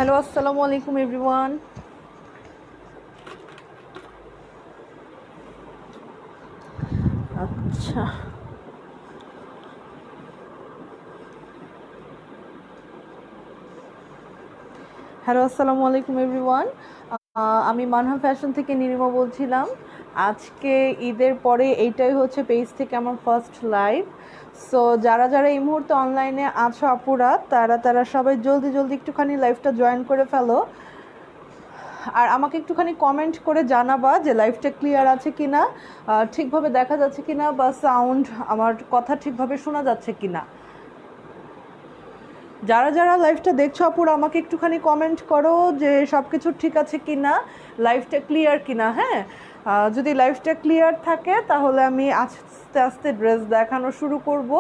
Hello, আসসালামু আলাইকুম everyone. আচ্ছা, হ্যালো, আসসালামু আলাইকুম এভরিওয়ান। আমি মানহা ফ্যাশন থেকে নীলিমা বলছিলাম। আজকে ঈদের পরে এইটাই হচ্ছে পেজ থেকে আমার ফার্স্ট লাইভ। সো যারা যারা এই মুহূর্তে অনলাইনে আছো আপুরা, তারা তারা সবাই জলদি জলদি একটুখানি লাইভটা জয়েন করে ফেলো। আর আমাকে একটুখানি কমেন্ট করে জানাবা যে লাইভটা ক্লিয়ার আছে কিনা, ঠিকভাবে দেখা যাচ্ছে কিনা, বা সাউন্ড আমার কথা ঠিকভাবে শোনা যাচ্ছে কিনা। যারা যারা লাইভটা দেখছো আপুরা, আমাকে একটুখানি কমেন্ট করো যে সব কিছু ঠিক আছে কিনা, লাইভটা ক্লিয়ার কিনা। হ্যাঁ, যদি লাইভটা ক্লিয়ার থাকে তাহলে আমি আস্তে আস্তে ড্রেস দেখানো শুরু করব।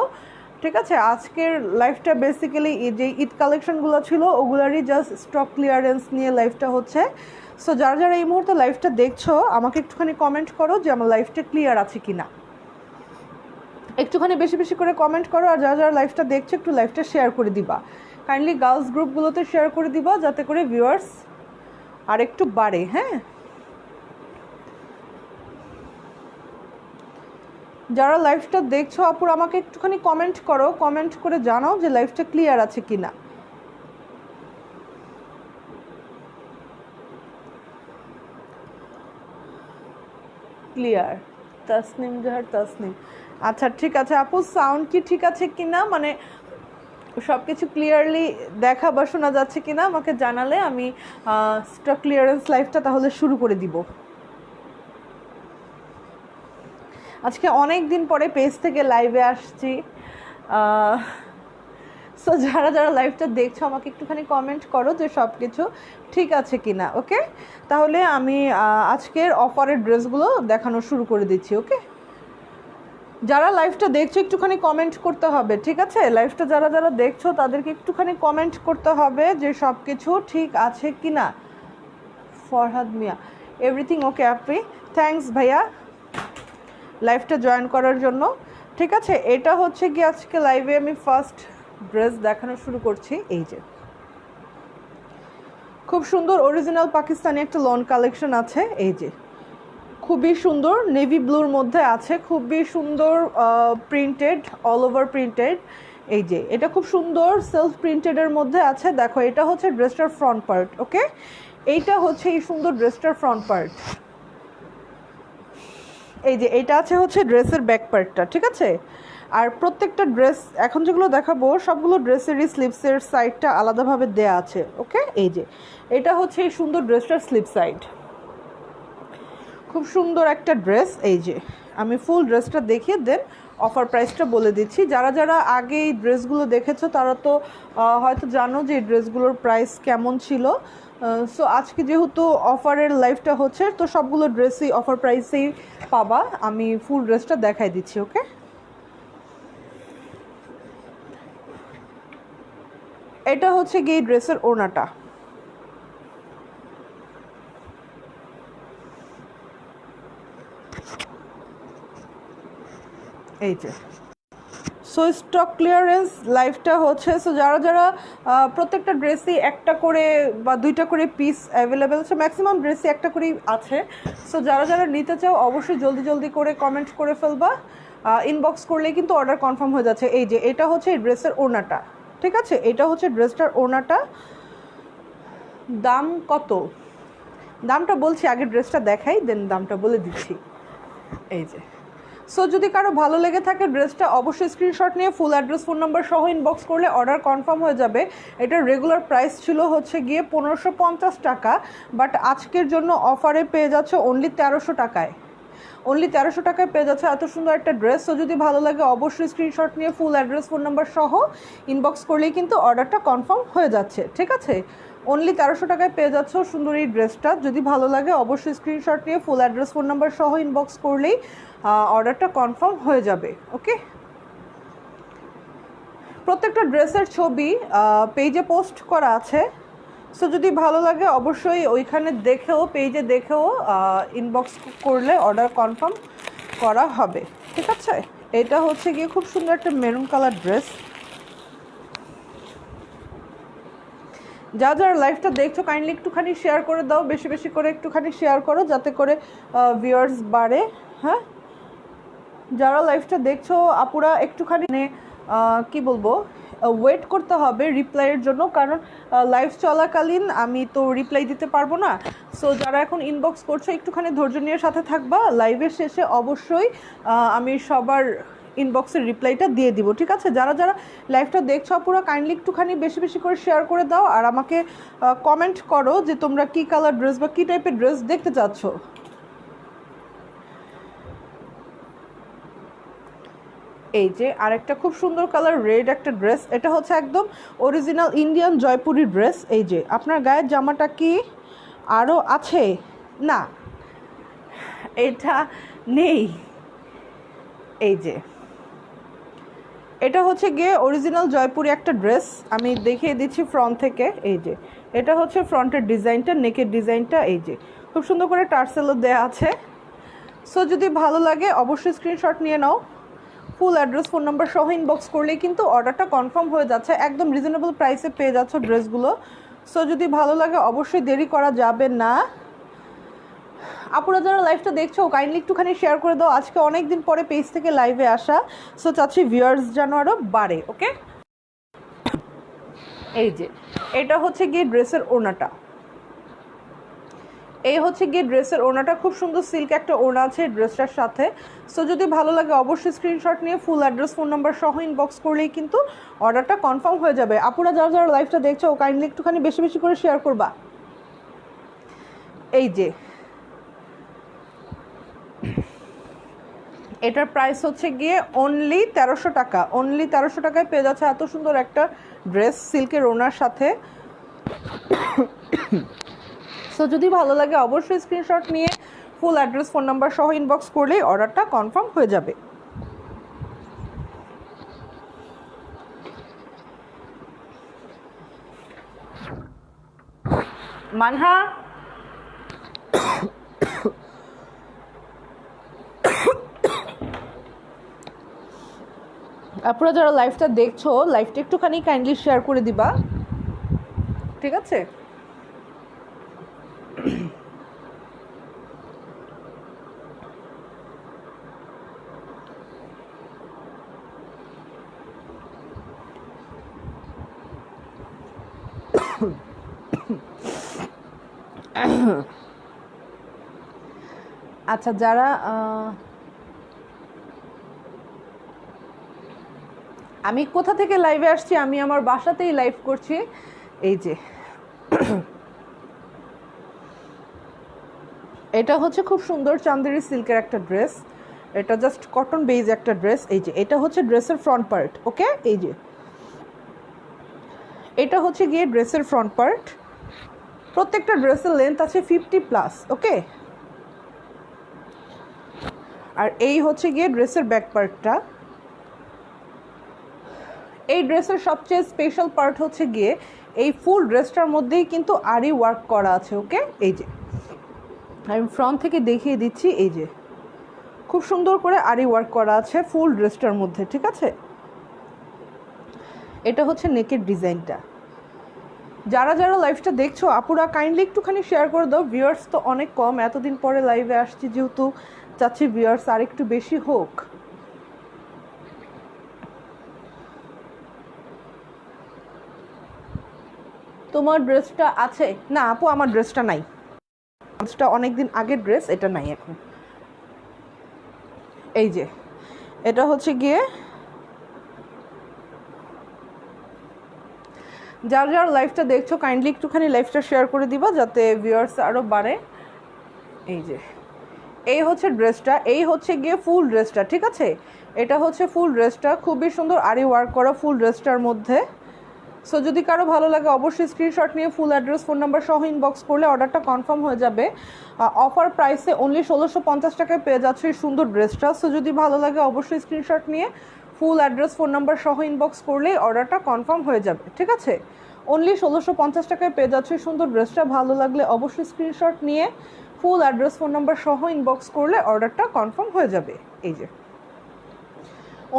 ঠিক আছে, আজকের লাইভটা বেসিক্যালি যে ঈদ কালেকশনগুলো ছিল ওগুলারই জাস্ট স্টক ক্লিয়ারেন্স নিয়ে লাইভটা হচ্ছে। সো যারা যারা এই মুহূর্তে লাইভটা দেখছো, আমাকে একটুখানি কমেন্ট করো যে আমার লাইভটা ক্লিয়ার আছে কিনা। একটুখানি বেশি বেশি করে কমেন্ট করো। আর যারা যারা লাইভটা দেখছো, একটু লাইভটা শেয়ার করে দিবা। কাইন্ডলি গার্লস গ্রুপগুলোতে শেয়ার করে দিবা, যাতে করে ভিউয়ার্স আর একটু বাড়ে। হ্যাঁ, যারা লাইভটা দেখছো আপুর, আমাকে একটুখানি কমেন্ট করো, কমেন্ট করে জানাও যে লাইভটা ক্লিয়ার আছে কিনা। ক্লিয়ার, তাসনিম জাহার তাসনিম। আচ্ছা ঠিক আছে আপু, সাউন্ড কি ঠিক আছে কিনা, মানে সব কিছু ক্লিয়ারলি দেখা বা শোনা যাচ্ছে কিনা আমাকে জানালে আমি স্টক ক্লিয়ারেন্স লাইভটা তাহলে শুরু করে দিব। আজকে অনেক দিন পরে পেজ থেকে লাইভে আসছি। সো যারা যারা লাইভটা দেখছো, আমাকে একটুখানি কমেন্ট করো যে সব কিছু ঠিক আছে কিনা। ওকে, তাহলে আমি আজকের অফারের ড্রেসগুলো দেখানো শুরু করে দিচ্ছি। ওকে, যারা লাইভটা দেখছো একটুখানি কমেন্ট করতে হবে। ঠিক আছে, লাইভটা যারা যারা দেখছো তাদেরকে একটুখানি কমেন্ট করতে হবে যে সব কিছু ঠিক আছে কিনা। ফরহাদ মিয়া, এভরিথিং ওকে আপনি, থ্যাঙ্কস ভাইয়া লাইভটা জয়েন করার জন্য। ঠিক আছে, এটা হচ্ছে কি আজকে লাইভে আমি ফার্স্ট ড্রেস দেখানো শুরু করছি। এই যে খুব সুন্দর অরিজিনাল পাকিস্তানি একটা লন কালেকশন আছে। এই যে খুবই সুন্দর নেভি ব্লুর মধ্যে আছে, খুবই সুন্দর প্রিন্টেড, অল ওভার প্রিন্টেড। এই যে এটা খুব সুন্দর সেলফ প্রিন্টেডের মধ্যে আছে। দেখো, এটা হচ্ছে ড্রেসটার ফ্রন্ট পার্ট। ওকে, এইটা হচ্ছে এই সুন্দর ড্রেসটার ফ্রন্ট পার্ট। এই যে এটা আছে হচ্ছে ড্রেসের ব্যাক পার্টটা। ঠিক আছে, আর প্রত্যেকটা ড্রেস এখন যেগুলো দেখাবো সবগুলো ড্রেসেরই স্লিভসের সাইডটা আলাদাভাবে দেয়া আছে। ওকে, এই যে এটা হচ্ছে এই সুন্দর ড্রেসটার স্লিভ সাইড। খুব সুন্দর একটা ড্রেস। এই যে আমি ফুল ড্রেসটা দেখিয়ে দেন অফার প্রাইসটা বলে দিচ্ছি। যারা যারা আগে এই ড্রেসগুলো দেখেছো তারা তো হয়তো জানো যে এই ড্রেসগুলোর প্রাইস কেমন ছিল। সো আজকে যেহেতু অফারের লাইফটা হচ্ছে, তো সবগুলো ড্রেসই অফার প্রাইসেই পাবা। আমি ফুল ড্রেসটা দেখাই দিচ্ছি। ওকে, এটা হচ্ছে গিয়ে ড্রেসের ওড়নাটা। এই যে সো স্টক ক্লিয়ারেন্স লাইফটা হচ্ছে। সো যারা যারা প্রত্যেকটা ড্রেসই একটা করে বা দুইটা করে পিস অ্যাভেলেবেল আছে, ম্যাক্সিমাম ড্রেসই একটা করেই আছে। সো যারা যারা নিতে চাও অবশ্যই জলদি জলদি করে কমেন্ট করে ফেলবা। ইনবক্স করলেই কিন্তু অর্ডার কনফার্ম হয়ে যাচ্ছে। এই যে এটা হচ্ছে এই ড্রেসের ওড়নাটা। ঠিক আছে, এটা হচ্ছে ড্রেসটার ওড়নাটা। দাম কত, দামটা বলছি, আগে ড্রেসটা দেখাই দেন দামটা বলে দিচ্ছি। এই যে সো যদি কারো ভালো লেগে থাকে ড্রেসটা, অবশ্যই স্ক্রিনশট নিয়ে ফুল অ্যাড্রেস ফোন নাম্বার সহ ইনবক্স করলে অর্ডার কনফার্ম হয়ে যাবে। এটার রেগুলার প্রাইস ছিল হচ্ছে গিয়ে 1550 টাকা, বাট আজকের জন্য অফারে পেয়ে যাচ্ছে অনলি 1300 টাকায়। অনলি 1300 টাকায় পেয়ে যাচ্ছে এত সুন্দর একটা ড্রেস। সো যদি ভালো লাগে অবশ্যই স্ক্রিনশট নিয়ে ফুল অ্যাড্রেস ফোন নাম্বার সহ ইনবক্স করলেই কিন্তু অর্ডারটা কনফার্ম হয়ে যাচ্ছে। ঠিক আছে, অনলি 1300 টাকায় পেয়ে যাচ্ছ সুন্দর এই ড্রেসটা। যদি ভালো লাগে অবশ্যই স্ক্রিনশট নিয়ে ফুল অ্যাড্রেস ফোন নাম্বার সহ ইনবক্স করলেই অর্ডারটা কনফার্ম হয়ে যাবে। ওকে, প্রত্যেকটা ড্রেসের ছবি পেজে পোস্ট করা আছে। সো যদি ভালো লাগে অবশ্যই ওইখানে দেখেও, পেজে দেখেও ইনবক্স করলে অর্ডার কনফার্ম করা হবে। ঠিক আছে, এটা হচ্ছে গিয়ে খুব সুন্দর একটা মেরুন কালার ড্রেস। যারা লাইভটা দেখছো কাইন্ডলি একটুখানি শেয়ার করে দাও, বেশি বেশি করে একটুখানি শেয়ার করো যাতে করে ভিউয়ার্স বাড়ে। হ্যাঁ, যারা লাইভটা দেখছো আপুরা একটুখানি কি বলবো, ওয়েট করতে হবে রিপ্লাইয়ের জন্য, কারণ লাইভ চলাকালীন আমি তো রিপ্লাই দিতে পারবো না। সো যারা এখন ইনবক্স করছো একটুখানি ধৈর্য নিয়ে সাথে থাকবা, লাইভের শেষে অবশ্যই আমি সবার ইনবক্সের রিপ্লাইটা দিয়ে দিব, ঠিক আছে? যারা যারা লাইভটা দেখছো পুরো কাইন্ডলি একটুখানি বেশি বেশি করে শেয়ার করে দাও, আর আমাকে কমেন্ট করো যে তোমরা কী কালার ড্রেস বা কী টাইপের ড্রেস দেখতে চাচ্ছ। এই যে আরেকটা খুব সুন্দর কালার রেড একটা ড্রেস, এটা হচ্ছে একদম অরিজিনাল ইন্ডিয়ান জয়পুরি ড্রেস। এই যে আপনার গায়ের জামাটা কি আরও আছে? না, এটা নেই। এই যে এটা হচ্ছে গিয়ে অরিজিনাল জয়পুরি একটা ড্রেস, আমি দেখিয়ে দিচ্ছি ফ্রন্ট থেকে। এই যে এটা হচ্ছে ফ্রন্টের ডিজাইনটা, নেকের ডিজাইনটা এই যে খুব সুন্দর করে টার্সেলও দেওয়া আছে। সো যদি ভালো লাগে অবশ্যই স্ক্রিনশট নিয়ে নাও, ফুল অ্যাড্রেস ফোন নাম্বার সহ ইনবক্স করলেই কিন্তু অর্ডারটা কনফার্ম হয়ে যাচ্ছে, একদম রিজনেবল প্রাইসে পেয়ে যাচ্ছ ড্রেসগুলো। সো যদি ভালো লাগে অবশ্যই দেরি করা যাবে না। আপুরা যারা লাইভটা দেখছো কাইন্ডলি একটুখানি শেয়ার করে দাও, আজকে অনেক দিন পরে পেজ থেকে লাইভে আসা, সো চাচ্ছি ভিউয়ার্স যেন আরও বাড়ে। ওকে, এই যে এটা হচ্ছে গিয়ে ড্রেসের ওড়নাটা, এই হচ্ছে গিয়ে ড্রেসের ওড়নাটা, খুব সুন্দর সিল্ক একটা ওড়না আছে ড্রেসটার সাথে। সো যদি ভালো লাগে অবশ্যই স্ক্রিনশট নিয়ে ফুল অ্যাড্রেস ফোন নাম্বার সহ ইনবক্স করলেই কিন্তু অর্ডারটা কনফার্ম হয়ে যাবে। আপুরা যারা যারা লাইভটা দেখছো কাইন্ডলি একটুখানি বেশি বেশি করে শেয়ার করবা। এই যে এটার প্রাইস হচ্ছে গিয়ে অনলি 1300 টাকা, অনলি 1300 টাকায় পেয়ে যাচ্ছে এত সুন্দর একটা ড্রেস সিল্কের ওড়নার সাথে। সো যদি ভালো লাগে অবশ্যই স্ক্রিনশট নিয়ে ফুল অ্যাড্রেস ফোন নাম্বার সহ ইনবক্স করলেই অর্ডারটা কনফার্ম হয়ে যাবে। মানহা আপনারা যারা লাইভটা দেখছো লাইভটা একটুখানি কাইন্ডলি শেয়ার করে দিবা, ঠিক আছে? আচ্ছা, যারা আমি কোথা থেকে লাইভে আসছি, আমি আমার বাসাতেই লাইভ করছি। এই যে এটা হচ্ছে খুব সুন্দর চান্দেরি সিল্কের একটা ড্রেস, এটা জাস্ট কটন বেজ একটা ড্রেস। এই যে এটা হচ্ছে ড্রেসের ফ্রন্ট পার্ট। ওকে, এই যে এটা হচ্ছে গিয়ে ড্রেসের ফ্রন্ট পার্ট, প্রত্যেকটা ড্রেসের লেন্থ আছে 50+। ওকে, আর এই হচ্ছে গিয়ে ড্রেসের ব্যাক পার্টটা। এই ড্রেসের সবচেয়ে স্পেশাল পার্ট হচ্ছে গিয়ে এই ফুল ড্রেসটার মধ্যেই কিন্তু আরি ওয়ার্ক করা আছে। ওকে, এই যে আমি ফ্রন্ট থেকে দেখিয়ে দিচ্ছি, এই যে খুব সুন্দর করে আরি ওয়ার্ক করা আছে ফুল ড্রেসটার মধ্যে, ঠিক আছে? এটা হচ্ছে নেকের ডিজাইনটা। যারা যারা লাইভটা দেখছো আপুরা কাইন্ডলি একটুখানি শেয়ার করে দাও, ভিউয়ার্স তো অনেক কম, এতদিন পরে লাইভে আসছি যেহেতু চাচ্ছি ভিউয়ার্স আর একটু বেশি হোক। তোমার ড্রেসটা আছে? না আপু, আমার ড্রেসটা নাই, ড্রেসটা অনেকদিন আগের ড্রেস, এটা নাই এখন। এই যে এটা হচ্ছে গিয়ে, যার যার লাইভটা দেখছো কাইন্ডলি একটুখানি লাইভটা শেয়ার করে দিবা যাতে ভিউয়ার্স আরও বাড়ে। এই যে এই হচ্ছে ড্রেসটা, এই হচ্ছে গিয়ে ফুল ড্রেসটা, ঠিক আছে? এটা হচ্ছে ফুল ড্রেসটা, খুবই সুন্দর আরি ওয়ার্ক করা ফুল ড্রেসটার মধ্যে। সো যদি কারো ভালো লাগে অবশ্যই স্ক্রিনশট নিয়ে ফুল অ্যাড্রেস ফোন নাম্বার সহ ইনবক্স করলে অর্ডারটা কনফার্ম হয়ে যাবে। অফার প্রাইসে অনলি 1650 টাকায় পেয়ে যাচ্ছে এই সুন্দর ড্রেসটা। সো যদি ভালো লাগে অবশ্যই স্ক্রিনশট নিয়ে ফুল অ্যাড্রেস ফোন নাম্বার সহ ইনবক্স করলেই অর্ডারটা কনফার্ম হয়ে যাবে, ঠিক আছে? অনলি 1650 টাকায় পেয়ে যাচ্ছে এই সুন্দর ড্রেসটা। ভালো লাগলে অবশ্যই স্ক্রিনশট নিয়ে ফুল অ্যাড্রেস ফোন নাম্বার সহ ইনবক্স করলে অর্ডারটা কনফার্ম হয়ে যাবে। এই যে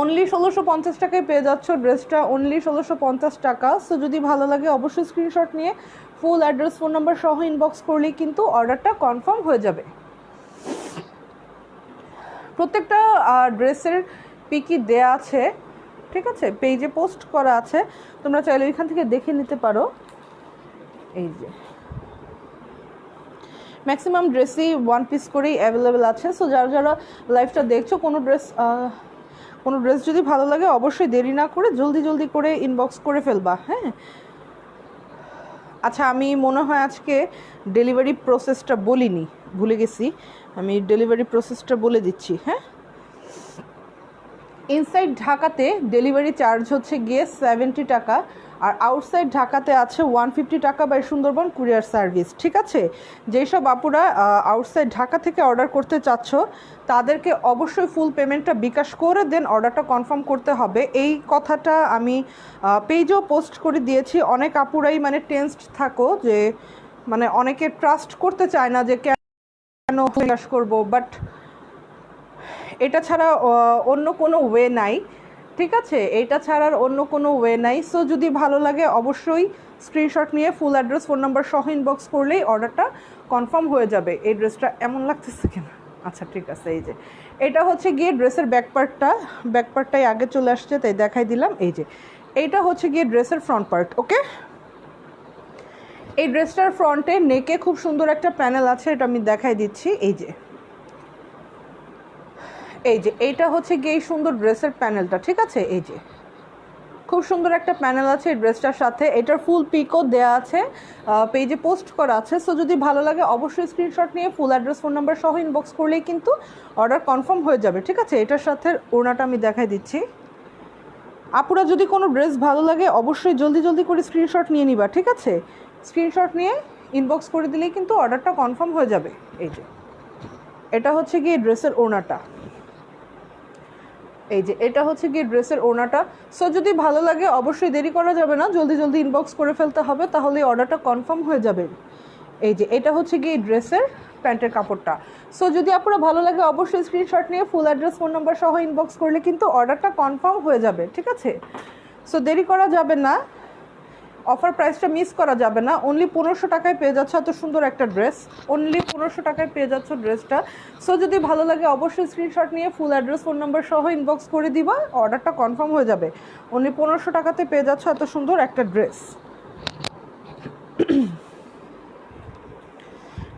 অনলি 1650 টাকায় পেয়ে যাচ্ছ ড্রেসটা, অনলি 1650 টাকা। সো যদি ভালো লাগে অবশ্যই স্ক্রিনশট নিয়ে ফুল অ্যাড্রেস ফোন নাম্বার সহ ইনবক্স করলেই কিন্তু অর্ডারটা কনফার্ম হয়ে যাবে। প্রত্যেকটা ড্রেসের পিকই দেয়া আছে, ঠিক আছে, পেজে পোস্ট করা আছে, তোমরা চাইলে ওইখান থেকে দেখে নিতে পারো। এই যে ম্যাক্সিমাম ড্রেসই ওয়ান পিস করেই অ্যাভেলেবেল আছে। সো যারা যারা লাইভটা দেখছো, কোনো ড্রেস যদি ভালো লাগে অবশ্যই দেরি না করে জলদি জলদি করে ইনবক্স করে ফেলবা, হ্যাঁ। আচ্ছা, আমি মনে হয় আজকে ডেলিভারি প্রসেসটা বলিনি, ভুলে গেছি, আমি ডেলিভারি প্রসেসটা বলে দিচ্ছি, হ্যাঁ। ইনসাইড ঢাকাতে ডেলিভারি চার্জ হচ্ছে গিয়ে 70 টাকা, আর আউটসাইড ঢাকাতে আছে 150 টাকা বাই সুন্দরবন কুরিয়ার সার্ভিস, ঠিক আছে। যেই সব আপুরা আউটসাইড ঢাকা থেকে অর্ডার করতে চাচ্ছ তাদেরকে অবশ্যই ফুল পেমেন্টটা বিকাশ করে দেন অর্ডারটা কনফার্ম করতে হবে। এই কথাটা আমি পেজেও পোস্ট করে দিয়েছি। অনেক আপুরাই মানে টেনসড থাকো, যে মানে অনেকে ট্রাস্ট করতে চায় না যে কেন বিকাশ করবো, বাট এটা ছাড়া অন্য কোনো ওয়ে নাই, ঠিক আছে, এটা ছাড়ার অন্য কোনো ওয়ে নাই। সো যদি ভালো লাগে অবশ্যই স্ক্রিনশট নিয়ে ফুল অ্যাড্রেস ফোন নাম্বার সহ ইনবক্স করলেই অর্ডারটা কনফার্ম হয়ে যাবে। এই ড্রেসটা এমন লাগতেছে কেন? আচ্ছা ঠিক আছে, এই যে এটা হচ্ছে গিয়ে ড্রেসের ব্যাকপার্টটাই আগে চলে আসছে তাই দেখাই দিলাম। এই যে এইটা হচ্ছে গিয়ে ড্রেসের ফ্রন্ট পার্ট, ওকে। এই ড্রেসটার ফ্রন্টে নেকে খুব সুন্দর একটা প্যানেল আছে, এটা আমি দেখাই দিচ্ছি। এই যে এইটা হচ্ছে গিয়ে এই সুন্দর ড্রেসের প্যানেলটা, ঠিক আছে। এই যে খুব সুন্দর একটা প্যানেল আছে এই ড্রেসটার সাথে, এটার ফুল পিকও দেয়া আছে, পেজে পোস্ট করা আছে। সো যদি ভালো লাগে অবশ্যই স্ক্রিনশট নিয়ে ফুল অ্যাড্রেস ফোন নাম্বার সহ ইনবক্স করলেই কিন্তু অর্ডার কনফার্ম হয়ে যাবে, ঠিক আছে। এটার সাথে ওড়নাটা আমি দেখাই দিচ্ছি। আপুরা যদি কোনো ড্রেস ভালো লাগে অবশ্যই জলদি জলদি করে স্ক্রিনশট নিয়ে নিবা, ঠিক আছে। স্ক্রিনশট নিয়ে ইনবক্স করে দিলেই কিন্তু অর্ডারটা কনফার্ম হয়ে যাবে। এই যে এটা হচ্ছে গিয়ে ড্রেসের ওড়নাটা, এই যে এটা হচ্ছে গিয়ে ড্রেসের ওড়নাটা। সো যদি ভালো লাগে অবশ্যই দেরি করা যাবে না, জলদি জলদি ইনবক্স করে ফেলতে হবে, তাহলে অর্ডারটা কনফার্ম হয়ে যাবে। এই যে এটা হচ্ছে গিয়ে ড্রেসের প্যান্টের কাপড়টা। সো যদি আপনারা ভালো লাগে অবশ্যই স্ক্রিনশট নিয়ে ফুল অ্যাড্রেস ফোন নাম্বার সহ ইনবক্স করলে কিন্তু অর্ডারটা কনফার্ম হয়ে যাবে, ঠিক আছে। সো দেরি করা যাবে না, অফার প্রাইসটা মিস করা যাবে না। অনলি 1500 টাকায় পেয়ে যাচ্ছে এত সুন্দর একটা ড্রেস, অনলি 1500 টাকায় পেয়ে যাচ্ছ ড্রেসটা। সো যদি ভালো লাগে অবশ্যই স্ক্রিনশট নিয়ে ফুল অ্যাড্রেস ফোন নাম্বার সহ ইনবক্স করে দিবা, অর্ডারটা কনফার্ম হয়ে যাবে। অনলি 1500 টাকাতে পেয়ে যাচ্ছ এত সুন্দর একটা ড্রেস।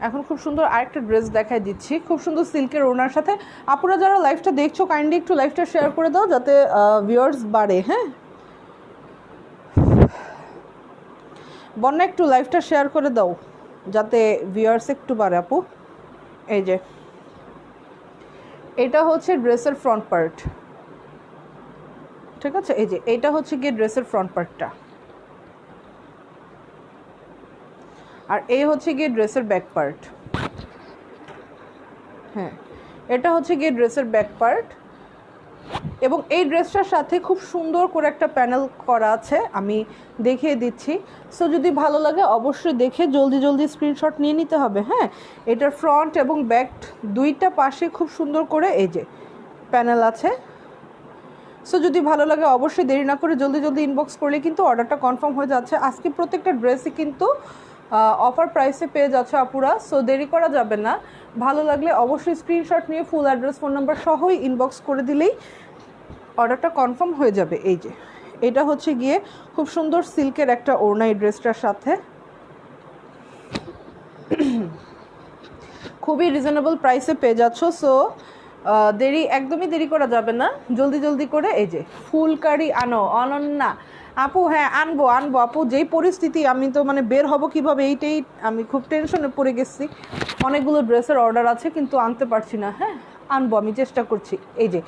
এখন খুব সুন্দর আরেকটা ড্রেস দেখাই দিচ্ছি, খুব সুন্দর সিল্কের ওড়নার সাথে। আপনারা যারা লাইভটা দেখছো কাইন্ডলি একটু লাইভটা শেয়ার করে দাও যাতে ভিউয়ার্স বাড়ে, হ্যাঁ। বন্যা একটু লাইভটা শেয়ার করে দাও যাতে ভিউয়ার্স একটু বাড়ে আপু। এই যে এটা হচ্ছে ড্রেসের ফ্রন্ট পার্ট, ঠিক আছে। এই যে এইটা হচ্ছে গিয়ে ড্রেসের ফ্রন্ট পার্টটা, আর এই হচ্ছে গিয়ে ড্রেসের ব্যাক পার্ট। হ্যাঁ, এটা হচ্ছে গিয়ে ড্রেসের ব্যাক পার্ট, এবং এই ড্রেসটার সাথে খুব সুন্দর করে একটা প্যানেল করা আছে, আমি দেখিয়ে দিচ্ছি। সো যদি ভালো লাগে অবশ্যই দেখে জলদি জলদি স্ক্রিনশট নিয়ে নিতে হবে, হ্যাঁ। এটার ফ্রন্ট এবং ব্যাক দুইটা পাশে খুব সুন্দর করে এই যে প্যানেল আছে। সো যদি ভালো লাগে অবশ্যই দেরি না করে জলদি জলদি ইনবক্স করলে কিন্তু অর্ডারটা কনফার্ম হয়ে যাচ্ছে। আজকে প্রত্যেকটা ড্রেসই কিন্তু অফার প্রাইসে পেয়ে যাচ্ছে আপুরা, সো দেরি করা যাবে না। ভালো লাগলে অবশ্যই স্ক্রিনশট নিয়ে ফুল অ্যাড্রেস ফোন নাম্বার সহই ইনবক্স করে দিলেই অর্ডারটা কনফার্ম হয়ে যাবে। এই যে এটা হচ্ছে গিয়ে খুব সুন্দর সিল্কের একটা ওড়না এই ড্রেসটার সাথে, খুবই রিজনেবল প্রাইসে পেয়ে যাচ্ছ। সো একদমই দেরি করা যাবে না, জলদি জলদি করে। এই যে ফুলকারি আনো অনন্যা আপু, হ্যাঁ আনবো আপু, যেই পরিস্থিতি আমি তো মানে বের হব কিভাবে এইটাই আমি খুব টেনশনে পড়ে গেছি। অনেকগুলো ড্রেসের অর্ডার আছে কিন্তু আনতে পারছি না, হ্যাঁ আনবো, আমি চেষ্টা করছি। এই যে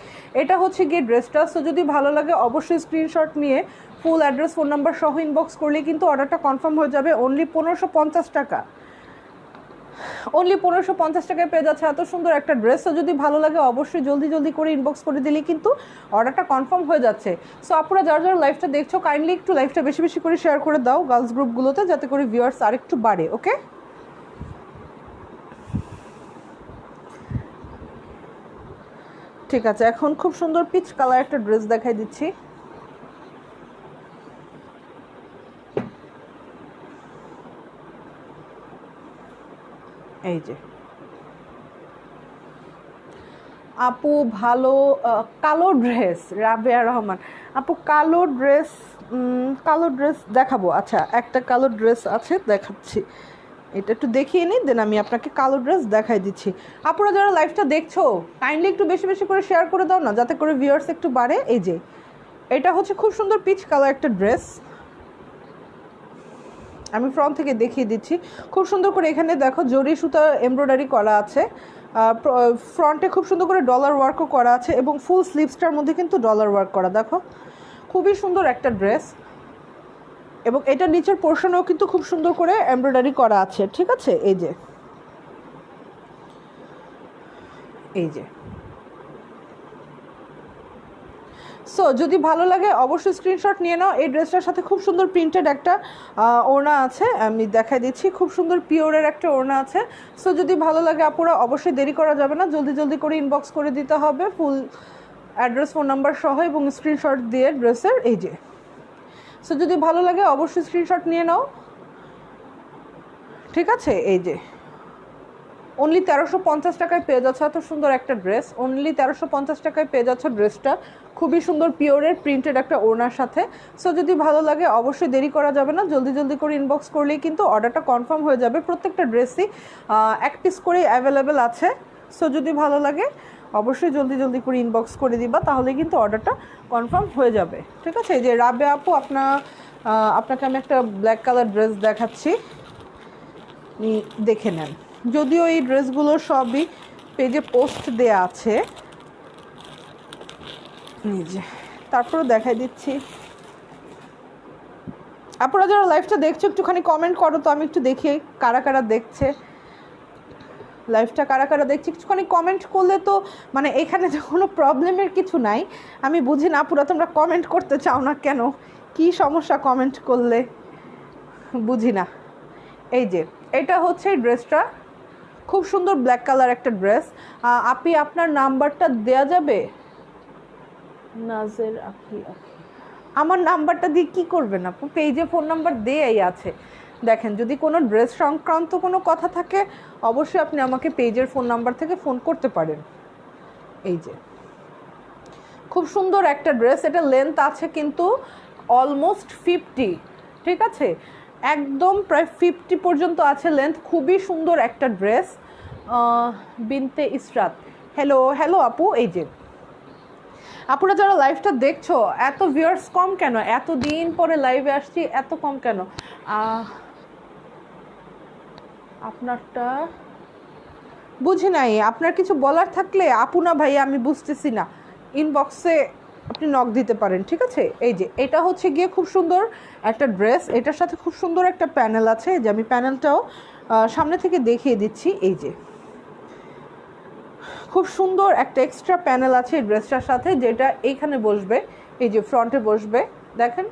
এটা হচ্ছে গিয়ে ড্রেসটা। সো যদি ভালো লাগে অবশ্যই স্ক্রিনশট নিয়ে ফুল অ্যাড্রেস ফোন নাম্বার সহ ইনবক্স করলে কিন্তু অর্ডারটা কনফার্ম হয়ে যাবে। অনলি 1550 টাকা, অনলি 1550 টাকায় পেয়ে যাচ্ছে এত সুন্দর একটা ড্রেস। তো যদি ভালো লাগে অবশ্যই জলদি জলদি করে ইনবক্স করে দিলেই কিন্তু অর্ডারটা কনফার্ম হয়ে যাচ্ছে। সো আপনারা যারা যারা লাইভটা দেখছো কাইন্ডলি একটু লাইভটা বেশি বেশি করে শেয়ার করে দাও গার্লস গ্রুপগুলোতে, যাতে করে ভিউয়ার্স আর একটু বাড়ে, ওকে। ঠিক আছে, এখন খুব সুন্দর পিচ কালার একটা ড্রেস দেখাই দিচ্ছি। এই যে আপু ভালো কালো ড্রেস, রাবেয়া রহমান আপু কালো ড্রেস, কালো ড্রেস দেখাবো। আচ্ছা একটা কালো ড্রেস আছে, দেখাচ্ছি। এটা একটু দেখিয়ে নিই, দেন আমি আপনাকে কালো ড্রেস দেখাই দিচ্ছি। আপনারা যারা লাইভটা দেখছো কাইন্ডলি একটু বেশি বেশি করে শেয়ার করে দাও না, যাতে করে ভিউয়ার্স একটু বাড়ে। এই যে এটা হচ্ছে খুব সুন্দর পিচ কালার একটা ড্রেস, আমি ফ্রন্ট থেকে দেখিয়ে দিচ্ছি। খুব সুন্দর করে এখানে দেখো জরি সুতা এমব্রয়ডারি করা আছে, ফ্রন্টে খুব সুন্দর করে ডলার ওয়ার্কও করা আছে এবং ফুল স্লিভসটার মধ্যে কিন্তু ডলার ওয়ার্ক করা, দেখো খুবই সুন্দর একটা ড্রেস। এবং এটা নিচের পোর্শনেও কিন্তু খুব সুন্দর করে এমব্রয়ডারি করা আছে, ঠিক আছে। এই যে এই যে সো যদি ভালো লাগে অবশ্যই স্ক্রিনশট নিয়ে নাও। এই ড্রেসটার সাথে খুব সুন্দর প্রিন্টেড একটা ওড়না আছে, আমি দেখাই দিচ্ছি। খুব সুন্দর পিওরের একটা ওড়না আছে। সো যদি ভালো লাগে আপুরা অবশ্যই দেরি করা যাবে না, জলদি জলদি করে ইনবক্স করে দিতে হবে ফুল অ্যাড্রেস, ফোন নাম্বার সহ এবং স্ক্রিনশট দিয়ে ড্রেসের। এই যে সো যদি ভালো লাগে অবশ্যই স্ক্রিনশট নিয়ে নাও, ঠিক আছে। এই যে অনলি 1350 টাকায় পেয়ে যাচ্ছে এত সুন্দর একটা ড্রেস, অনলি 1350 টাকায় পেয়ে যাচ্ছে ড্রেসটা, খুবই সুন্দর পিওরের প্রিন্টেড একটা ওড়নার সাথে। সো যদি ভালো লাগে অবশ্যই দেরি করা যাবে না, জলদি জলদি করে ইনবক্স করলেই কিন্তু অর্ডারটা কনফার্ম হয়ে যাবে। প্রত্যেকটা ড্রেসই এক পিস করেই অ্যাভেলেবেল আছে। সো যদি ভালো লাগে অবশ্যই জলদি জলদি করে ইনবক্স করে দিবা, তাহলে কিন্তু অর্ডারটা কনফার্ম হয়ে যাবে, ঠিক আছে। এই যে রাবেয়া আপু আপনাকে আমি একটা ব্ল্যাক কালার ড্রেস দেখাচ্ছি, দেখে নেন। যদিও এই ড্রেসগুলো সবই পেজে পোস্ট দেয়া আছে, নিজে তারপরে দেখাই দিচ্ছি। আপনারা যারা লাইভটা দেখছো একটুখানি কমেন্ট করো তো, আমি একটু দেখি কারা কারা দেখছে লাইভটা, কারা কারা দেখছে একটুখানি কমেন্ট করলে তো, মানে এখানে তো কোনো প্রবলেমের কিছু নাই। আমি বুঝি না আপুরা তোমরা কমেন্ট করতে চাও না কেন, কি সমস্যা কমেন্ট করলে বুঝি না। এই যে এটা হচ্ছে এই ড্রেসটা, খুব সুন্দর ব্ল্যাক কালার একটা ড্রেস। আপনি আপনার নাম্বারটা দেয়া যাবে? নাজের আখি, আমার নাম্বারটা দিয়ে কি করবেন আপু? পেজে ফোন নাম্বার দেয়াই আছে। দেখেন যদি কোনো ড্রেস সংক্রান্ত কোনো কথা থাকে অবশ্যই আপনি আমাকে পেজের ফোন নাম্বার থেকে ফোন করতে পারেন। এই যে খুব সুন্দর একটা ড্রেস, এটা লেন্থ আছে কিন্তু অলমোস্ট 50, ঠিক আছে, একদম প্রায় 50 পর্যন্ত আছে লেন্থ। খুবই সুন্দর একটা ড্রেস। বিনতে ইসরাত, হ্যালো হ্যালো আপু। এই যে আপুরা যারা লাইভটা দেখছো এত ভিউয়ার্স কম কেন? এত দিন পরে লাইভে আসছি, এত কম কেন? আপনারটা বুঝি নাই, আপনার কিছু বলার থাকলে আপু না ভাই আমি বুঝতেছি না, ইনবক্সে আপনি নক দিতে পারেন, ঠিক আছে। এই যে এটা হচ্ছে গিয়ে খুব সুন্দর একটা ড্রেস, এটার সাথে খুব সুন্দর একটা প্যানেল আছে, যে আমি প্যানেলটাও সামনে থেকে দেখিয়ে দিচ্ছি। এই যে খুব সুন্দর একটা এক্সট্রা প্যানেল আছে এই ড্রেসটার সাথে, যেটা এইখানে বসবে, এই যে ফ্রন্টে বসবে, দেখেন।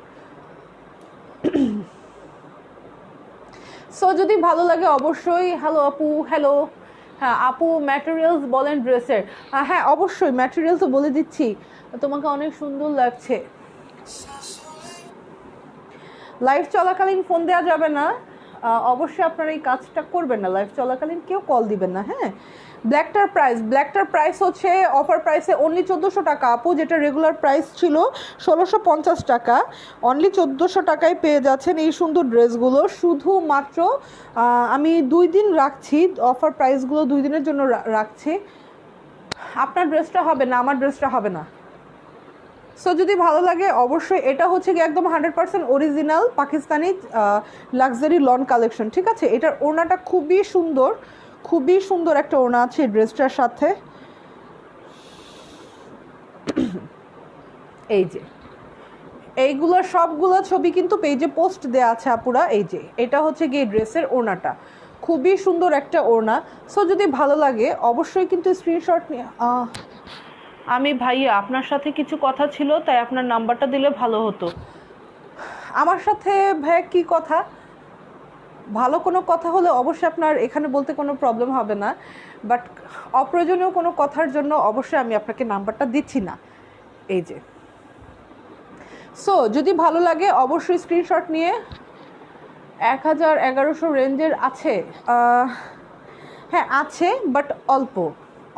সো যদি ভালো লাগে অবশ্যই, হ্যালো আপু, হ্যালো, হ্যাঁ আপু ম্যাটেরিয়ালস বলেন ড্রেসের, হ্যাঁ অবশ্যই ম্যাটেরিয়ালসও বলে দিচ্ছি, তোমাকে অনেক সুন্দর লাগছে। লাইভ চলাকালীন ফোন দেওয়া যাবে না, অবশ্যই আপনারা এই কাজটা করবেন না, লাইভ চলাকালীন কেউ কল দিবেন না, হ্যাঁ। ব্ল্যাকটার প্রাইস হচ্ছে অফার প্রাইসে অনলি 1400 টাকা আপু, যেটা রেগুলার প্রাইস ছিল 1650 টাকা, অনলি 1400 টাকায় পেয়ে যাচ্ছেন এই সুন্দর ড্রেসগুলো। শুধুমাত্র আমি 2 দিন রাখছি অফার প্রাইসগুলো, 2 দিনের জন্য রাখছি। আপনার ড্রেসটা হবে না, আমার ড্রেসটা হবে না। সো যদি ভালো লাগে অবশ্যই, এটা হচ্ছে কি একদম 100% original Pakistani luxury loan collection, ঠিক আছে। এটার ওড়নাটা খুবই সুন্দর, খুবই সুন্দর একটা ওড়না আছে এই ড্রেসটার সাথে। এই যে এইগুলো সবগুলো ছবি কিন্তু পেজে পোস্ট দেওয়া আছে আপুরা। এই যে এটা হচ্ছে গিয়ে ড্রেসের ওড়নাটা, খুবই সুন্দর একটা ওড়না। সো যদি ভালো লাগে অবশ্যই কিন্তু স্ক্রিনশট নিয়ে, আমি ভাইয়া আপনার সাথে কিছু কথা ছিল তাই আপনার নাম্বারটা দিলে ভালো হতো। আমার সাথে ভাইয়া কি কথা? ভালো কোনো কথা হলে অবশ্যই আপনার এখানে বলতে কোনো প্রবলেম হবে না, বাট অপ্রয়োজনীয় কোনো কথার জন্য অবশ্যই আমি আপনাকে নাম্বারটা দিচ্ছি না। এই যে, সো যদি ভালো লাগে অবশ্যই স্ক্রিনশট নিয়ে 1000-1100 রেঞ্জের আছে, হ্যাঁ আছে, বাট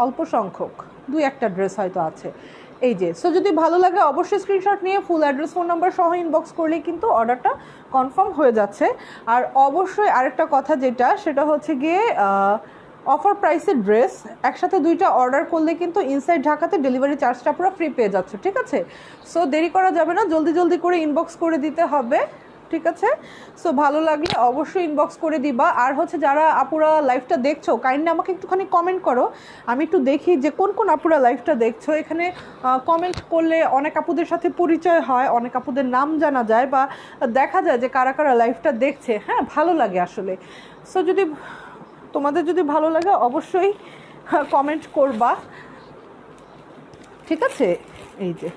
অল্প সংখ্যক, 2-1টা ড্রেস হয়তো আছে। এই যে, সো যদি ভালো লাগে অবশ্যই স্ক্রিনশট নিয়ে ফুল অ্যাড্রেস ফোন নাম্বার সহ ইনবক্স করলেই কিন্তু অর্ডারটা কনফার্ম হয়ে যাচ্ছে। আর অবশ্যই আরেকটা কথা যেটা, সেটা হচ্ছে গিয়ে অফার প্রাইসের ড্রেস একসাথে 2টা অর্ডার করলে কিন্তু ইনসাইড ঢাকাতে ডেলিভারি চার্জটা পুরো ফ্রি পেয়ে যাচ্ছে, ঠিক আছে? সো দেরি করা যাবে না, জলদি করে ইনবক্স করে দিতে হবে, ঠিক আছে? সো ভালো লাগলে অবশ্যই ইনবক্স করে দিবা। আর হচ্ছে যারা আপুরা লাইভটা দেখছো, কাইন্ডলি আমাকে একটুখানি কমেন্ট করো, আমি একটু দেখি যে কোন আপুরা লাইভটা দেখছো। এখানে কমেন্ট করলে অনেক আপুদের সাথে পরিচয় হয়, অনেক আপুদের নাম জানা যায়, বা দেখা যায় যে কারা লাইভটা দেখছে। হ্যাঁ, ভালো লাগে আসলে। সো তোমাদের যদি ভালো লাগে অবশ্যই কমেন্ট করবা, ঠিক আছে? এই যে,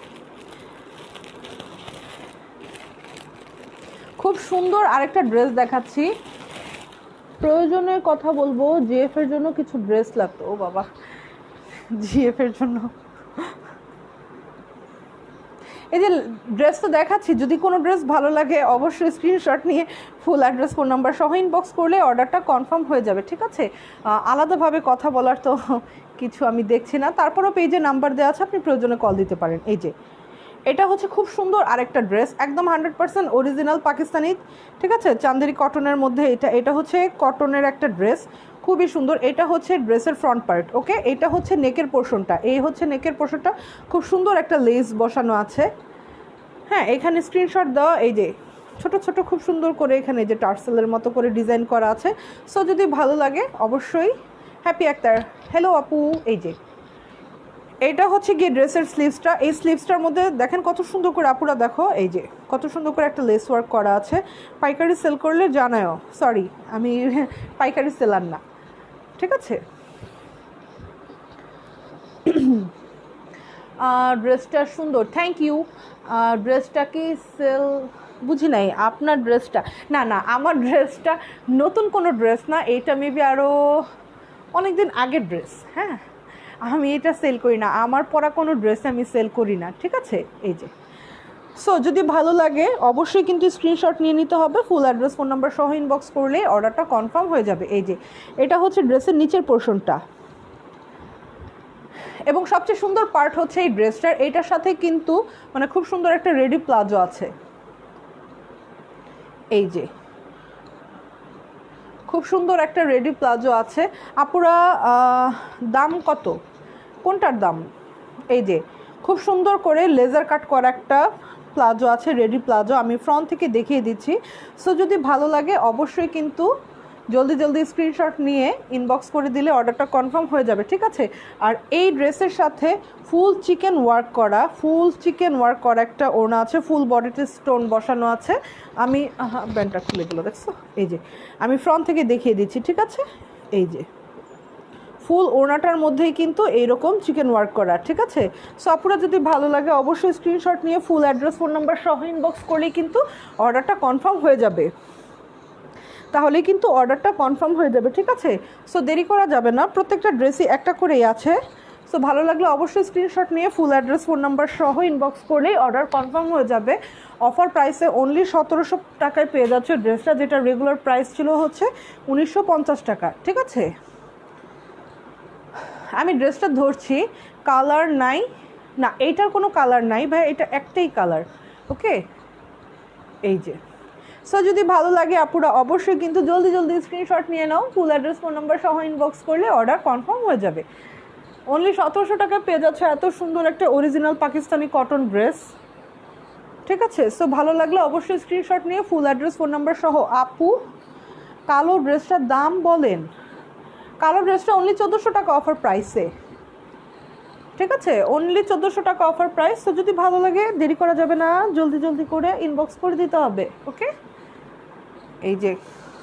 খুব সুন্দর আরেকটা ড্রেস দেখাচ্ছি। প্রয়োজনের কথা বলবো, জিএফ এর জন্য কিছু ড্রেস লাগতো। ও বাবা, জিএফ এর জন্য এই যে ড্রেস তো দেখাচ্ছি, যদি কোনো ড্রেস ভালো লাগে অবশ্যই স্ক্রিনশট নিয়ে ফুল অ্যাড্রেস ফোন নাম্বার সহ ইনবক্স করলে অর্ডারটা কনফার্ম হয়ে যাবে, ঠিক আছে? আলাদাভাবে কথা বলার তো কিছু আমি দেখছি না, তারপরও পেজে নাম্বার দেওয়া আছে, আপনি প্রয়োজনে কল দিতে পারেন। এই যে, এটা হচ্ছে খুব সুন্দর আরেকটা ড্রেস, একদম 100% অরিজিনাল পাকিস্তানি, ঠিক আছে? চান্দেরি কটনের মধ্যে এটা হচ্ছে কটনের একটা ড্রেস, খুবই সুন্দর। এটা হচ্ছে ড্রেসের ফ্রন্ট পার্ট, ওকে? এটা হচ্ছে নেকের পোর্শনটা, এই হচ্ছে নেকের পোর্শনটা, খুব সুন্দর একটা লেস বসানো আছে। হ্যাঁ, এখানে স্ক্রিনশট দেওয়া, এই যে ছোট খুব সুন্দর করে এখানে যে টার্সেলের মতো করে ডিজাইন করা আছে। সো যদি ভালো লাগে অবশ্যই হ্যাপি আক্তার, হ্যালো আপু। এই যে, এইটা হচ্ছে গিয়ে ড্রেসের স্লিভসটা, এই স্লিভসটার মধ্যে দেখেন কত সুন্দর করে, আপুরা দেখো, এই যে কত সুন্দর করে একটা লেস ওয়ার্ক করা আছে। পাইকারি সেল করলে জানাও, সরি আমি পাইকারি সেলার না, ঠিক আছে? ড্রেসটা সুন্দর, থ্যাংক ইউ। ড্রেসটা কি সেল, বুঝি নাই আপনার ড্রেসটা? না, আমার ড্রেসটা নতুন কোনো ড্রেস না, এইটা মেবি আরও অনেক দিন আগের ড্রেস। হ্যাঁ, আমি এটা সেল করি না, আমার পরা কোনো ড্রেস আমি সেল করি না, ঠিক আছে? এই যে, সো যদি ভালো লাগে অবশ্যই কিন্তু স্ক্রিনশট নিয়ে নিতে হবে, ফুল অ্যাড্রেস ফোন নাম্বার সহ ইনবক্স করলে অর্ডারটা কনফার্ম হয়ে যাবে। এই যে, এটা হচ্ছে ড্রেসের নিচের পোর্শনটা, এবং সবচেয়ে সুন্দর পার্ট হচ্ছে এই ড্রেসটার, এইটার সাথে কিন্তু মানে খুব সুন্দর একটা রেডি প্লাজো আছে। এই যে, খুব সুন্দর একটা রেডি প্লাজো আছে। আপুরা দাম কত, কোনটার দাম? এই যে, খুব সুন্দর করে লেজার কাট করা একটা প্লাজো আছে, রেডি প্লাজো, আমি ফ্রন্ট থেকে দেখিয়ে দিচ্ছি। সো যদি ভালো লাগে অবশ্যই কিন্তু জলদি স্ক্রিনশট নিয়ে ইনবক্স করে দিলে অর্ডারটা কনফার্ম হয়ে যাবে, ঠিক আছে? আর এই ড্রেসের সাথে ফুল চিকেন ওয়ার্ক করা একটা ওড়না আছে, ফুল বডিতে স্টোন বসানো আছে। আমি ব্যান্ডটা খুলে গেলো, দেখছো? এই যে, আমি ফ্রন্ট থেকে দেখিয়ে দিচ্ছি, ঠিক আছে? এই যে, ফুল ওড়নাটার মধ্যেই কিন্তু এইরকম চিকেন ওয়ার্ক করা, ঠিক আছে? সো আপুরা যদি ভালো লাগে অবশ্যই স্ক্রিনশট নিয়ে ফুল অ্যাড্রেস ফোন নাম্বার সহ ইনবক্স করলেই কিন্তু অর্ডারটা কনফার্ম হয়ে যাবে, তাহলেই কিন্তু অর্ডারটা কনফার্ম হয়ে যাবে, ঠিক আছে? সো দেরি করা যাবে না, প্রত্যেকটা ড্রেসই একটা করেই আছে। সো ভালো লাগলে অবশ্যই স্ক্রিনশট নিয়ে ফুল অ্যাড্রেস ফোন নাম্বার সহ ইনবক্স করলেই অর্ডার কনফার্ম হয়ে যাবে। অফার প্রাইসে অনলি 1700 টাকায় পেয়ে যাচ্ছে ড্রেসটা, যেটা রেগুলার প্রাইস ছিল হচ্ছে 1950 টাকা, ঠিক আছে? আমি ড্রেসটা ধরছি, কালার নাই, না এইটার কোনো কালার নাই ভাই, এটা একটাই কালার, ওকে? এই যে, সো যদি ভালো লাগে আপুরা অবশ্যই কিন্তু জলদি স্ক্রিনশট নিয়ে নাও, ফুল অ্যাড্রেস ফোন নাম্বার সহ ইনবক্স করলে অর্ডার কনফার্ম হয়ে যাবে। অনলি 1700 টাকায় পেয়ে যাচ্ছে এত সুন্দর একটা অরিজিনাল পাকিস্তানি কটন ড্রেস, ঠিক আছে? সো ভালো লাগলে অবশ্যই স্ক্রিনশট নিয়ে ফুল অ্যাড্রেস ফোন নাম্বার সহ। আপু, কালো ড্রেসটার দাম বলেন। কালো ড্রেসটা অনলি 1400 টাকা অফার প্রাইসে, ঠিক আছে? অনলি 1400 টাকা অফার প্রাইস। তো যদি ভালো লাগে দেরি করা যাবে না, জলদি করে ইনবক্স করে দিতে হবে, ওকে? এই যে,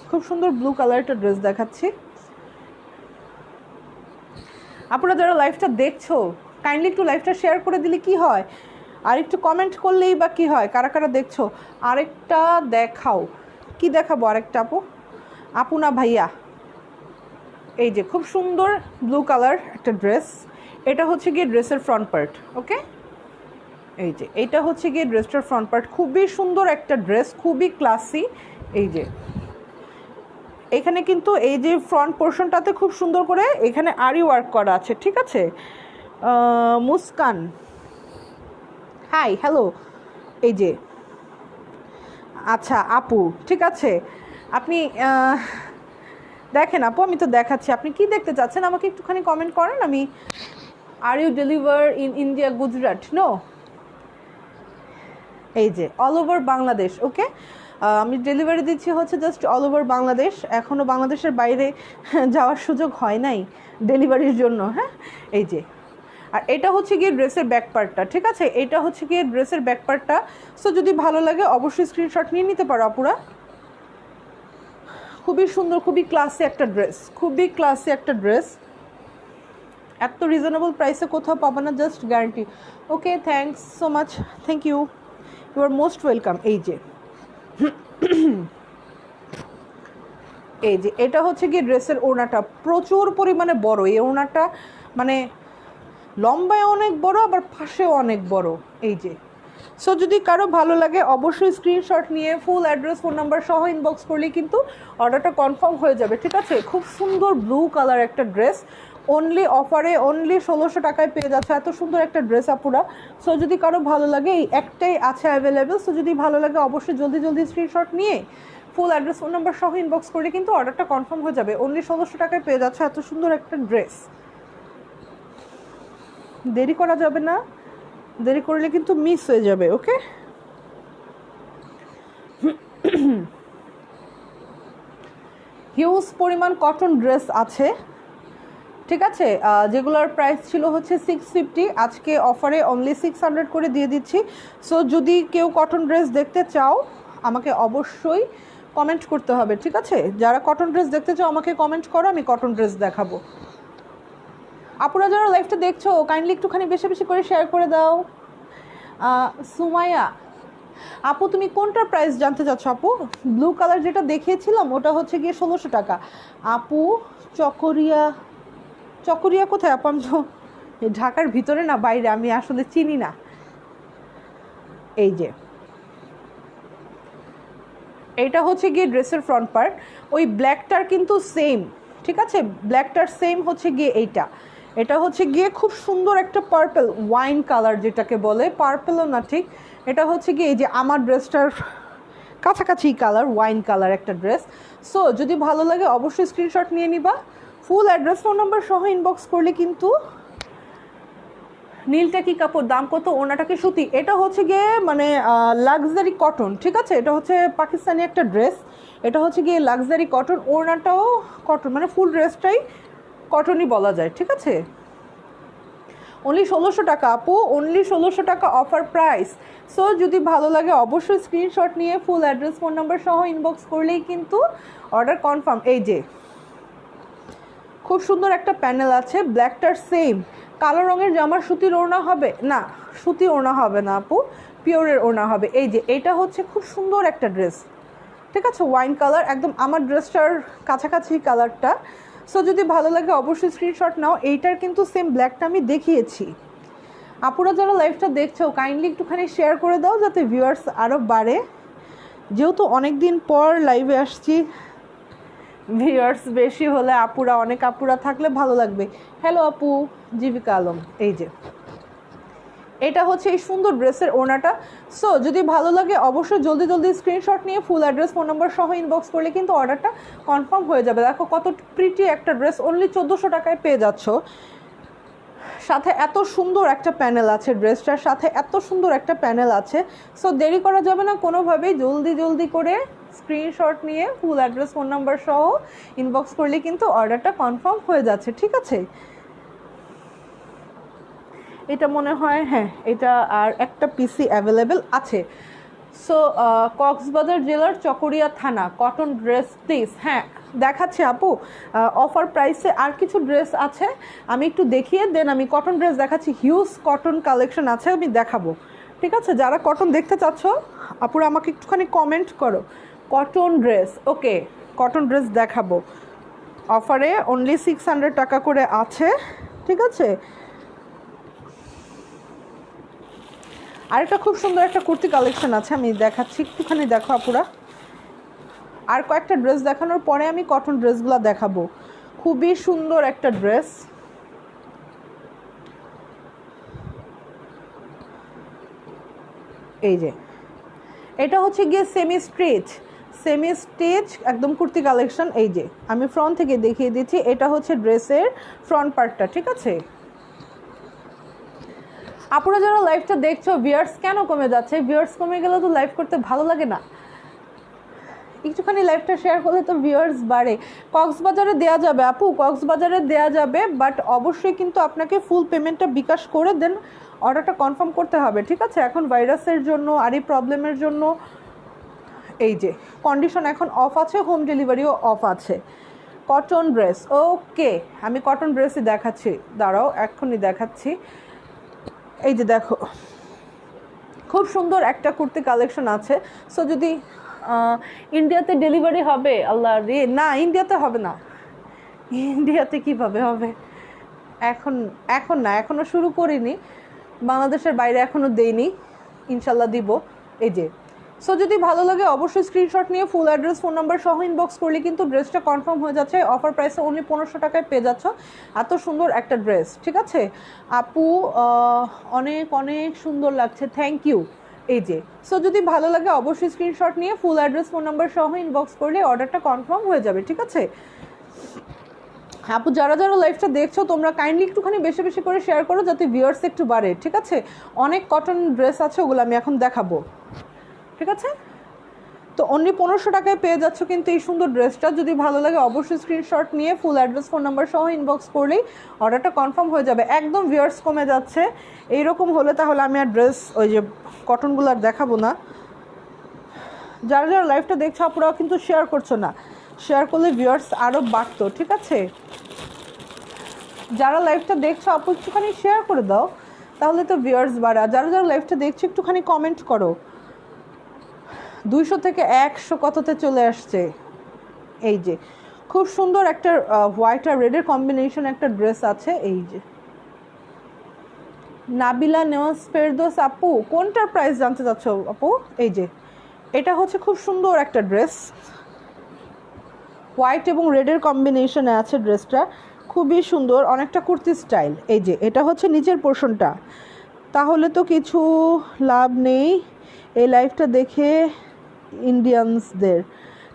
খুব সুন্দর ব্লু কালার একটা ড্রেস দেখাচ্ছি। আপনারা যারা লাইভটা দেখছো কাইন্ডলি একটু লাইভটা শেয়ার করে দিলে কি হয়, আর একটু কমেন্ট করলেই বা কি হয়, কারা দেখছো। আরেকটা দেখাও, কি দেখাবো আরেকটা আপু? আপু না ভাইয়া। এই যে খুব সুন্দর ব্লু কালার একটা ড্রেস, এটা হচ্ছে গিয়ে ড্রেসের ফ্রন্ট পার্ট। ওকে, এই যে এইটা হচ্ছে গিয়ে ড্রেসটার ফ্রন্ট পার্ট, খুবই সুন্দর একটা ড্রেস, খুবই ক্লাসি। এই যে এখানে কিন্তু এই যে ফ্রন্ট পোর্শনটাতে খুব সুন্দর করে এখানে আরি ওয়ার্ক করা আছে, ঠিক আছে। Muskan hi hello. এই যে আচ্ছা আপু, ঠিক আছে, আপনি দেখেন আপু, আমি তো দেখাচ্ছি, আপনি কি দেখতে চাচ্ছেন আমাকে একটুখানি কমেন্ট করেন। আমি are you deliver in India Gujarat? No, এই যে অল ওভার বাংলাদেশ। ওকে, আমি ডেলিভারি দিচ্ছি হচ্ছে জাস্ট অল ওভার বাংলাদেশ, এখনও বাংলাদেশের বাইরে যাওয়ার সুযোগ হয় নাই ডেলিভারির জন্য। হ্যাঁ, এই যে, আর এটা হচ্ছে গিয়ে ড্রেসের ব্যাক পার্টটা, ঠিক আছে, এটা হচ্ছে গিয়ে ড্রেসের ব্যাক পার্টটা। সো যদি ভালো লাগে অবশ্যই স্ক্রিনশট নিয়ে নিতে পারো আপুরা। খুবই সুন্দর, খুবই ক্লাসি একটা ড্রেস, খুবই ক্লাসি একটা ড্রেস, এত রিজনেবল প্রাইসে কোথাও পাবো না, just guarantee. Okay, thanks so much, thank you, you are most welcome. এই যে এই যে এটা হচ্ছে গিয়ে ড্রেসের ওড়নাটা, প্রচুর পরিমাণে বড় এই ওড়নাটা, মানে লম্বায় অনেক বড় আবার পাশেও অনেক বড়। এই যে, সো যদি কারো ভালো লাগে অবশ্যই স্ক্রিনশট নিয়ে ফুল অ্যাড্রেস ফোন নাম্বার সহ ইনবক্স করলেই কিন্তু অর্ডারটা কনফার্ম হয়ে যাবে, ঠিক আছে। খুব সুন্দর ব্লু কালার একটা ড্রেস, অনলি অফারে অনলি 1600 টাকায় পেয়ে যাচ্ছে এত সুন্দর একটা ড্রেস আপুরা। সো যদি কারো ভালো লাগে, এই একটাই আছে অ্যাভেলেবেল, সো যদি ভালো লাগে অবশ্যই জলদি জলদি স্ক্রিনশট নিয়ে ফুল অ্যাড্রেস ফোন নাম্বার সহ ইনবক্স করলে কিন্তু অর্ডারটা কনফার্ম হয়ে যাবে। অনলি 1600 টাকায় পেয়ে যাচ্ছে এত সুন্দর একটা ড্রেস। দেরি করা যাবে না, দেরি করলে কিন্তু মিস হয়ে যাবে। ওকে, হিউজ পরিমাণ কটন ড্রেস আছে, ঠিক আছে, যেগুলোর প্রাইস ছিল হচ্ছে 650, আজকে অফারে অনলি 600 করে দিয়ে দিচ্ছি। সো যদি কেউ কটন ড্রেস দেখতে চাও আমাকে অবশ্যই কমেন্ট করতে হবে, ঠিক আছে। যারা কটন ড্রেস দেখতে চাও আমাকে কমেন্ট করো, আমি কটন ড্রেস দেখাবো। আপুরা যারা লাইভটা দেখছো কাইন্ডলি একটুখানি বেশি বেশি করে শেয়ার করে দাও। সুমাইয়া আপু, তুমি কোনটার প্রাইস জানতে চাচ্ছ আপু? ব্লু কালার যেটা দেখিয়েছিলাম ওটা হচ্ছে গিয়ে 1600 টাকা। আপু চকরিয়া, চকরিয়া কোথায় আপু? আমি তো ঢাকার ভিতরে না বাইরে, আমি আসলে চিনি না। এই যে এইটা হচ্ছে গিয়ে ড্রেসের ফ্রন্ট পার্ট, ওই ব্ল্যাকটার কিন্তু সেম, ঠিক আছে, ব্ল্যাকটার সেম হচ্ছে গিয়ে এইটা। এটা হচ্ছে গিয়ে খুব সুন্দর একটা পার্পল ওয়াইন কালার যেটাকে বলে, পার্পলও না ঠিক, এটা হচ্ছে গিয়ে এই যে আমার ড্রেসটার কাছাকাছি কালার, ওয়াইন কালার একটা ড্রেস। সো যদি ভালো লাগে অবশ্যই স্ক্রিনশট নিয়ে নিবা, ফুল অ্যাড্রেস ফোন নাম্বার সহ ইনবক্স করলে কিন্তু। নীলটা কি কাপড়, দাম কত? ওনাটাকে সুতি, এটা হচ্ছে গিয়ে মানে লাক্সারি কটন, ঠিক আছে, এটা হচ্ছে পাকিস্তানি একটা ড্রেস, এটা হচ্ছে গিয়ে লাক্সারি কটন, ওড়নাটাও কটন, মানে ফুল ড্রেসটাই কটনই বলা যায়, ঠিক আছে। অনলি 1600 টাকা আপু, অনলি 1600 টাকা অফার প্রাইস। সো যদি ভালো লাগে অবশ্যই স্ক্রিনশট নিয়ে ফুল অ্যাড্রেস ফোন নাম্বার সহ ইনবক্স করলেই কিন্তু অর্ডার কনফার্ম। এই যে খুব সুন্দর একটা প্যানেল আছে, ব্ল্যাকটার সেম কালো রঙের জামার সুতির ওড়না হবে না, সুতি ওড়না হবে না আপু, পিওরের ওড়না হবে। এই যে এইটা হচ্ছে খুব সুন্দর একটা ড্রেস, ঠিক আছে, ওয়াইন কালার, একদম আমার ড্রেসটার কাছাকাছি কালারটা। সো যদি ভালো লাগে অবশ্যই স্ক্রিনশট নাও, এইটার কিন্তু সেম ব্ল্যাকটা আমি দেখিয়েছি। আপুরা যারা লাইভটা দেখছো কাইন্ডলি একটুখানি শেয়ার করে দাও যাতে ভিউয়ার্স আরও বাড়ে, যেহেতু অনেক দিন পর লাইভে আসছি, ভিউয়ার্স বেশি হলে আপুরা, অনেক আপুরা থাকলে ভালো লাগবে। হ্যালো আপু জীবিকা আলম। এই যে এটা হচ্ছে এই সুন্দর ড্রেসের ওড়নাটা। সো যদি ভালো লাগে অবশ্যই জলদি জলদি স্ক্রিনশট নিয়ে ফুল অ্যাড্রেস ফোন নাম্বার সহ ইনবক্স করলে কিন্তু অর্ডারটা কনফার্ম হয়ে যাবে। দেখো কত প্রিটি একটা ড্রেস, অনলি 1400 টাকায় পেয়ে যাচ্ছ, সাথে এত সুন্দর একটা প্যানেল আছে, ড্রেসটার সাথে এত সুন্দর একটা প্যানেল আছে। সো দেরি করা যাবে না কোনোভাবেই, জলদি জলদি করে স্ক্রিনশট নিয়ে ফুল অ্যাড্রেস ফোন নাম্বার সহ ইনবক্স করলে কিন্তু অর্ডারটা কনফার্ম হয়ে যাচ্ছে, ঠিক আছে। এটা মনে হয় হ্যাঁ, এটা আর একটা পিসি অ্যাভেলেবেল আছে। সো কক্সবাজার জেলার চকরিয়া থানা, কটন ড্রেস প্লিজ। হ্যাঁ দেখাচ্ছি আপু, অফার প্রাইসে আর কিছু ড্রেস আছে, আমি একটু দেখিয়ে দেন, আমি কটন ড্রেস দেখাচ্ছি, হিউজ কটন কালেকশন আছে, আমি দেখাবো, ঠিক আছে। যারা কটন দেখতে চাচ্ছ আপুরা আমাকে একটুখানি কমেন্ট করো, কটন ড্রেস। ওকে, কটন ড্রেস দেখাবো। অফারে অনলি 600 টাকা করে আছে, ঠিক আছে। আরেকটা খুব সুন্দর একটা কুর্তি কালেকশন আছে, আমি দেখাচ্ছি, একটুখানি দেখো আপুরা। আর কয়েকটা ড্রেস দেখানোর পরে আমি কটন ড্রেসগুলো দেখাবো। খুবই সুন্দর একটা ড্রেস, এই যে এটা হচ্ছে গিয়ে সেমি স্টিচ একদম কুর্তি কালেকশন। এই যে আমি ফ্রন্ট থেকে দেখিয়ে দিচ্ছি, এটা হচ্ছে ড্রেসের ফ্রন্ট পার্টটা, ঠিক আছে। আপনারা যারা লাইভটা দেখছো, ভিউয়ার্স কেন কমে যাচ্ছে? ভিউয়ার্স কমে গেলে তো লাইভ করতে ভালো লাগে না, একটুখানি লাইভটা শেয়ার করলে তো ভিউয়ার্স বাড়ে। কক্সবাজারে দেওয়া যাবে আপু, কক্সবাজারে দেওয়া যাবে, বাট অবশ্যই কিন্তু আপনাকে ফুল পেমেন্টটা বিকাশ করে দেন অর্ডারটা কনফার্ম করতে হবে, ঠিক আছে। এখন ভাইরাসের জন্য আর এই প্রবলেমের জন্য এই যে কন্ডিশন এখন অফ আছে, হোম ডেলিভারিও অফ আছে। কটন ড্রেস, ওকে আমি কটন ড্রেসই দেখাচ্ছি, দাঁড়াও এক্ষুনি দেখাচ্ছি। এই যে দেখো খুব সুন্দর একটা কুর্তি কালেকশন আছে। সো যদি ইন্ডিয়াতে ডেলিভারি হবে, আল্লাহ রে, না ইন্ডিয়াতে হবে না, ইন্ডিয়াতে কীভাবে হবে, এখন না, এখনও শুরু করিনি, বাংলাদেশের বাইরে এখনও দেইনি, ইনশাল্লাহ দিব। এই যে সো যদি ভালো লাগে অবশ্যই স্ক্রিনশট নিয়ে ফুল অ্যাড্রেস ফোন নাম্বার সহ ইনবক্স করলে কিন্তু ড্রেসটা কনফার্ম হয়ে যাচ্ছে। অফার প্রাইসে অনলি 1500 টাকায় পেয়ে যাচ্ছ এত সুন্দর একটা ড্রেস, ঠিক আছে আপু। অনেক অনেক সুন্দর লাগছে, থ্যাংক ইউ। এই যে সো যদি ভালো লাগে অবশ্যই স্ক্রিনশট নিয়ে ফুল অ্যাড্রেস ফোন নাম্বার সহ ইনবক্স করলে অর্ডারটা কনফার্ম হয়ে যাবে, ঠিক আছে আপু। যারা যারা লাইভটা দেখছো তোমরা কাইন্ডলি একটুখানি বেশি বেশি করে শেয়ার করো যাতে ভিউয়ার্স একটু বাড়ে, ঠিক আছে। অনেক কটন ড্রেস আছে, ওগুলো আমি এখন দেখাবো, ঠিক আছে। তো অনলি 1500 টাকায় পেয়ে যাচ্ছ কিন্তু এই সুন্দর ড্রেসটা। যদি ভালো লাগে অবশ্যই স্ক্রিনশট নিয়ে ফুল অ্যাড্রেস ফোন নাম্বার সহ ইনবক্স করলেই অর্ডারটা কনফার্ম হয়ে যাবে। একদম ভিউয়ার্স কমে যাচ্ছে, এইরকম হলে তাহলে আমি আর ড্রেস ওই যে কটনগুলো আর দেখাবো না। যারা যারা লাইভটা দেখছো আপনারাও কিন্তু শেয়ার করছো না, শেয়ার করলে ভিউয়ার্স আরও বাড়তো, ঠিক আছে। যারা লাইভটা দেখছো আপু একটুখানি শেয়ার করে দাও, তাহলে তো ভিউয়ার্স বাড়া। যারা যারা লাইভটা দেখছো একটুখানি কমেন্ট করো। 200 থেকে 100 কততে চলে আসছে। এই যে খুব সুন্দর একটা হোয়াইট আর রেডের কম্বিনেশন একটা ড্রেস আছে। এই যে নাবিলা নেওয়াজ ফেরদৌস আপু, কোনটার প্রাইস জানতে চাচ্ছ আপু? এই যে এটা হচ্ছে খুব সুন্দর একটা ড্রেস, হোয়াইট এবং রেডের কম্বিনেশনে আছে ড্রেসটা, খুবই সুন্দর, অনেকটা কুর্তি স্টাইল। এই যে এটা হচ্ছে নিচের পোর্শনটা। তাহলে তো কিছু লাভ নেই এই লাইফটা দেখে ইন্ডিয়ানসদের।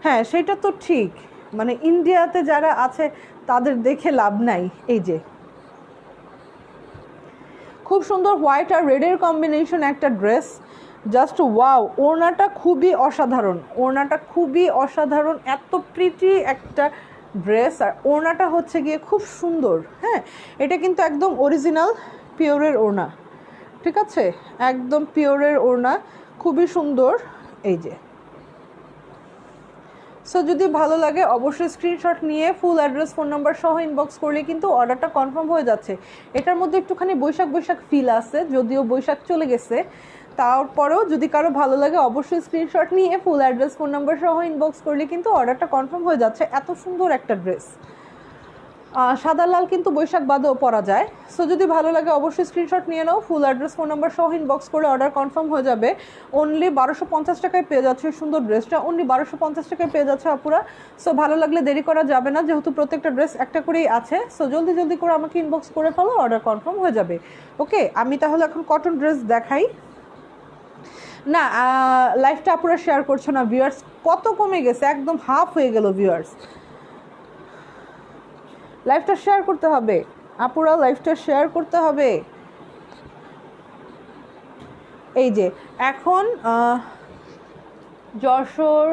হ্যাঁ সেটা তো ঠিক, মানে ইন্ডিয়াতে যারা আছে তাদের দেখে লাভ নাই। এই যে খুব সুন্দর হোয়াইট আর রেডের কম্বিনেশন একটা ড্রেস, জাস্ট ওয়াও। ওড়নাটা খুবই অসাধারণ, ওড়নাটা খুবই অসাধারণ, এত প্রিটি একটা ড্রেস। আর ওড়নাটা হচ্ছে গিয়ে খুব সুন্দর। হ্যাঁ এটা কিন্তু একদম অরিজিনাল পিওরের ওড়না, ঠিক আছে, একদম পিওরের ওড়না, খুবই সুন্দর। এই যে সো যদি ভালো লাগে অবশ্যই স্ক্রিনশট নিয়ে ফুল অ্যাড্রেস ফোন নাম্বার সহ ইনবক্স করলে কিন্তু অর্ডারটা কনফার্ম হয়ে যাচ্ছে। এটার মধ্যে একটুখানি বৈশাখ বৈশাখ ফিল আছে, যদিও বৈশাখ চলে গেছে, তারপরেও যদি কারো ভালো লাগে অবশ্যই স্ক্রিনশট নিয়ে ফুল অ্যাড্রেস ফোন নাম্বার সহ ইনবক্স করলে কিন্তু অর্ডারটা কনফার্ম হয়ে যাচ্ছে। এত সুন্দর একটা ড্রেস, সাদা লাল কিন্তু বৈশাখ বাদেও পরা যায়। সো যদি ভালো লাগে অবশ্যই স্ক্রিনশট নিয়ে নাও, ফুল অ্যাড্রেস ফোন নাম্বার সহ ইনবক্স করে অর্ডার কনফার্ম হয়ে যাবে। অনলি 1250 টাকায় পেয়ে যাচ্ছে সুন্দর ড্রেসটা, অনলি 1250 টাকায় পেয়ে যাচ্ছে আপুরা। সো ভালো লাগলে দেরি করা যাবে না, যেহেতু প্রত্যেকটা ড্রেস একটা করেই আছে। সো জলদি জলদি করে আমাকে ইনবক্স করে ফেলো, অর্ডার কনফার্ম হয়ে যাবে। ওকে আমি তাহলে এখন কটন ড্রেস দেখাই। না লাইফটা আপুরা শেয়ার করছো না, ভিউয়ার্স কত কমে গেছে, একদম হাফ হয়ে গেল ভিউয়ার্স। লাইভটা শেয়ার করতে হবে আপুরা, লাইভটা শেয়ার করতে হবে। এই যে এখন যশোর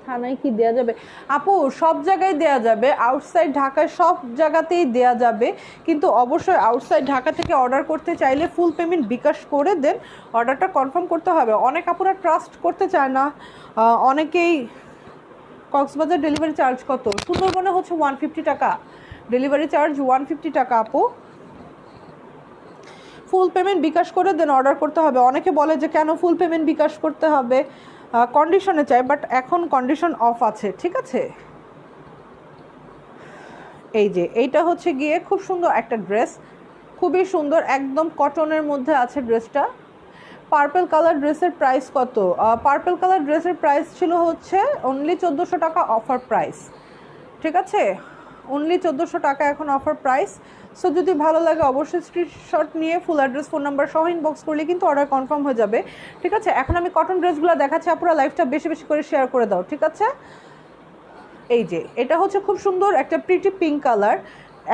থানায় কি দেয়া যাবে আপু? সব জায়গায় দেয়া যাবে, আউটসাইড ঢাকায় সব জায়গাতেই দেয়া যাবে, কিন্তু অবশ্যই আউটসাইড ঢাকা থেকে অর্ডার করতে চাইলে ফুল পেমেন্ট বিকাশ করে দেন অর্ডারটা কনফার্ম করতে হবে। অনেক আপুরা ট্রাস্ট করতে চায় না, অনেকেই। কক্সবাজার ডেলিভারি চার্জ কত? সুন্দরবনে হচ্ছে 150 টাকা ডেলিভারি চার্জ, 150 টাকা আপু। ফুল পেমেন্ট বিকাশ করে দেন অর্ডার করতে হবে। অনেকে বলে যে কেন ফুল পেমেন্ট বিকাশ করতে হবে, কন্ডিশনে চাই, বাট এখন কন্ডিশন অফ আছে, ঠিক আছে। এই যে এইটা হচ্ছে গিয়ে খুব সুন্দর একটা ড্রেস, খুবই সুন্দর, একদম কটনের মধ্যে আছে ড্রেসটা। পার্পল কালার ড্রেসের প্রাইস কত? পার্পল কালার ড্রেসের প্রাইস ছিল হচ্ছে অনলি 1400 টাকা অফার প্রাইস, ঠিক আছে। অনলি 1400 টাকা এখন অফার প্রাইস। সো যদি ভালো লাগে অবশ্যই স্ক্রিনশট নিয়ে ফুল অ্যাড্রেস ফোন নাম্বার সহ ইনবক্স করলে কিন্তু অর্ডার কনফার্ম হয়ে যাবে, ঠিক আছে। এখন আমি কটন ড্রেসগুলো দেখাচ্ছি, আপুরা লাইভটা বেশি বেশি করে শেয়ার করে দাও, ঠিক আছে। এই যে এটা হচ্ছে খুব সুন্দর একটা প্রিটি পিঙ্ক কালার,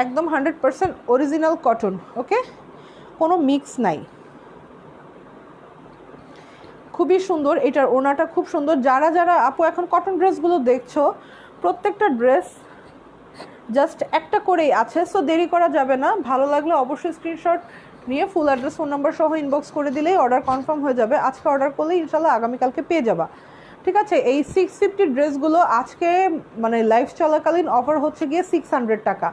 একদম 100% অরিজিনাল কটন, ওকে, কোনো মিক্স নাই, খুবই সুন্দর। এটার ওনাটা খুব সুন্দর। যারা যারা আপু এখন কটন ড্রেসগুলো দেখছো, প্রত্যেকটা ড্রেস জাস্ট একটা করেই আছে, সো দেরি করা যাবে না। ভালো লাগলে অবশ্যই স্ক্রিনশট নিয়ে ফুল অ্যাড্রেস ফোন নাম্বার সহ ইনবক্স করে দিলেই অর্ডার কনফার্ম হয়ে যাবে। আজকে অর্ডার করলে ইনশাল্লাহ আগামীকালকে পেয়ে যাবা, ঠিক আছে। এই 650 ড্রেসগুলো আজকে মানে লাইভ চলাকালীন অফার হচ্ছে গিয়ে 600 টাকা,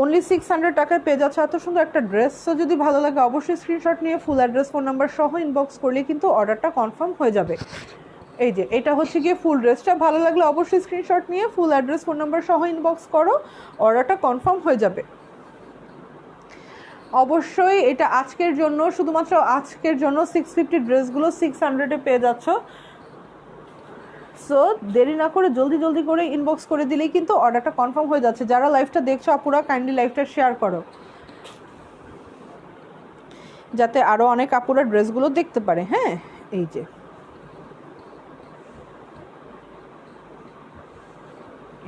অনলি 600 টাকায় পেয়ে যাচ্ছে এত সুন্দর একটা ড্রেস। সো যদি ভালো লাগে অবশ্যই স্ক্রিনশট নিয়ে ফুল অ্যাড্রেস ফোন নাম্বার সহ ইনবক্স করলে কিন্তু অর্ডারটা কনফার্ম হয়ে যাবে। এই যে এটা হচ্ছে গিয়ে ফুল ড্রেসটা, ভালো লাগলে অবশ্যই স্ক্রিনশট নিয়ে ফুল অ্যাড্রেস ফোন নাম্বার সহ ইনবক্স করো, অর্ডারটা কনফার্ম হয়ে যাবে। অবশ্যই এটা আজকের জন্য, শুধুমাত্র আজকের জন্য 650 ড্রেসগুলো 600-এ পেয়ে যাচ্ছ। সো দেরি না করে জলদি জলদি করে ইনবক্স করে দিলেই কিন্তু অর্ডারটা কনফার্ম হয়ে যাচ্ছে। যারা লাইভটা দেখছো আপুরা কাইন্ডলি লাইভটা শেয়ার করো, যাতে আরও অনেক আপুরা ড্রেসগুলো দেখতে পারে। হ্যাঁ, এই যে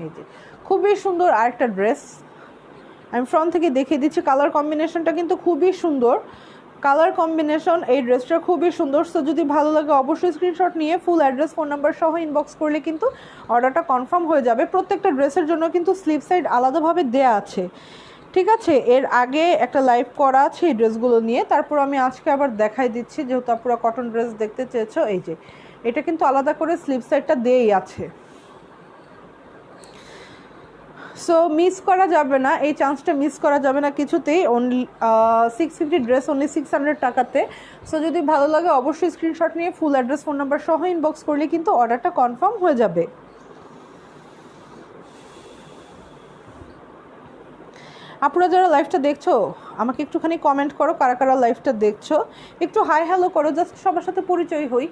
এই যে খুবই সুন্দর আরেকটা ড্রেস, আমি ফ্রন্ট থেকে দেখিয়ে দিচ্ছি। কালার কম্বিনেশনটা কিন্তু খুবই সুন্দর, কালার কম্বিনেশন এই ড্রেসটা খুবই সুন্দর। সো যদি ভালো লাগে অবশ্যই স্ক্রিনশট নিয়ে ফুল অ্যাড্রেস ফোন নাম্বার সহ ইনবক্স করলে কিন্তু অর্ডারটা কনফার্ম হয়ে যাবে। প্রত্যেকটা ড্রেসের জন্য কিন্তু স্লিভ সাইড আলাদাভাবে দেয়া আছে, ঠিক আছে। এর আগে একটা লাইভ করা আছে এই ড্রেসগুলো নিয়ে, তারপর আমি আজকে আবার দেখাই দিচ্ছি, যেহেতু আপুরা কটন ড্রেস দেখতে চেয়েছো। এই যে এটা কিন্তু আলাদা করে স্লিভ সাইডটা দেই আছে। সো মিস করা যাবে না, এই চান্সটা মিস করা যাবে না কিছুতেই। অনলি 650 ড্রেস অনলি 600 টাকাতে। সো যদি ভালো লাগে অবশ্যই স্ক্রিনশট নিয়ে ফুল অ্যাড্রেস ফোন নাম্বার সহ ইনবক্স করলে কিন্তু অর্ডারটা কনফার্ম হয়ে যাবে। আপনারা যারা লাইভটা দেখছো আমাকে একটুখানি কমেন্ট করো, কারা কারা লাইভটা দেখছো, একটু হাই হ্যালো করো, জাস্ট সবার সাথে পরিচয় হই,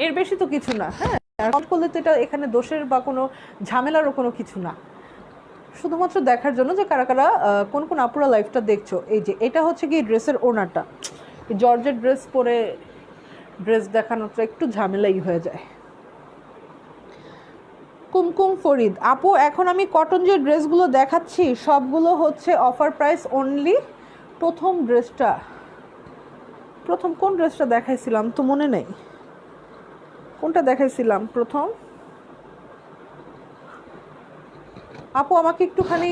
এর বেশি তো কিছু না। হ্যাঁ, কমেন্ট করলে তো এটা এখানে দোষের বা কোনো ঝামেলারও কোনো কিছু না, শুধুমাত্র দেখার জন্য যে কারা কারা কোন কোন আপুরা লাইভটা দেখছো। এই যে এটা হচ্ছে কি ড্রেসের ওনাটা, জর্জের ড্রেস পরে ড্রেস দেখানোটা একটু ঝামেলাই হয়ে যায়। কুমকুম ফরিদ আপু, এখন আমি কটন যে ড্রেসগুলো দেখাচ্ছি সবগুলো হচ্ছে অফার প্রাইস অনলি। প্রথম ড্রেসটা, প্রথম কোন ড্রেসটা দেখাইছিলাম তো মনে নেই, কোনটা দেখাইছিলাম প্রথম? আপু আমাকে একটুখানি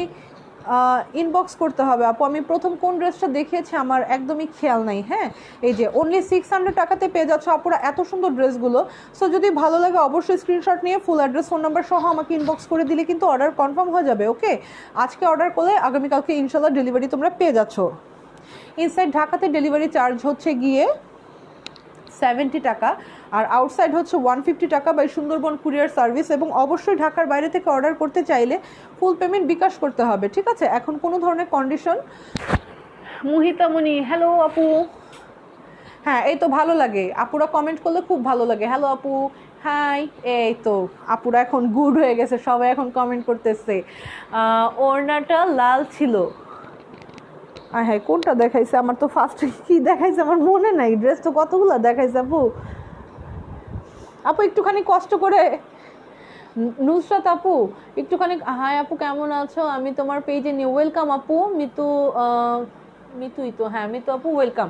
ইনবক্স করতে হবে আপু, আমি প্রথম কোন ড্রেসটা দেখিয়েছি আমার একদমই খেয়াল নাই। হ্যাঁ, এই যে অনলি 600 টাকাতে পেয়ে যাচ্ছ আপুরা এত সুন্দর ড্রেসগুলো। সো যদি ভালো লাগে অবশ্যই স্ক্রিনশট নিয়ে ফুল অ্যাড্রেস ফোন নাম্বার সহ আমাকে ইনবক্স করে দিলে কিন্তু অর্ডার কনফার্ম হয়ে যাবে। ওকে, আজকে অর্ডার করলে আগামীকালকে ইনশাল্লাহ ডেলিভারি তোমরা পেয়ে যাচ্ছ। ইনসাইড ঢাকাতে ডেলিভারি চার্জ হচ্ছে গিয়ে 70 টাকা, আর আউটসাইড হচ্ছে 150 টাকা বাই সুন্দরবন কুরিয়ার সার্ভিস। এবং অবশ্যই ঢাকার বাইরে থেকে অর্ডার করতে চাইলে ফুল পেমেন্ট বিকাশ করতে হবে, ঠিক আছে। এখন কোনো ধরনের কন্ডিশন। মুহিতামণি হ্যালো আপু, হ্যাঁ এই তো ভালো লাগে, আপুরা কমেন্ট করলে খুব ভালো লাগে। হ্যালো আপু, হাই। এই তো আপুরা এখন গুড হয়ে গেছে, সবাই এখন কমেন্ট করতেছে। ওড়নাটা লাল ছিল, হ্যাঁ কোনটা দেখাইছে আমার তো ফার্স্টে কি দেখাইছে আমার মনে নাই, ড্রেস তো কতগুলো দেখাইছে আপু। আপু একটুখানি কষ্ট করে, নুসরাত আপু একটুখানি, হাই আপু কেমন আছো, আমি তোমার পেজে নিউ, ওয়েলকাম আপু। মিতুই তো, হ্যাঁ মিতু আপু ওয়েলকাম,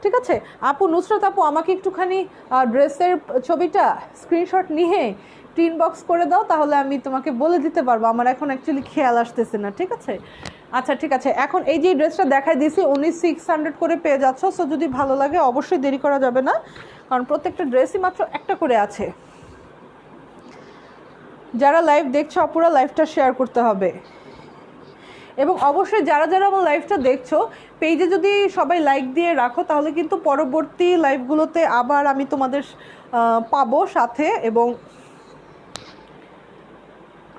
ঠিক আছে। আপু নুসরাত আপু আমাকে একটুখানি ড্রেসের ছবিটা স্ক্রিনশট নিয়ে ইনবক্স করে দাও, তাহলে আমি তোমাকে বলে দিতে পারবো, আমার এখন অ্যাকচুয়ালি খেয়াল আসতেছে না, ঠিক আছে। আচ্ছা ঠিক আছে, এখন এই যে ড্রেসটা দেখাই দিয়েছি উনি 600 করে পেয়ে যাচ্ছ। সো যদি ভালো লাগে অবশ্যই দেরি করা যাবে না, কারণ প্রত্যেকটা ড্রেসই মাত্র একটা করে আছে। যারা লাইভ দেখছো আপুরা লাইভটা শেয়ার করতে হবে। এবং অবশ্যই যারা যারা আমার লাইভটা দেখছো পেজে যদি সবাই লাইক দিয়ে রাখো তাহলে কিন্তু পরবর্তী লাইভগুলোতে আবার আমি তোমাদের পাবো সাথে। এবং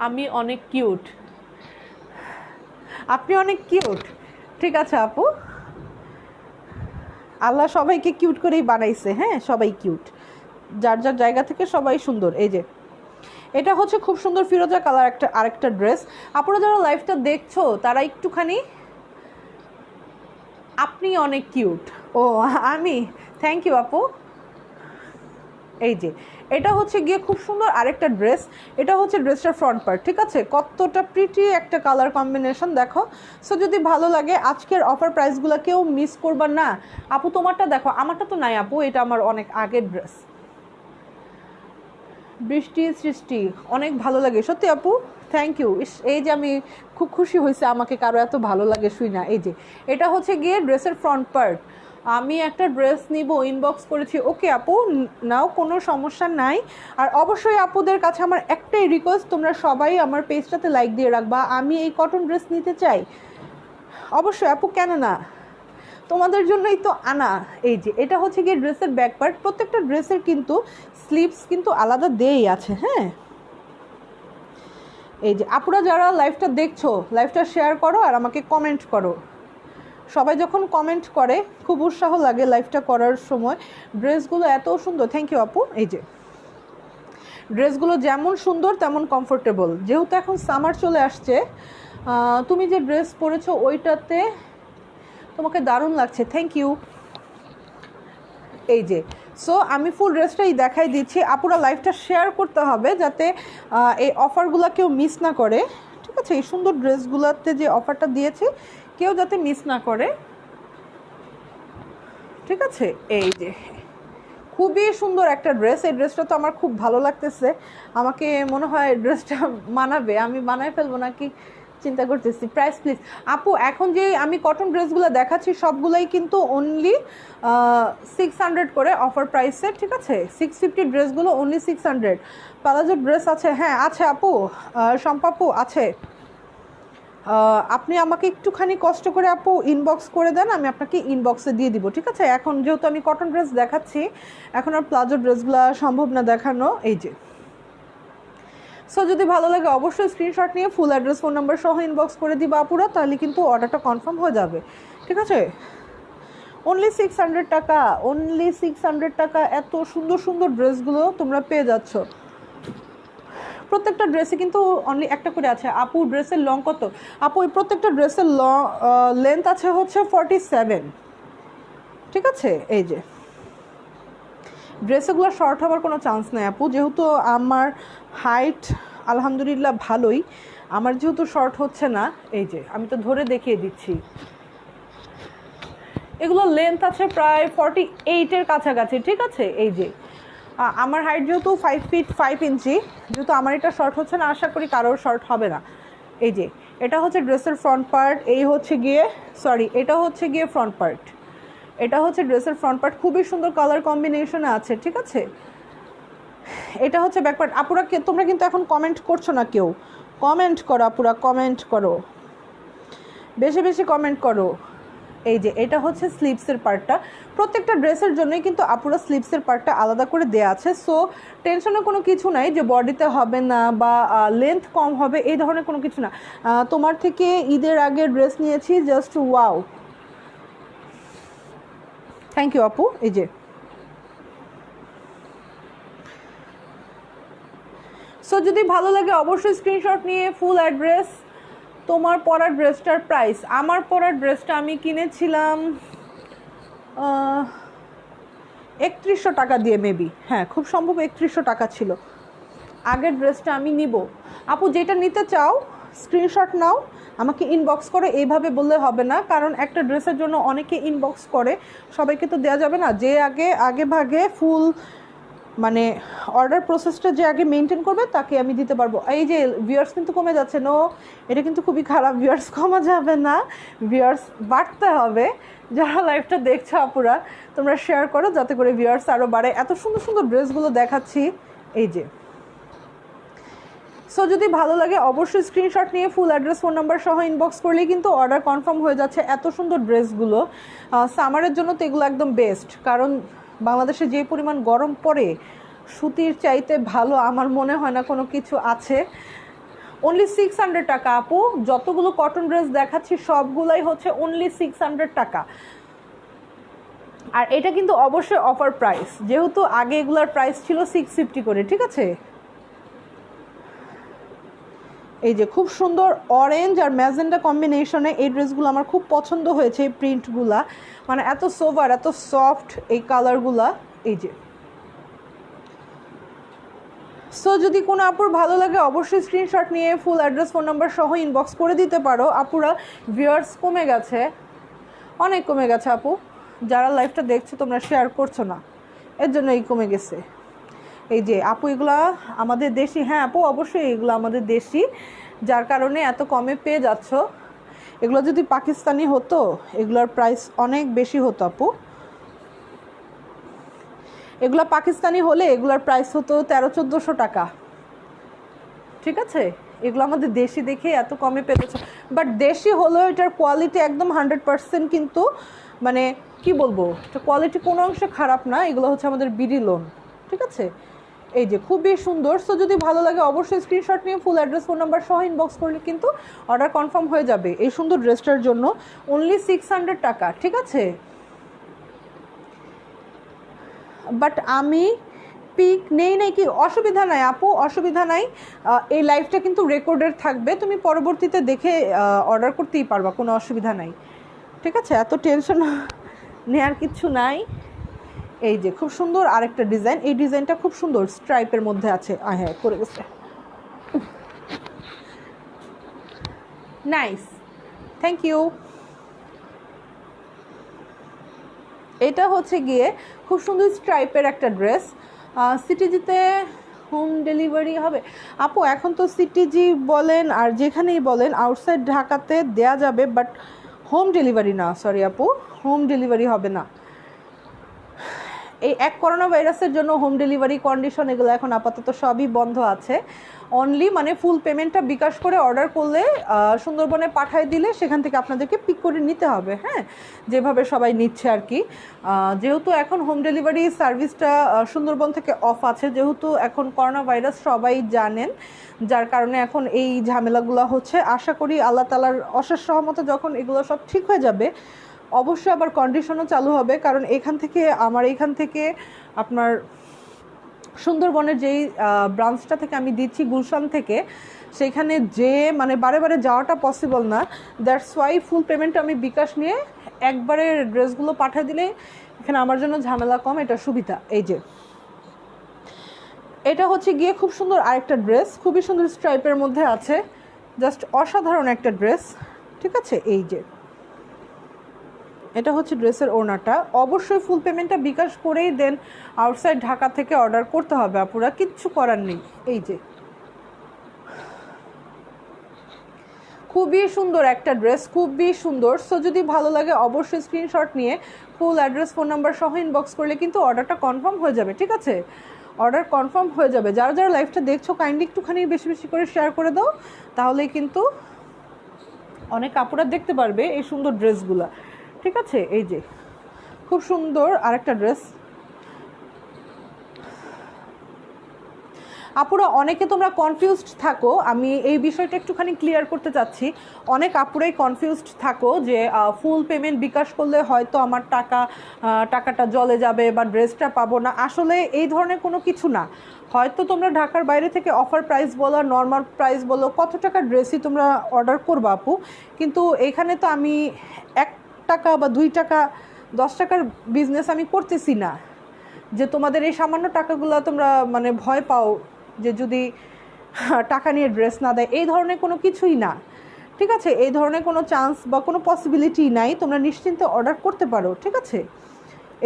আমি অনেক কিউট, আপনি অনেক কিউট, ঠিক আছে আপু, আল্লাহ সবাইকে কিউট করেই বানাইছে, হ্যাঁ সবাই কিউট, যার যার জায়গা থেকে সবাই সুন্দর। এই যে এটা হচ্ছে খুব সুন্দর ফিরোজা কালার একটা আরেকটা ড্রেস। আপনারা যারা লাইভটা দেখছো তারা একটুখানি আপনি অনেক কিউট, ও আমি, থ্যাংক ইউ আপু। এই যে এটা হচ্ছে গিয়ে খুব সুন্দর আরেকটা ড্রেস, এটা হচ্ছে ড্রেসটার ফ্রন্ট পার্ট, ঠিক আছে, কতটা প্রিটি একটা কালার কম্বিনেশন দেখো। সো যদি ভালো লাগে আজকের অফার প্রাইসগুলো কেউ মিস করবা না। আপু তোমারটা দেখো, আমারটা তো নাই আপু, এটা আমার অনেক আগের ড্রেস। বৃষ্টি সৃষ্টি অনেক ভালো লাগে সত্যি আপু, থ্যাংক ইউ। এই যে আমি খুব খুশি হয়েছে আমাকে কারো এত ভালো লাগে শুই না। এই যে এটা হচ্ছে গিয়ে ড্রেসের ফ্রন্ট পার্ট। আমি একটা ড্রেস নিব, ইনবক্স করেছি, ওকে আপু নাও, কোনো সমস্যা নাই। আর অবশ্যই আপুদের কাছে আমার একটাই রিকোয়েস্ট, তোমরা সবাই আমার পেজটাতে লাইক দিয়ে রাখবা। আমি এই কটন ড্রেস নিতে চাই, অবশ্যই আপু, কেন না, তোমাদের জন্যই তো আনা। এই যে এটা হচ্ছে গিয়ে ড্রেসের ব্যাক পার্ট, প্রত্যেকটা ড্রেসের কিন্তু স্লিভস কিন্তু আলাদা দেই আছে, হ্যাঁ। এই যে আপুরা যারা লাইভটা দেখছো লাইভটা শেয়ার করো আর আমাকে কমেন্ট করো। সবাই যখন কমেন্ট করে খুব উৎসাহ লাগে লাইভটা করার সময়। ড্রেসগুলো এত সুন্দর, থ্যাংক ইউ আপু। এই যে ড্রেসগুলো যেমন সুন্দর তেমন কমফোর্টেবল, যেহেতু এখন সামার চলে আসছে, তুমি যে ড্রেস পরেছো ওইটাতে তোমাকে দারুণ লাগছে, থ্যাংক ইউ। এই যে সো আমি ফুল ড্রেসটাই দেখাই দিচ্ছি, আপুরা লাইভটা শেয়ার করতে হবে যাতে এই অফারগুলো কেউ মিস না করে, ঠিক আছে, এই সুন্দর ড্রেসগুলোতে যে অফারটা দিয়েছি কেউ যাতে মিস না করে, ঠিক আছে। এই যে খুবই সুন্দর একটা ড্রেস, এই ড্রেসটা তো আমার খুব ভালো লাগতেছে, আমাকে মনে হয় ড্রেসটা মানাবে, আমি বানায় ফেলবো নাকি চিন্তা করতেছি। প্রাইস প্লিজ আপু, এখন যে আমি কটন ড্রেসগুলো দেখাচ্ছি সবগুলাই কিন্তু অনলি 600 করে অফার প্রাইসে, ঠিক আছে, 650 ড্রেসগুলো অনলি 600। প্লাজো ড্রেস আছে, হ্যাঁ আছে আপু, শম্পাপু আছে। আপনি আমাকে একটুখানি কষ্ট করে আপু ইনবক্স করে দেন, আমি আপনাকে ইনবক্সে দিয়ে দিব, ঠিক আছে। এখন যেহেতু আমি কটন ড্রেস দেখাচ্ছি, এখন আর প্লাজো ড্রেসগুলো সম্ভব না দেখানো। এই যে সো যদি ভালো লাগে অবশ্যই স্ক্রিনশট নিয়ে ফুল অ্যাড্রেস ফোন নাম্বার সহ ইনবক্স করে দিবা আপুরা, তাহলে কিন্তু অর্ডারটা কনফার্ম হয়ে যাবে, ঠিক আছে। অনলি 600 টাকা, অনলি 600 টাকা এত সুন্দর সুন্দর ড্রেসগুলো তোমরা পেয়ে যাচ্ছ। প্রত্যেকটা ড্রেসে কিন্তু অনলি একটা করে আছে। আপু ড্রেসের লং কত? আপু এই প্রত্যেকটা ড্রেসের লেন্থ আছে হচ্ছে 47, ঠিক আছে। এই যে ড্রেসগুলো শর্ট হওয়ার কোনো চান্স নেই আপু, যেহেতু আমার হাইট আলহামদুলিল্লাহ ভালোই, আমার যেহেতু শর্ট হচ্ছে না। এই যে আমি তো ধরে দেখিয়ে দিচ্ছি, এগুলো লেন্থ আছে প্রায় 48-এর কাছাকাছি, ঠিক আছে। এই যে আমার হাইট যেহেতু 5 ফিট 5 ইঞ্চি, যেহেতু আমার এটা শর্ট হচ্ছে না, আশা করি কারোর শর্ট হবে না। এই যে এটা হচ্ছে ড্রেসের ফ্রন্ট পার্ট, এই হচ্ছে গিয়ে এটা হচ্ছে গিয়ে ফ্রন্ট পার্ট, এটা হচ্ছে ড্রেসের ফ্রন্ট পার্ট, খুবই সুন্দর কালার কম্বিনেশনে আছে, ঠিক আছে। এটা হচ্ছে ব্যাক পার্ট। আপুরা তোমরা কিন্তু এখন কমেন্ট করছো না, কেউ কমেন্ট করো আপুরা, কমেন্ট করো, বেশি বেশি কমেন্ট করো। এই যে এটা হচ্ছে স্লিভসের পার্টটা, প্রত্যেকটা ড্রেসের জন্যই কিন্তু আপুরা স্লিভসের পার্টটা আলাদা করে দেওয়া আছে। সো টেনশনের কোনো কিছু নাই যে বডিতে হবে না বা লেন্থ কম হবে, এই ধরনের কোনো কিছু না। তোমার থেকে ঈদের আগে ড্রেস নিয়েছি, জাস্ট ওয়াও, থ্যাংক ইউ আপু। এই যে সো যদি ভালো লাগে অবশ্যই স্ক্রিনশট নিয়ে ফুল অ্যাড্রেস, তোমার পরার ড্রেসটার প্রাইস, আমার পরার ড্রেসটা আমি কিনেছিলাম 3100 টাকা দিয়ে, মেবি, হ্যাঁ খুব সম্ভব 3100 টাকা ছিল। আগের ড্রেসটা আমি নিব। আপু যেটা নিতে চাও স্ক্রিনশট নাও, আমাকে ইনবক্স করে, এইভাবে বললে হবে না, কারণ একটা ড্রেসের জন্য অনেকে ইনবক্স করে, সবাইকে তো দেওয়া যাবে না। যে আগে ভাগে ফুল মানে অর্ডার প্রসেসটা যে আগে মেনটেন করবে তাকে আমি দিতে পারবো। এই যে ভিউয়ার্স কিন্তু কমে যাচ্ছে, নো এটা কিন্তু খুবই খারাপ, ভিউয়ার্স কমা যাবে না, ভিউয়ার্স বাড়তে হবে। যারা লাইভটা দেখছো আপুরা তোমরা শেয়ার করো যাতে করে ভিউয়ার্স আরও বাড়ে। এত সুন্দর সুন্দর ড্রেসগুলো দেখাচ্ছি, এই যে সো যদি ভালো লাগে অবশ্যই স্ক্রিনশট নিয়ে ফুল অ্যাড্রেস ফোন নাম্বার সহ ইনবক্স করলেই কিন্তু অর্ডার কনফার্ম হয়ে যাচ্ছে। এত সুন্দর ড্রেসগুলো সামারের জন্য তো এগুলো একদম বেস্ট, কারণ বাংলাদেশে যে পরিমাণ গরম পড়ে সুতির চাইতে ভালো আমার মনে হয় না কোনো কিছু আছে। অনলি 600 টাকা আপু, যতগুলো কটন ড্রেস দেখাচ্ছি সবগুলাই হচ্ছে অনলি 600 টাকা। আর এটা কিন্তু অবশ্যই অফার প্রাইস, যেহেতু আগে এগুলার প্রাইস ছিল 650 করে, ঠিক আছে। এই যে খুব সুন্দর অরেঞ্জ আর ম্যাজেন্ডা কম্বিনেশনে এই ড্রেসগুলো আমার খুব পছন্দ হয়েছে। এই প্রিন্টগুলা মানে এত সোভার, এত সফট এই কালারগুলা। এই যে সো যদি কোনো আপুর ভালো লাগে অবশ্যই স্ক্রিনশট নিয়ে ফুল অ্যাড্রেস ফোন নাম্বার সহ ইনবক্স করে দিতে পারো। আপুরা ভিউয়ার্স কমে গেছে, অনেক কমে গেছে আপু, যারা লাইভটা দেখছো তোমরা শেয়ার করছো না, এর জন্য এই কমে গেছে। এই যে আপু এগুলা আমাদের দেশি, হ্যাঁ আপু অবশ্যই এগুলো আমাদের দেশি, যার কারণে এত কমে পেয়ে যাচ্ছ। এগুলো যদি পাকিস্তানি হতো এগুলোর প্রাইস অনেক বেশি হতো আপু। এগুলো পাকিস্তানি হলে এগুলোর প্রাইস হতো 1300-1400 টাকা, ঠিক আছে। এগুলো আমাদের দেশি দেখে এত কমে পেতেছে, বাট দেশি হলেও এটার কোয়ালিটি একদম 100% কিন্তু মানে কি বলবো, এটা কোয়ালিটি কোনো অংশে খারাপ না। এগুলো হচ্ছে আমাদের বিডি লোন, ঠিক আছে। এই যে খুবই সুন্দর। সো যদি ভালো লাগে অবশ্যই স্ক্রিনশট নিয়ে ফুল অ্যাড্রেস ফোন নাম্বার সহ ইনবক্স করলে কিন্তু অর্ডার কনফার্ম হয়ে যাবে এই সুন্দর ড্রেসটার জন্য। অনলি 600 টাকা, ঠিক আছে। বাট আমি পিক নেই নাকি, অসুবিধা নাই আপু, অসুবিধা নাই। এই লাইভটা কিন্তু রেকর্ডেড থাকবে, তুমি পরবর্তীতে দেখে অর্ডার করতেই পারবা, কোনো অসুবিধা নাই, ঠিক আছে। এত টেনশন নেওয়ার কিচ্ছু নাই। এই যে খুব সুন্দর আরেকটা ডিজাইন, এই ডিজাইনটা খুব সুন্দর স্ট্রাইপের মধ্যে আছে। হ্যাঁ করে গেছে, নাইস, থ্যাংক ইউ। এটা হচ্ছে গিয়ে খুব সুন্দর স্ট্রাইপের একটা ড্রেস। সিটিজিতে হোম ডেলিভারি হবে আপু? এখন তো সিটিজি বলেন আর যেখানেই বলেন আউটসাইড ঢাকাতে দেয়া যাবে, বাট হোম ডেলিভারি না, সরি আপু, হোম ডেলিভারি হবে না। এই করোনা ভাইরাসের জন্য হোম ডেলিভারি কন্ডিশন এগুলো এখন আপাতত সবই বন্ধ আছে। অনলি মানে ফুল পেমেন্টটা বিকাশ করে অর্ডার করলে সুন্দরবনে পাঠিয়ে দিলে সেখান থেকে আপনাদেরকে পিক করে নিতে হবে, হ্যাঁ, যেভাবে সবাই নিচ্ছে আর কি। যেহেতু এখন হোম ডেলিভারি সার্ভিসটা সুন্দরবন থেকে অফ আছে, যেহেতু এখন করোনা ভাইরাস সবাই জানেন, যার কারণে এখন এই ঝামেলাগুলো হচ্ছে। আশা করি আল্লাহ তাআলার অশেষ রহমতে যখন এগুলো সব ঠিক হয়ে যাবে অবশ্যই আবার কন্ডিশনও চালু হবে, কারণ এখান থেকে আপনার সুন্দরবনের যেই ব্রাঞ্চটা থেকে আমি দিচ্ছি গুলশান থেকে, সেখানে যে মানে বারে বারে যাওয়াটা পসিবল না। দ্যাটস ওয়াই ফুল পেমেন্ট আমি বিকাশ নিয়ে একবারে ড্রেসগুলো পাঠিয়ে দিলে এখানে আমার জন্য ঝামেলা কম, এটা সুবিধা। এই যে এটা হচ্ছে গিয়ে খুব সুন্দর আরেকটা ড্রেস, খুবই সুন্দর স্ট্রাইপের মধ্যে আছে, জাস্ট অসাধারণ একটা ড্রেস, ঠিক আছে। এই যে এটা হচ্ছে ড্রেসের ওড়নাটা। অবশ্যই ফুল পেমেন্টটা বিকাশ করেই দেন আউটসাইড ঢাকা থেকে অর্ডার করতে হবে আপুরা, কিচ্ছু করার নেই। এই যে খুবই সুন্দর একটা ড্রেস, খুবই সুন্দর। সো যদি ভালো লাগে অবশ্যই স্ক্রিনশট নিয়ে ফুল অ্যাড্রেস ফোন নাম্বার সহ ইনবক্স করলে কিন্তু অর্ডারটা কনফার্ম হয়ে যাবে, ঠিক আছে। অর্ডার কনফার্ম হয়ে যাবে। যারা যারা লাইভটা দেখছো কাইন্ডলি একটুখানি বেশি বেশি করে শেয়ার করে দাও, তাহলেই কিন্তু অনেক আপুরা দেখতে পারবে এই সুন্দর ড্রেসগুলো, ঠিক আছে। এই যে খুব সুন্দর আরেকটা ড্রেস। আপুরা অনেকে তোমরা কনফিউজড থাকো, আমি এই বিষয়টা একটুখানি ক্লিয়ার করতে চাচ্ছি। অনেক আপুরাই কনফিউজড থাকো যে ফুল পেমেন্ট বিকাশ করলে হয়তো আমার টাকাটা জলে যাবে বা ড্রেসটা পাবো না। আসলে এই ধরনের কোনো কিছু না। হয়তো তোমরা ঢাকার বাইরে থেকে অফার প্রাইস বলো আর নর্মাল প্রাইস বলো, কত টাকার ড্রেসই তোমরা অর্ডার করবা আপু, কিন্তু এখানে তো আমি 1 টাকা বা 2 টাকা 10 টাকার বিজনেস আমি করতেছি না যে তোমাদের এই সামান্য টাকাগুলো তোমরা মানে ভয় পাও যে যদি টাকা নিয়ে ড্রেস না দেয়, এই ধরনের কোনো কিছুই না, ঠিক আছে। এই ধরনের কোনো চান্স বা কোনো পসিবিলিটি নাই, তোমরা নিশ্চিন্তে অর্ডার করতে পারো, ঠিক আছে।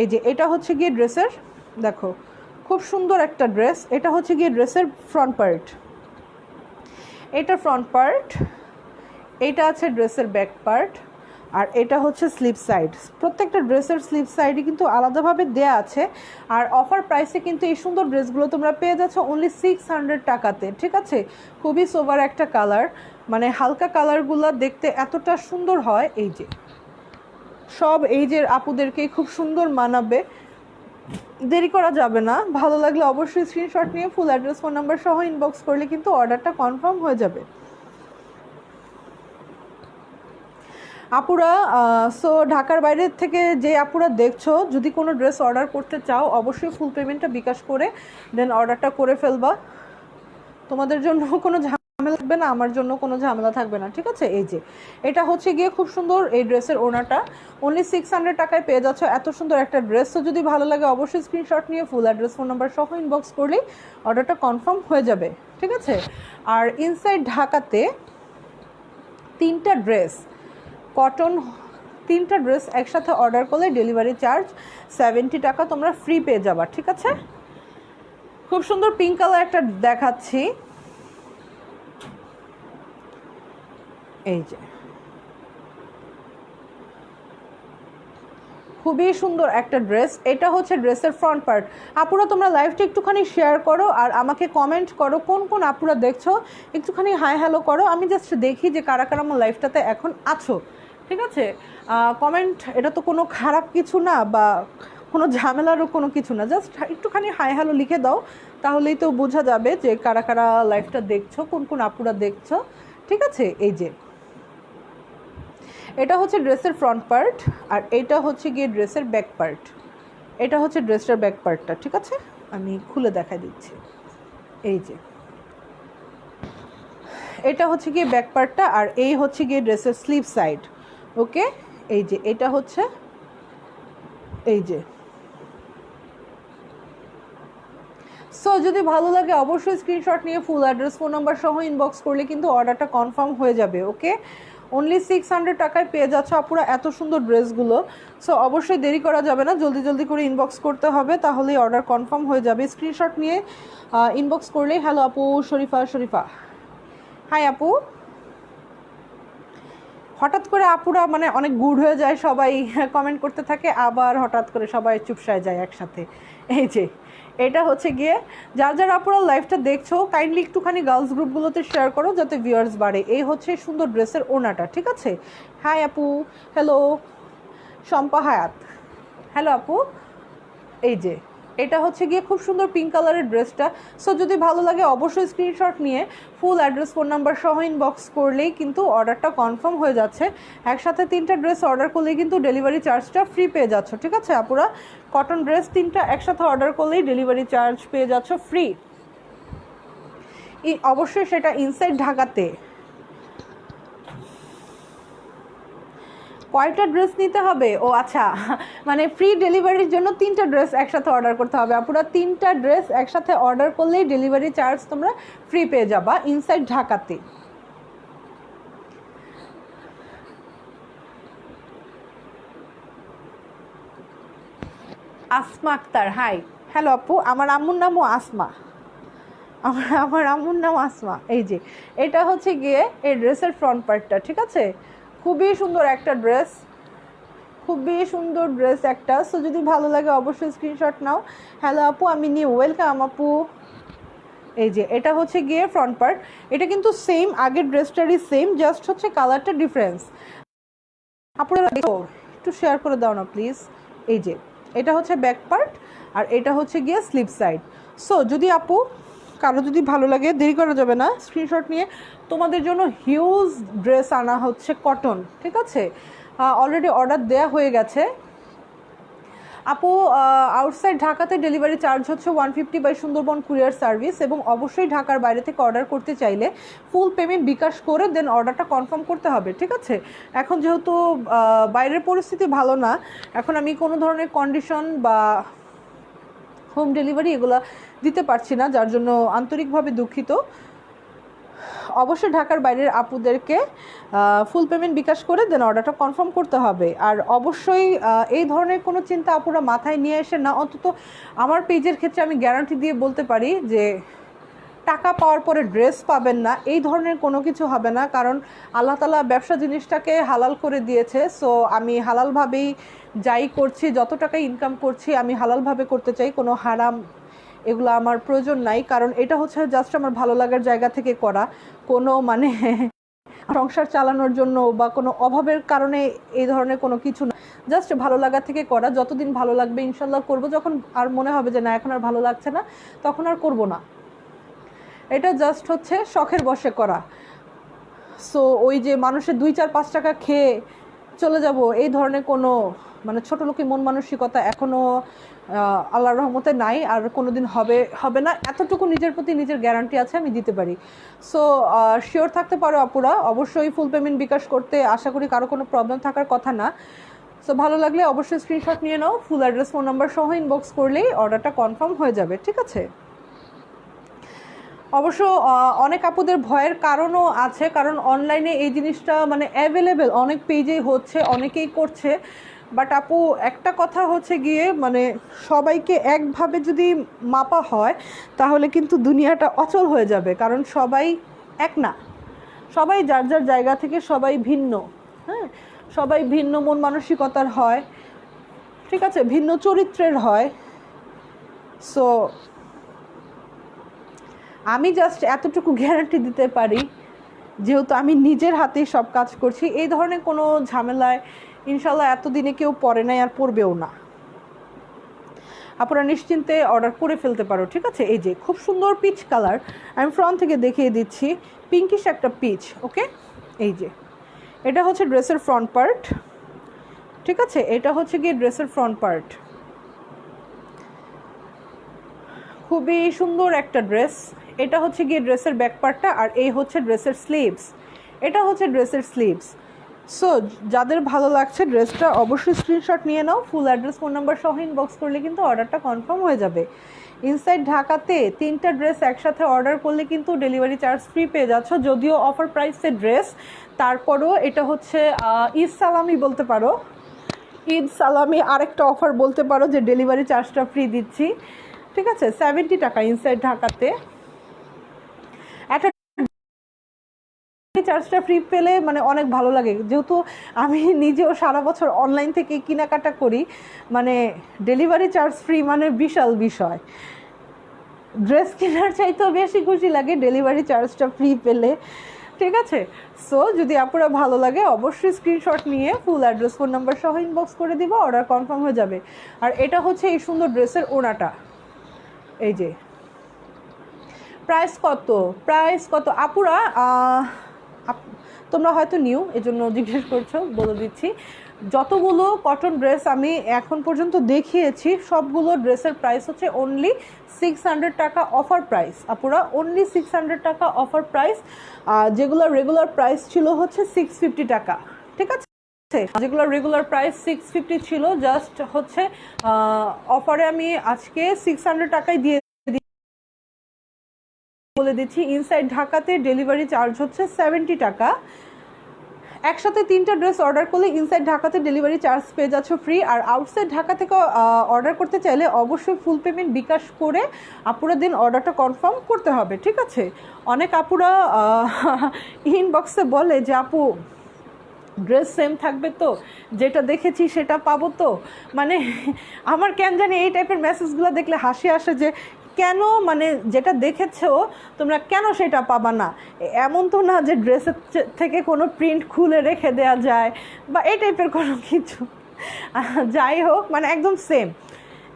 এই যে এটা হচ্ছে গিয়ে ড্রেসের, দেখো খুব সুন্দর একটা ড্রেস। এটা হচ্ছে গিয়ে ড্রেসের ফ্রন্ট পার্ট, এটা ফ্রন্ট পার্ট, এইটা আছে ড্রেসের ব্যাক পার্ট। আর এটা হচ্ছে স্লিপ সাইড। প্রত্যেকটা ড্রেসের স্লিপ সাইডই কিন্তু আলাদাভাবে দেয়া আছে। আর অফার প্রাইসে কিন্তু এই সুন্দর ড্রেসগুলো তোমরা পেয়ে যাচ্ছ অনলি 600 টাকাতে, ঠিক আছে। খুবই সোবার একটা কালার, মানে হালকা কালারগুলো দেখতে এতটা সুন্দর হয়। এই যে সব এইজের আপুদেরকে খুব সুন্দর মানাবে, দেরি করা যাবে না। ভালো লাগলে অবশ্যই স্ক্রিনশট নিয়ে ফুল অ্যাড্রেস ফোন নাম্বার সহ ইনবক্স করলে কিন্তু অর্ডারটা কনফার্ম হয়ে যাবে। আপুরা সো ঢাকার বাইরে থেকে যে আপুরা দেখছো, যদি কোনো ড্রেস অর্ডার করতে চাও অবশ্যই ফুল পেমেন্টটা বিকাশ করে দেন অর্ডারটা করে ফেলবা। তোমাদের জন্য কোনো ঝামেলা থাকবে না, আমার জন্য কোনো ঝামেলা থাকবে না, ঠিক আছে। এই যে এটা হচ্ছে গিয়ে খুব সুন্দর এই ড্রেসের ওনাটা, অনলি 600 টাকায় পেয়ে যাচ্ছ এত সুন্দর একটা ড্রেস। তো যদি ভালো লাগে অবশ্যই স্ক্রিনশট নিয়ে ফুল অ্যাড্রেস ফোন নাম্বার সহ ইনবক্স করলেই অর্ডারটা কনফার্ম হয়ে যাবে, ঠিক আছে। আর ইনসাইড ঢাকাতে 3টা ড্রেস কটন, 3টা ড্রেস একসাথে অর্ডার করলে ডেলিভারি চার্জ 70 টাকা তোমরা ফ্রি পেয়ে যাবা, ঠিক আছে। খুব সুন্দর পিঙ্ক কালার একটা দেখাচ্ছি, এই যে খুবই সুন্দর একটা ড্রেস। এটা হচ্ছে ড্রেসের ফ্রন্ট পার্ট। আপুরা তোমরা লাইভটা একটুখানি শেয়ার করো আর আমাকে কমেন্ট করো কোন কোন আপুরা দেখছো, একটুখানি হাই হ্যালো করো, আমি জাস্ট দেখি যে কারা কারা আমার লাইভটাতে এখন আছো, ঠিক আছে। কমেন্ট এটা তো কোনো খারাপ কিছু না বা কোনো ঝামেলারও কোনো কিছু না, জাস্ট একটুখানি হাই হ্যালো লিখে দাও, তাহলেই তো বোঝা যাবে যে কারা কারা লাইভটা দেখছো, কোন কোন আপুরা দেখছো, ঠিক আছে। এই যে এটা হচ্ছে ড্রেসের ফ্রন্ট পার্ট আর এটা হচ্ছে গিয়ে ড্রেসের ব্যাক পার্ট। এটা হচ্ছে ড্রেসটার ব্যাক পার্টটা, ঠিক আছে, আমি খুলে দেখা দিচ্ছি। এই যে এটা হচ্ছে গিয়ে ব্যাক পার্টটা আর এই হচ্ছে গিয়ে ড্রেসের স্লিভ সাইড, ওকে। এই যে এটা হচ্ছে, এই যে সো যদি ভালো লাগে অবশ্যই স্ক্রিনশট নিয়ে ফুল অ্যাড্রেস ফোন নাম্বার সহ ইনবক্স করলে কিন্তু অর্ডারটা কনফার্ম হয়ে যাবে, ওকে। অনলি 600 টাকায় পেয়ে যাচ্ছ আপুরা এত সুন্দর ড্রেসগুলো। সো অবশ্যই দেরি করা যাবে না, জলদি জলদি করে ইনবক্স করতে হবে, তাহলেই অর্ডার কনফার্ম হয়ে যাবে। স্ক্রিনশট নিয়ে ইনবক্স করলেই। হ্যালো আপু শরীফা, হাই আপু। হঠাৎ করে আপুরা মানে অনেক গুড হয়ে যায়, সবাই কমেন্ট করতে থাকে, আবার হঠাৎ করে সবাই চুপসায় যায় একসাথে। এই যে এটা হচ্ছে গিয়ে যার যার আপুরা লাইভটা দেখছো কাইন্ডলি একটুখানি গার্লস গ্রুপগুলোতে শেয়ার করো যাতে ভিউয়ার্স বাড়ে। এই হচ্ছে সুন্দর ড্রেসের ওনাটা, ঠিক আছে। হাই আপু, হ্যালো শম্পা হায়াত, হ্যালো আপু। এই যে এটা হচ্ছে গিয়ে খুব সুন্দর পিঙ্ক কালারের ড্রেসটা। সো যদি ভালো লাগে অবশ্যই স্ক্রিনশট নিয়ে ফুল অ্যাড্রেস ফোন নাম্বার সহ ইনবক্স করলেই কিন্তু অর্ডারটা কনফার্ম হয়ে যাচ্ছে। একসাথে 3টা ড্রেস অর্ডার করলেই কিন্তু ডেলিভারি চার্জটা ফ্রি পেয়ে যাচ্ছ, ঠিক আছে আপুরা। কটন ড্রেস 3টা একসাথে অর্ডার করলেই ডেলিভারি চার্জ পেয়ে যাচ্ছ ফ্রি, অবশ্যই সেটা ইনসাইড ঢাকাতে। কয়টা ড্রেস নিতে হবে? ও আচ্ছা, মানে ফ্রি ডেলিভারির জন্য 3টা ড্রেস একসাথে অর্ডার করতে হবে আপুরা। 3টা ড্রেস একসাথে অর্ডার করলেই ডেলিভারি চার্জ তোমরা ফ্রি পেয়ে যাবা ইনসাইড ঢাকাতে। আসমা আক্তার, হাই, হ্যালো আপু। আমার আম্মুর নামও আসমা, আমার আম্মুর নাম আসমা। এই যে এটা হচ্ছে গিয়ে এই ড্রেসের ফ্রন্ট পার্টটা, ঠিক আছে। খুবই সুন্দর একটা ড্রেস, খুবই সুন্দর ড্রেস একটা। সো যদি ভালো লাগে অবশ্যই স্ক্রিনশট নাও। হ্যালো আপু, আমি নিউ, ওয়েলকাম আপু। এই যে এটা হচ্ছে গিয়ে ফ্রন্ট পার্ট, এটা কিন্তু সেম আগের ড্রেসটারই সেম, জাস্ট হচ্ছে কালারটা ডিফারেন্স। আপনারা একটু শেয়ার করে দাও না প্লিজ। এই যে এটা হচ্ছে ব্যাক পার্ট আর এটা হচ্ছে গিয়ে স্লিভ সাইড। সো যদি আপু কারো যদি ভালো লাগে দেরি করা যাবে না, স্ক্রিনশট নিয়ে তোমাদের জন্য হিউজ ড্রেস আনা হচ্ছে কটন, ঠিক আছে। অলরেডি অর্ডার দেয়া হয়ে গেছে আপু। আউটসাইড ঢাকাতে ডেলিভারি চার্জ হচ্ছে 150 বাই সুন্দরবন কুরিয়ার সার্ভিস, এবং অবশ্যই ঢাকার বাইরে থেকে অর্ডার করতে চাইলে ফুল পেমেন্ট বিকাশ করে দেন অর্ডারটা কনফার্ম করতে হবে, ঠিক আছে। এখন যেহেতু বাইরের পরিস্থিতি ভালো না, এখন আমি কোনো ধরনের কন্ডিশন বা হোম ডেলিভারি এগুলো দিতে পারছি না, যার জন্য আন্তরিকভাবে দুঃখিত। অবশ্যই ঢাকার বাইরের আপুদেরকে ফুল পেমেন্ট বিকাশ করে দেন অর্ডারটা কনফার্ম করতে হবে। আর অবশ্যই এই ধরনের কোনো চিন্তা আপুরা মাথায় নিয়ে এসে না, অন্তত আমার পেজের ক্ষেত্রে আমি গ্যারান্টি দিয়ে বলতে পারি যে টাকা পাওয়ার পরে ড্রেস পাবেন না, এই ধরনের কোনো কিছু হবে না। কারণ আল্লাহ তাআলা ব্যবসা জিনিসটাকে হালাল করে দিয়েছে। সো আমি হালালভাবেই যাই করছি, যত টাকা ইনকাম করছি আমি হালালভাবে করতে চাই, কোনো হারাম এগুলো আমার প্রয়োজন নাই। কারণ এটা হচ্ছে জাস্ট আমার ভালো লাগার জায়গা থেকে করা, কোনো মানে সংসার চালানোর জন্য বা কোনো অভাবের কারণে এই ধরনের কোনো কিছু না, জাস্ট ভালো লাগা থেকে করা। যতদিন ভালো লাগবে ইনশাল্লাহ করব, যখন আর মনে হবে যে না এখন আর ভালো লাগছে না তখন আর করব না। এটা জাস্ট হচ্ছে শখের বশে করা। সো ওই যে মানুষের 2-4-5 টাকা খেয়ে চলে যাব এই ধরনের কোনো মানে ছোটো লোকই মন মানসিকতা এখনও আল্লাহর রহমতে নাই, আর কোনো দিন হবে না, এতটুকু নিজের প্রতি নিজের গ্যারান্টি আছে, আমি দিতে পারি। সো শিওর থাকতে পারো আপুরা, অবশ্যই ফুল পেমেন্ট বিকাশ করতে আশা করি কারো কোনো প্রবলেম থাকার কথা না। সো ভালো লাগলে অবশ্যই স্ক্রিনশট নিয়ে নাও, ফুল অ্যাড্রেস ফোন নাম্বার সহ ইনবক্স করলেই অর্ডারটা কনফার্ম হয়ে যাবে, ঠিক আছে? অবশ্য অনেক আপুদের ভয়ের কারণও আছে, কারণ অনলাইনে এই জিনিসটা মানে অ্যাভেলেবেল অনেক পেজেই হচ্ছে, অনেকেই করছে। বাট আপু একটা কথা হচ্ছে গিয়ে মানে সবাইকে একভাবে যদি মাপা হয় তাহলে কিন্তু দুনিয়াটা অচল হয়ে যাবে। কারণ সবাই এক না, সবাই যার যার জায়গা থেকে সবাই ভিন্ন, হ্যাঁ, সবাই ভিন্ন মন মানসিকতার হয়, ঠিক আছে, ভিন্ন চরিত্রের হয়। সো আমি জাস্ট এতটুকু গ্যারান্টি দিতে পারি, যেহেতু আমি নিজের হাতেই সব কাজ করছি, এই ধরনের কোনো ঝামেলায় ইনশাল্লাহ এতদিনে কেউ পড়ে নাই আর পড়বেও না। আপনারা নিশ্চিন্তে অর্ডার করে ফেলতে পারো, ঠিক আছে? এই যে খুব সুন্দর পিচ কালার, আমি ফ্রন্ট থেকে দেখিয়ে দিচ্ছি, পিঙ্কিশ একটা পিচ। ওকে, এই যে এটা হচ্ছে ড্রেসের ফ্রন্ট পার্ট, ঠিক আছে? এটা হচ্ছে গিয়ে ড্রেসের ফ্রন্ট পার্ট, খুবই সুন্দর একটা ড্রেস। এটা হচ্ছে গিয়ে ড্রেসের ব্যাক পার্টটা, আর এই হচ্ছে ড্রেসের স্লিভস, এটা হচ্ছে ড্রেসের স্লিভস। সো যাদের ভালো লাগছে ড্রেসটা অবশ্যই স্ক্রিনশট নিয়ে নাও, ফুল অ্যাড্রেস ফোন নাম্বার সহ ইনবক্স করলে কিন্তু অর্ডারটা কনফার্ম হয়ে যাবে। ইনসাইড ঢাকাতে 3টা ড্রেস একসাথে অর্ডার করলে কিন্তু ডেলিভারি চার্জ ফ্রি পেয়ে যাচ্ছ, যদিও অফার প্রাইসের ড্রেস, তারপরও এটা হচ্ছে ঈদ সালামি বলতে পারো, ঈদ সালামি আরেকটা অফার বলতে পারো যে ডেলিভারি চার্জটা ফ্রি দিচ্ছি, ঠিক আছে? 70 টাকা ইনসাইড ঢাকাতে একটা চার্জটা ফ্রি পেলে মানে অনেক ভালো লাগে। যেহেতু আমি নিজেও সারা বছর অনলাইন থেকে কেনাকাটা করি, মানে ডেলিভারি চার্জ ফ্রি মানে বিশাল বিষয়। ড্রেস কেনার চাইতেও বেশি খুশি লাগে ডেলিভারি চার্জটা ফ্রি পেলে, ঠিক আছে? সো যদি আপনারা ভালো লাগে অবশ্যই স্ক্রিনশট নিয়ে ফুল অ্যাড্রেস ফোন নাম্বার সহ ইনবক্স করে দিব, অর্ডার কনফার্ম হয়ে যাবে। আর এটা হচ্ছে এই সুন্দর ড্রেসের ওড়নাটা, এই যে প্রাইস কত আপুরা? তোমরা হয়তো নিউ এজন্য জিজ্ঞেস করছো, বলে দিচ্ছি। যতগুলো কটন ড্রেস আমি এখন পর্যন্ত দেখিয়েছি সবগুলো ড্রেসের প্রাইস হচ্ছে অনলি 600 টাকা অফার প্রাইস আপুরা, অনলি 600 টাকা অফার প্রাইস। যেগুলো রেগুলার প্রাইস ছিল হচ্ছে 650 টাকা, ঠিক আছে? যেগুলো রেগুলার প্রাইস 650 ছিল, জাস্ট হচ্ছে অফারে আমি আজকে 600 টাকায় দিয়ে বলে দিচ্ছি। ইনসাইড ঢাকাতে ডেলিভারি চার্জ হচ্ছে 70 টাকা। একসাথে 3টা ড্রেস অর্ডার করলে ইনসাইড ঢাকাতে ডেলিভারি চার্জ পেয়ে যাচ্ছ ফ্রি। আর আউটসাইড ঢাকা থেকে অর্ডার করতে চাইলে অবশ্যই ফুল পেমেন্ট বিকাশ করে আপুরা দিন অর্ডারটা কনফার্ম করতে হবে, ঠিক আছে? অনেক আপুরা ইনবক্সে বলে যে আপু ড্রেস সেম থাকবে তো, যেটা দেখেছি সেটা পাবো তো, মানে আমার কেন জানি এই টাইপের মেসেজগুলো দেখলে হাসি আসে যে কেন, মানে যেটা দেখেছো তোমরা কেন সেটা পাবা না? এমন তো না যে ড্রেসের থেকে কোনো প্রিন্ট খুলে রেখে দেওয়া যায় বা এই টাইপের কোনো কিছু। যাই হোক, মানে একদম সেম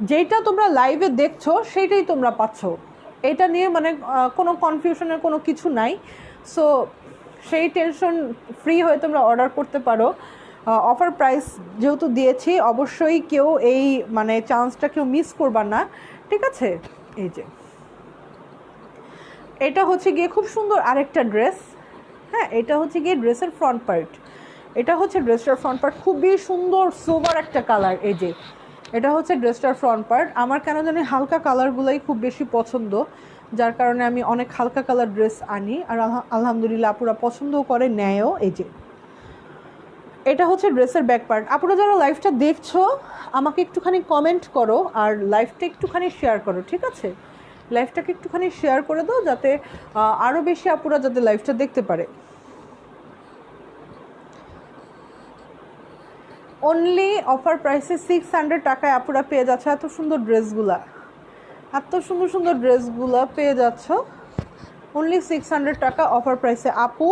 যেইটা তোমরা লাইভে দেখছো সেইটাই তোমরা পাচ্ছ, এটা নিয়ে মানে কোনো কনফিউশনের কোনো কিছু নাই। সো সেই টেনশন ফ্রি হয়ে তোমরা অর্ডার করতে পারো। অফার প্রাইস যেহেতু দিয়েছি অবশ্যই কেউ এই মানে চান্সটা কেউ মিস করবা না, ঠিক আছে? এই যে এটা হচ্ছে গিয়ে খুব সুন্দর আরেকটা ড্রেস, হ্যাঁ, এটা হচ্ছে গিয়ে ড্রেসের ফ্রন্ট পার্ট, এটা হচ্ছে ড্রেসটার ফ্রন্ট পার্ট, খুবই সুন্দর সোবার একটা কালার। এই যে এটা হচ্ছে ড্রেসটার ফ্রন্ট পার্ট। আমার কেন জানি হালকা কালারগুলোই খুব বেশি পছন্দ, যার কারণে আমি অনেক হালকা কালার ড্রেস আনি, আর আলহামদুলিল্লাহ আপুরা পছন্দও করে, নেয়ও। এই যে এটা হচ্ছে ড্রেসের ব্যাক পার্ট। আপুরা যারা লাইভটা দেখছো আমাকে একটুখানি কমেন্ট করো আর লাইভটা একটুখানি শেয়ার করো, ঠিক আছে? লাইভটাকে একটুখানি শেয়ার করে দাও যাতে আরও বেশি আপুরা যাতে লাইভটা দেখতে পারে। অনলি অফার প্রাইসে 600 টাকায় আপুরা পেয়ে যাচ্ছে এত সুন্দর ড্রেসগুলা, এত সুন্দর সুন্দর ড্রেসগুলা পেয়ে যাচ্ছ অনলি 600 টাকা অফার প্রাইসে। আপু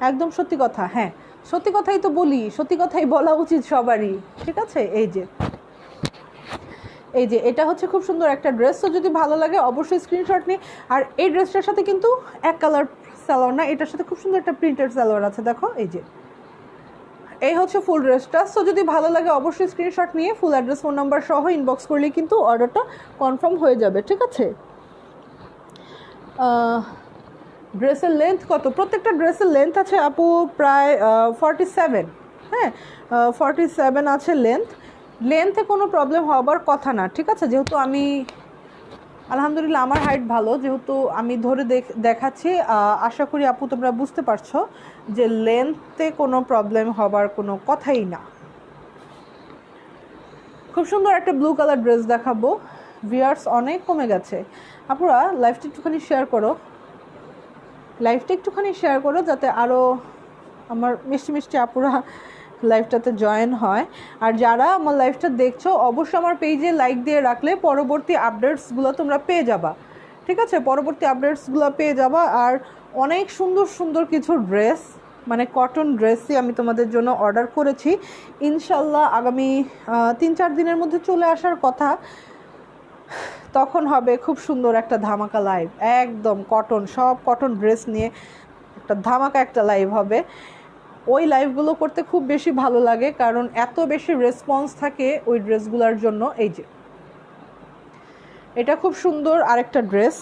একদম সত্যি কথা, হ্যাঁ সত্যি কথাই তো বলি, সত্যি কথাই বলা উচিত সবারই, ঠিক আছে। এই যে এটা হচ্ছে খুব সুন্দর একটা ড্রেস। তো যদি ভালো লাগে অবশ্যই স্ক্রিনশট নিই। আর এই ড্রেসটার সাথে কিন্তু এক কালার সালোয়ার না, এটার সাথে খুব সুন্দর একটা প্রিন্টেড সালোয়ার আছে, দেখো এই যে এই হচ্ছে ফুল ড্রেসটা। সো যদি ভালো লাগে অবশ্যই স্ক্রিনশট নিয়ে ফুল অ্যাড্রেস ফোন নাম্বার সহ ইনবক্স করলে কিন্তু অর্ডারটা কনফার্ম হয়ে যাবে, ঠিক আছে। ড্রেসের লেন্থ কত? প্রত্যেকটা ড্রেসের লেন্থ আছে আপু প্রায় 47, হ্যাঁ 47 আছে লেন্থে কোনো প্রবলেম হবার কথা না, ঠিক আছে। যেহেতু আমি আলহামদুলিল্লাহ আমার হাইট ভালো, যেহেতু আমি ধরে দেখাচ্ছি, আশা করি আপু তোমরা বুঝতে পারছো যে লেন্থে কোনো প্রবলেম হবার কোনো কথাই না। খুব সুন্দর একটা ব্লু কালার ড্রেস দেখাবো, ভিউয়ার্স অনেক কমে গেছে। আপুরা লাইভটা একটুখানি শেয়ার করো যাতে আরও আমার মিষ্টি মিষ্টি আপুরা লাইভটাতে জয়েন হয়। আর যারা আমার লাইভটা দেখছো অবশ্যই আমার পেজে লাইক দিয়ে রাখলে পরবর্তী আপডেটসগুলো তোমরা পেয়ে যাবা, ঠিক আছে। পরবর্তী আপডেটসগুলো পেয়ে যাবা। আর অনেক সুন্দর সুন্দর কিছু ড্রেস, মানে কটন ড্রেসই আমি তোমাদের জন্য অর্ডার করেছি। ইনশাল্লাহ আগামী 3-4 দিনের মধ্যে চলে আসার কথা, তখন হবে খুব সুন্দর একটা ধামাকা লাইভ, একদম সব কটন ড্রেস নিয়ে একটা ধামাকা একটা লাইভ হবে। ওই লাইভগুলো করতে খুব বেশি ভালো লাগে, কারণ এত বেশি রেসপন্স থাকে ওই ড্রেসগুলোর জন্য। এই যে এটা খুব সুন্দর আরেকটা ড্রেস,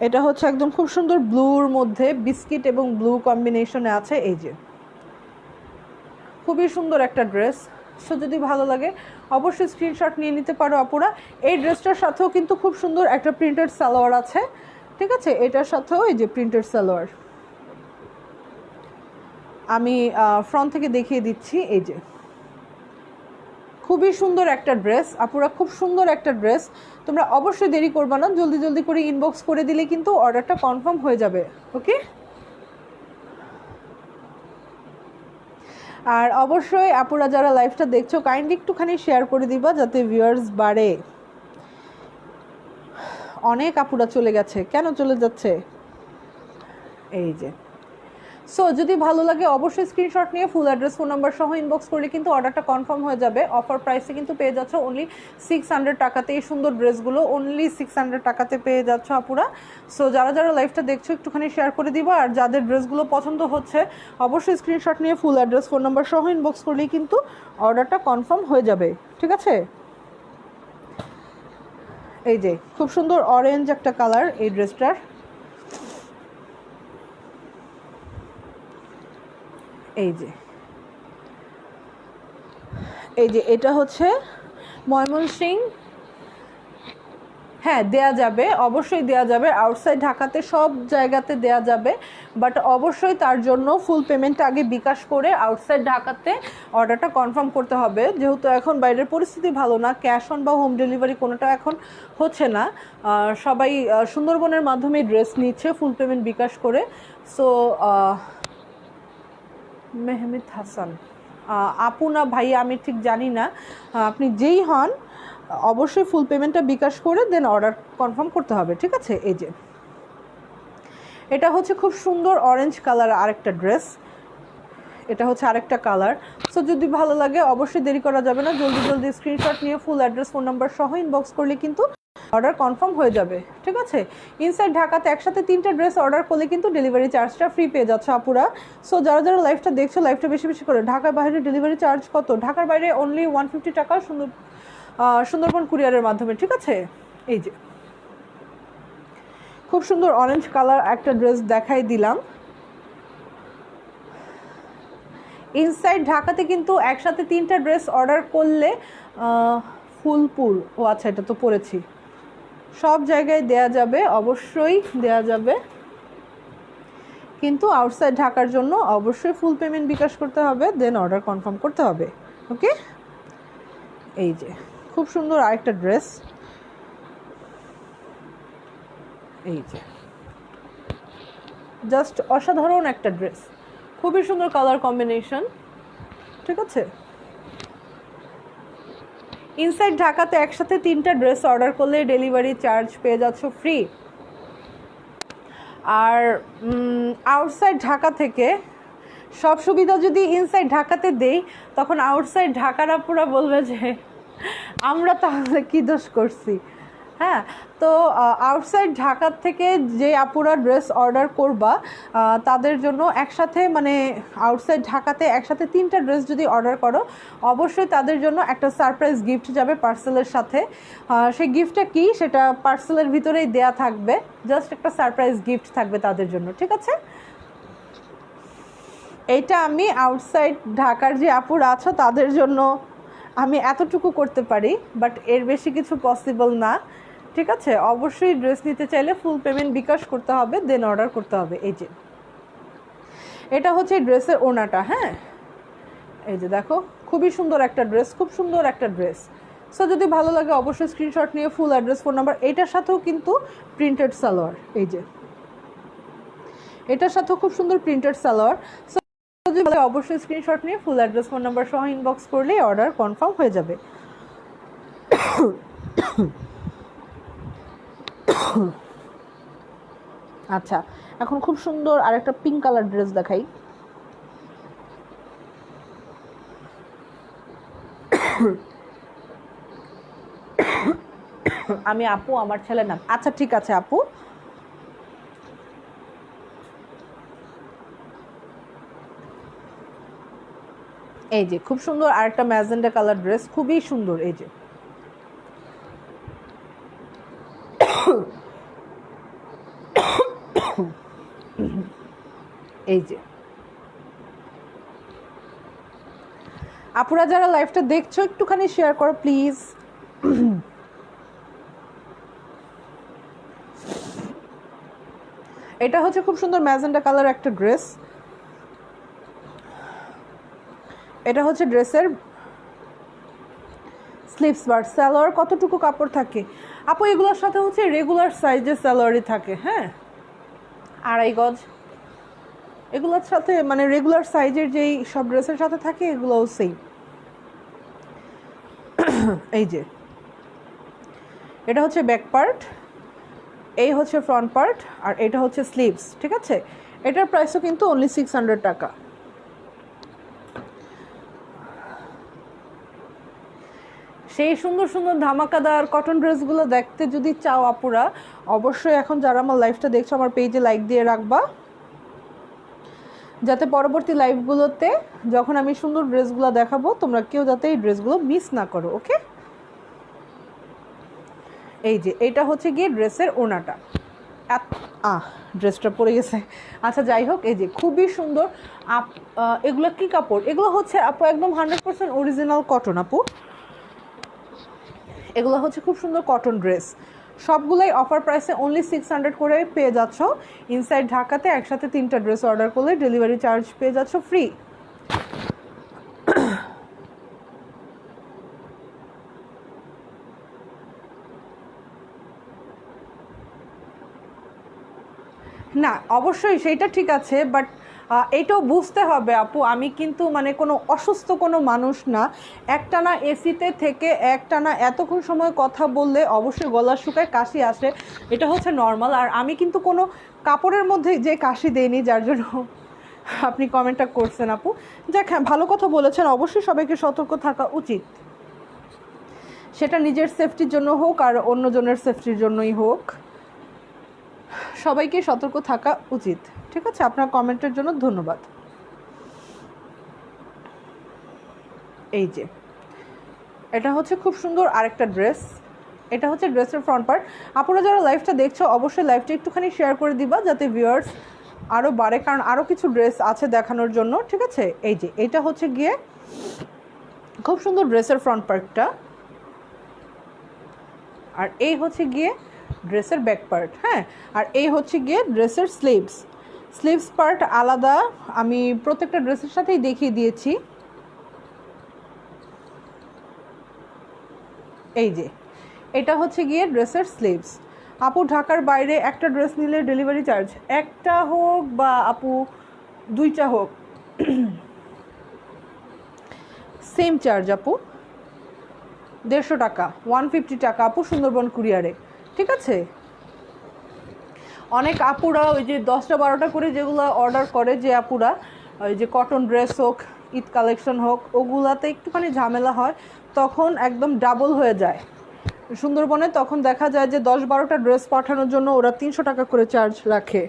এটা হচ্ছে একদম খুব সুন্দর ব্লুর মধ্যে বিস্কিট এবং ব্লু কম্বিনেশনে আছে, এই যে খুবই সুন্দর একটা ড্রেস। সো যদি ভালো লাগে অবশ্যই স্ক্রিনশট নিয়ে নিতে পারো আপুরা। এই ড্রেসটার সাথেও কিন্তু খুব সুন্দর একটা প্রিন্টেড সালোয়ার আছে, ঠিক আছে। এটার সাথেও এই যে প্রিন্টেড সালোয়ার, আমি ফ্রন্ট থেকে দেখিয়ে দিচ্ছি। এই যে খুবই সুন্দর একটা ড্রেস আপুরা, খুব সুন্দর একটা ড্রেস। তোমরা অবশ্যই দেরি করবে না, জলদি জলদি করে ইনবক্স করে দিলে কিন্তু অর্ডারটা কনফার্ম হয়ে যাবে, ওকে। আর অবশ্যই আপুরা যারা লাইভটা দেখছো কাইন্ডলি একটুখানি শেয়ার করে দিবা যাতে ভিউয়ার্স বাড়ে। অনেক আপুরা চলে গেছে, কেন চলে যাচ্ছে? এই যে সো যদি ভালো লাগে অবশ্যই স্ক্রিনশট নিয়ে ফুল অ্যাড্রেস ফোন নাম্বার সহ ইনবক্স করলে কিন্তু অর্ডারটা কনফার্ম হয়ে যাবে। অফার প্রাইসে কিন্তু পেয়ে যাচ্ছ অনলি 600 টাকাতে এই সুন্দর ড্রেসগুলো, অনলি 600 টাকাতে পেয়ে যাচ্ছ আপুরা। সো যারা যারা লাইভটা দেখছো একটুখানি শেয়ার করে দিবা। আর যাদের ড্রেসগুলো পছন্দ হচ্ছে অবশ্যই স্ক্রিনশট নিয়ে ফুল অ্যাড্রেস ফোন নাম্বার সহ ইনবক্স করলেই কিন্তু অর্ডারটা কনফার্ম হয়ে যাবে, ঠিক আছে। এই যে খুব সুন্দর অরেঞ্জ একটা কালার এই ড্রেসটার, এই যে এটা হচ্ছে ময়মনসিংহ, হ্যাঁ দেয়া যাবে, অবশ্যই দেয়া যাবে। আউটসাইড ঢাকাতে সব জায়গাতে দেয়া যাবে, বাট অবশ্যই তার জন্য ফুল পেমেন্ট আগে বিকাশ করে আউটসাইড ঢাকাতে অর্ডারটা কনফার্ম করতে হবে। যেহেতু এখন বাইরের পরিস্থিতি ভালো না, ক্যাশ অন বা হোম ডেলিভারি কোনোটা এখন হচ্ছে না, সবাই সুন্দরবনের মাধ্যমে ড্রেস নিচ্ছে ফুল পেমেন্ট বিকাশ করে। সো মেহমেদ হাসান আপু না ভাই আমি ঠিক জানি না, আপনি যেই হন অবশ্যই ফুল পেমেন্টটা বিকাশ করে দেন অর্ডার কনফার্ম করতে হবে, ঠিক আছে। এই যে এটা হচ্ছে খুব সুন্দর অরেঞ্জ কালার আরেকটা ড্রেস, এটা হচ্ছে আরেকটা কালার। সো যদি ভালো লাগে অবশ্যই দেরি করা যাবে না, জলদি জলদি স্ক্রিনশট নিয়ে ফুল অ্যাড্রেস ফোন নাম্বার সহ ইনবক্স করলে কিন্তু অর্ডার কনফার্ম হয়ে যাবে, ঠিক আছে। ইনসাইড ঢাকাতে একসাথে 3টা ড্রেস অর্ডার করলে কিন্তু ডেলিভারি চার্জটা ফ্রি পেয়ে যাচ্ছে আপুরা। সো যারা যারা লাইভটা দেখছো লাইভটা বেশি বেশি করে, ঢাকার বাইরে ডেলিভারি চার্জ কত? ঢাকার বাইরে অনলি 150 টাকা সুন্দরবন কুরিয়ারের মাধ্যমে, ঠিক আছে। এই যে খুব সুন্দর অরেঞ্জ কালার একটা ড্রেস দেখাই দিলাম। ইনসাইড ঢাকাতে কিন্তু একসাথে 3টা ড্রেস অর্ডার করলে ফুলপুর, ও আচ্ছা এটা তো পড়েছি, সব জায়গায় দেয়া যাবে, অবশ্যই দেয়া যাবে, কিন্তু আউটসাইড ঢাকার জন্য অবশ্যই ফুল পেমেন্ট বিকাশ করতে হবে, দেন অর্ডার কনফার্ম করতে হবে, ওকে। এই যে খুব সুন্দর আরেকটা ড্রেস, এই যে জাস্ট অসাধারণ একটা ড্রেস, খুবই সুন্দর কালার কম্বিনেশন, ঠিক আছে। ইনসাইড ঢাকাতে একসাথে 3টা ড্রেস অর্ডার করলে ডেলিভারি চার্জ পেয়ে যাচ্ছ ফ্রি। আর আউটসাইড ঢাকা থেকে সব সুবিধা যদি ইনসাইড ঢাকাতে দেই, তখন আউটসাইড ঢাকার আপুরা বলবে যে আমরা তাহলে কী দোষ করছি। হ্যাঁ, তো আউটসাইড ঢাকার থেকে যে আপুরা ড্রেস অর্ডার করবা তাদের জন্য একসাথে, মানে আউটসাইড ঢাকাতে একসাথে 3টা ড্রেস যদি অর্ডার করো, অবশ্যই তাদের জন্য একটা সারপ্রাইজ গিফট যাবে পার্সেলের সাথে। সেই গিফটটা কি সেটা পার্সেলের ভিতরেই দেয়া থাকবে, জাস্ট একটা সারপ্রাইজ গিফট থাকবে তাদের জন্য, ঠিক আছে। এইটা আমি আউটসাইড ঢাকার যে আপুরা আছো তাদের জন্য আমি এতটুকু করতে পারি, বাট এর বেশি কিছু পসিবল না, ঠিক আছে। অবশ্যই ড্রেস নিতে চাইলে ফুল পেমেন্ট বিকাশ করতে হবে, দেন অর্ডার করতে হবে। এই যে এটা হচ্ছে ড্রেসের ওড়নাটা, হ্যাঁ এই যে দেখো, খুবই সুন্দর একটা ড্রেস, খুব সুন্দর একটা ড্রেস। সো যদি ভালো লাগে অবশ্যই স্ক্রিনশট নিয়ে ফুল অ্যাড্রেস, ফোন নাম্বার, এইটার সাথেও কিন্তু প্রিন্টেড সালোয়ার, এই যে এটার সাথেও খুব সুন্দর প্রিন্টেড সালোয়ার। সো যদি অবশ্যই স্ক্রিনশট নিয়ে ফুল অ্যাড্রেস, ফোন নাম্বার সহ ইনবক্স করলেই অর্ডার কনফার্ম হয়ে যাবে। আচ্ছা, এখন খুব সুন্দর আরেকটা পিঙ্ক কালার ড্রেস দেখাই। আমি আপু, আমার ছেলের নাম। আচ্ছা ঠিক আছে আপু, এই যে খুব সুন্দর আরেকটা ম্যাজেন্ডা কালার ড্রেস, খুবই সুন্দর। এই যে এই যে আপুরা যারা লাইভটা দেখছো একটুখানি শেয়ার করো প্লিজ। এটা হচ্ছে খুব সুন্দর ম্যাজেন্ডা কালার একটা ড্রেস, এটা হচ্ছে ড্রেসের স্লিভস বার। সালোয়ার কতটুকু কাপড় থাকে আপু? এগুলোর সাথে হচ্ছে রেগুলার সাইজের সালোয়ারই থাকে, হ্যাঁ 2.5 গজ। এগুলোর সাথে মানে রেগুলার সাইজের যেই সব ড্রেসের সাথে থাকে এগুলোও সেম। এই যে এটা হচ্ছে ব্যাক পার্ট, এই হচ্ছে ফ্রন্ট পার্ট, আর এটা হচ্ছে স্লিভস, ঠিক আছে। এটার প্রাইসও কিন্তু অনলি 600 টাকা। সেই সুন্দর সুন্দর ধামাকাদার কটন ড্রেসগুলো দেখতে যদি চাও আপুরা, অবশ্যই এখন যারা আমার লাইভটা দেখছো আমার পেজে লাইক দিয়ে রাখবা, যাতে পরবর্তী লাইভগুলোতে যখন আমি সুন্দর ড্রেসগুলো দেখাবো তোমরা কেউ যাতে এই ড্রেসগুলো মিস না করো, ওকে। এই যে এটা হচ্ছে গিয়ে ড্রেসের ওড়নাটা, ড্রেসটা পরে গেছে। আচ্ছা যাই হোক, এই যে খুবই সুন্দর। এগুলো কি কাপড়? এগুলো হচ্ছে আপু একদম 100% অরিজিনাল কটন আপু। এগুলো হচ্ছে খুব সুন্দর কটন ড্রেস, সবগুলোই অফার প্রাইসে অনলি 600 করে পেয়ে যাচ্ছ। ইনসাইড ঢাকাতে একসাথে 3টা ড্রেস অর্ডার করলে ডেলিভারি চার্জ পেয়ে যাচ্ছ ফ্রি। না অবশ্যই সেইটা ঠিক আছে, বাট এটাও বুঝতে হবে আপু, আমি কিন্তু মানে কোনো অসুস্থ কোনো মানুষ না। একটানা এসিতে থেকে একটানা এতক্ষণ সময় কথা বললে অবশ্যই গলা শুকায়, কাশি আসে, এটা হচ্ছে নর্মাল। আর আমি কিন্তু কোনো কাপড়ের মধ্যে যে কাশি দেইনি যার জন্য আপনি কমেন্টটা করছেন আপু। যাক হ্যাঁ, ভালো কথা বলেছেন, অবশ্যই সবাইকে সতর্ক থাকা উচিত, সেটা নিজের সেফটির জন্য হোক আর অন্যজনের সেফটির জন্যই হোক, সবাইকে সতর্ক থাকা উচিত, ঠিক আছে। আপনার কমেন্টের জন্য ধন্যবাদ। এই যে এটা হচ্ছে খুব সুন্দর আরেকটা ড্রেস, এটা হচ্ছে ড্রেসের ফ্রন্ট পার্ট। আপনারা যারা লাইভটা দেখছো অবশ্যই লাইভটা একটুখানি শেয়ার করে দিবা যাতে ভিউয়ার্স আরও বাড়ে, কারণ আরও কিছু ড্রেস আছে দেখানোর জন্য, ঠিক আছে। এই যে এটা হচ্ছে গিয়ে খুব সুন্দর ড্রেসের ফ্রন্ট পার্টটা, আর এই হচ্ছে গিয়ে ড্রেসের ব্যাক পার্ট, হ্যাঁ। আর এই হচ্ছে গিয়ে ড্রেসের স্লিভস পার্ট আলাদা, আমি প্রত্যেকটা ড্রেসের সাথেই দেখিয়ে দিয়েছি। এই যে এটা হচ্ছে গিয়ে ড্রেসের স্লিভস। আপু ঢাকার বাইরে একটা ড্রেস নিলে ডেলিভারি চার্জ একটা হোক বা আপু দুইটা হোক সেম চার্জ আপু, 150 টাকা, 150 টাকা আপু সুন্দরবন কুরিয়ারে, ঠিক আছে। অনেক আপুরা ওই যে 10টা 12টা করে যেগুলো অর্ডার করে, যে আপুরা ওই যে কটন ড্রেস হোক, ঈদ কালেকশন হোক, ওগুলাতে একটুখানি ঝামেলা হয়, তখন একদম ডাবল হয়ে যায় সুন্দরবনে। তখন দেখা যায় যে 10-12টা ড্রেস পাঠানোর জন্য ওরা 300 টাকা করে চার্জ রাখে।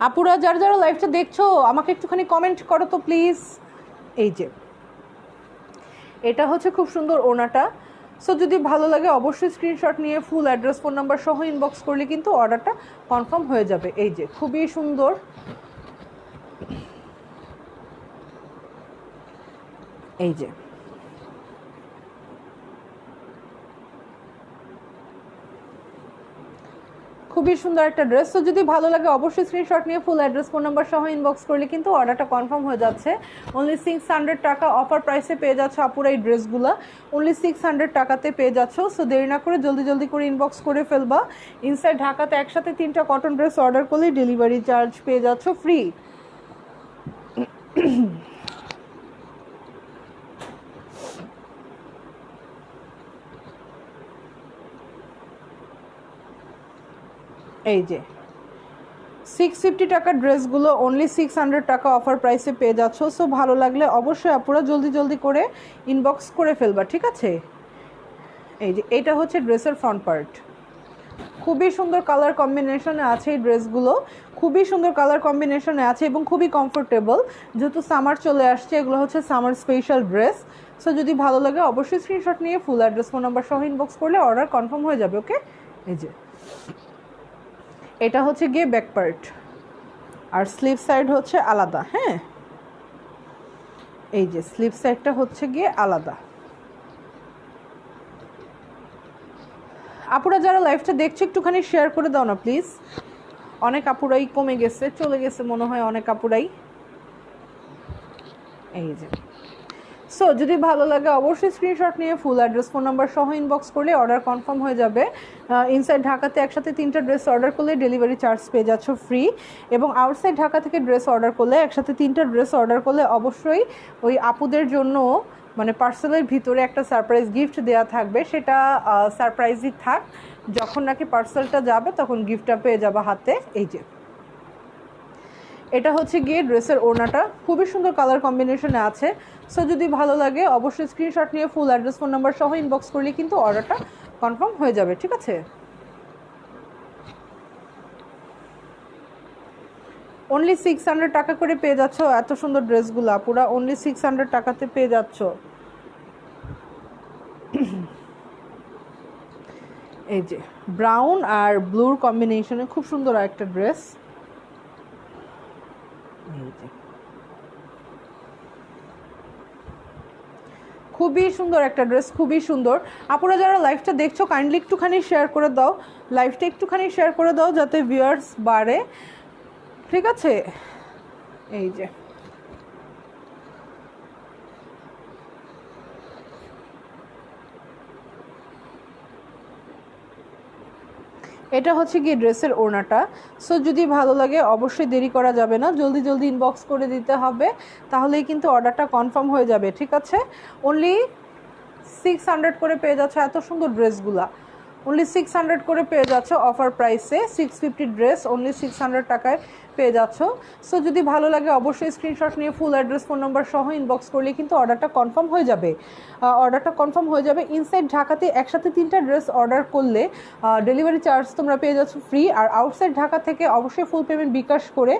আপুরা যারা যারা লাইভটা দেখছো আমাকে একটুখানি কমেন্ট করো তো প্লিজ। এই যে এটা হচ্ছে খুব সুন্দর ওড়নাটা। সো যদি ভালো লাগে অবশ্যই স্ক্রিনশট নিয়ে ফুল অ্যাড্রেস ফোন নাম্বার সহ ইনবক্স করলে কিন্তু অর্ডারটা কনফার্ম হয়ে যাবে। এই যে খুবই সুন্দর, এই যে খুবই সুন্দর একটা ড্রেস। তো যদি ভালো লাগে অবশ্যই স্ক্রিনশট নিয়ে ফুল অ্যাড্রেস ফোন নাম্বার সহ ইনবক্স করলে কিন্তু অর্ডারটা কনফার্ম হয়ে যাচ্ছে। অনলি 600 টাকা অফার প্রাইসে পেয়ে যাচ্ছ আপুরা এই ড্রেসগুলো, অনলি 600 টাকাতে পেয়ে যাচ্ছ। সো দেরি না করে জলদি জলদি করে ইনবক্স করে ফেলবা। ইনসাইড ঢাকাতে একসাথে 3টা কটন ড্রেস অর্ডার করলে ডেলিভারি চার্জ পেয়ে যাচ্ছ ফ্রি। এই যে 650 টাকার ড্রেসগুলো অনলি 600 টাকা অফার প্রাইসে পেয়ে যাচ্ছ। সো ভালো লাগলে অবশ্যই আপুরা জলদি জলদি করে ইনবক্স করে ফেলবা, ঠিক আছে। এই যে এটা হচ্ছে ড্রেসের ফ্রন্ট পার্ট, খুবই সুন্দর কালার কম্বিনেশনে আছে এই ড্রেসগুলো, খুবই সুন্দর কালার কম্বিনেশনে আছে এবং খুবই কমফোর্টেবল। যেহেতু সামার চলে আসছে, এগুলো হচ্ছে সামার স্পেশাল ড্রেস। সো যদি ভালো লাগে অবশ্যই স্ক্রিনশট নিয়ে ফুল অ্যাড্রেস ফোন নাম্বার সহ ইনবক্স করলে অর্ডার কনফার্ম হয়ে যাবে, ওকে। এই যে এটা হচ্ছে গিয়ে ব্যাক পার্ট, আর স্লিভ সাইড হচ্ছে আলাদা। হ্যাঁ, এই যে স্লিভ সাইডটা হচ্ছে গিয়ে আলাদা। আপুরা যারা লাইভটা দেখছে একটুখানি শেয়ার করে দাও না প্লিজ। অনেক আপুরাই কমে গেছে, চলে গেছে মনে হয় অনেক আপুরাই। এই যে সো যদি ভালো লাগে অবশ্যই স্ক্রিনশট নিয়ে ফুল অ্যাড্রেস ফোন নাম্বার সহ ইনবক্স করলে অর্ডার কনফার্ম হয়ে যাবে। ইনসাইড ঢাকাতে একসাথে 3টা ড্রেস অর্ডার করলে ডেলিভারি চার্জ পেয়ে যাচ্ছ ফ্রি, এবং আউটসাইড ঢাকা থেকে ড্রেস অর্ডার করলে একসাথে 3টা ড্রেস অর্ডার করলে অবশ্যই ওই আপুদের জন্য মানে পার্সেলের ভিতরে একটা সারপ্রাইজ গিফট দেওয়া থাকবে। সেটা সারপ্রাইজই থাক, যখন নাকি পার্সেলটা যাবে তখন গিফটটা পেয়ে যাবে হাতে। এই যে এটা হচ্ছে গিয়ে ড্রেসের ওড়নাটা, খুবই সুন্দর কালার কম্বিনেশনে আছে। সো যদি ভালো লাগে অবশ্যই স্ক্রিনশট নিয়ে ফুল অ্যাড্রেস ফোন নাম্বার সহ ইনবক্স করলে কিন্তু অর্ডারটা কনফার্ম হয়ে যাবে, ঠিক আছে। অনলি 600 টাকা করে পেয়ে যাচ্ছ এত সুন্দর ড্রেসগুলো, পুরা অনলি 600 টাকাতে পেয়ে যাচ্ছ। এই যে ব্রাউন আর ব্লুর কম্বিনেশনে খুব সুন্দর একটা ড্রেস। খুবই সুন্দর একটা ড্রেস, খুবই সুন্দর। আপুরা যারা লাইভটা দেখছো কাইন্ডলি একটুখানি শেয়ার করে দাও, লাইভটা একটুখানি শেয়ার করে দাও যাতে ভিউয়ার্স বাড়ে, ঠিক আছে। এই যে এটা হচ্ছে কি ড্রেসের ওড়নাটা। সো যদি ভালো লাগে অবশ্যই দেরি করা যাবে না, জলদি জলদি ইনবক্স করে দিতে হবে, তাহলেই কিন্তু অর্ডারটা কনফার্ম হয়ে যাবে, ঠিক আছে। অনলি 600 করে পেয়ে যাচ্ছে এত সুন্দর ড্রেসগুলা, অনলি 600 করে পেয়ে যাচ্ছ অফার প্রাইসে। 650 ড্রেস অনলি 600 টাকায় পেয়ে যাচ্ছ। সো যদি ভালো লাগে অবশ্যই স্ক্রিনশট নিয়ে ফুল অ্যাড্রেস ফোন নাম্বার সহ ইনবক্স করলে কিন্তু অর্ডারটা কনফার্ম হয়ে যাবে। অর্ডারটা কনফার্ম হয়ে যাবে। ইনসাইড ঢাকাতে একসাথে 3টা ড্রেস অর্ডার করলে ডেলিভারি চার্জ তোমরা পেয়ে যাচ্ছ ফ্রি, আর আউটসাইড ঢাকা থেকে অবশ্যই ফুল পেমেন্ট বিকাশ করে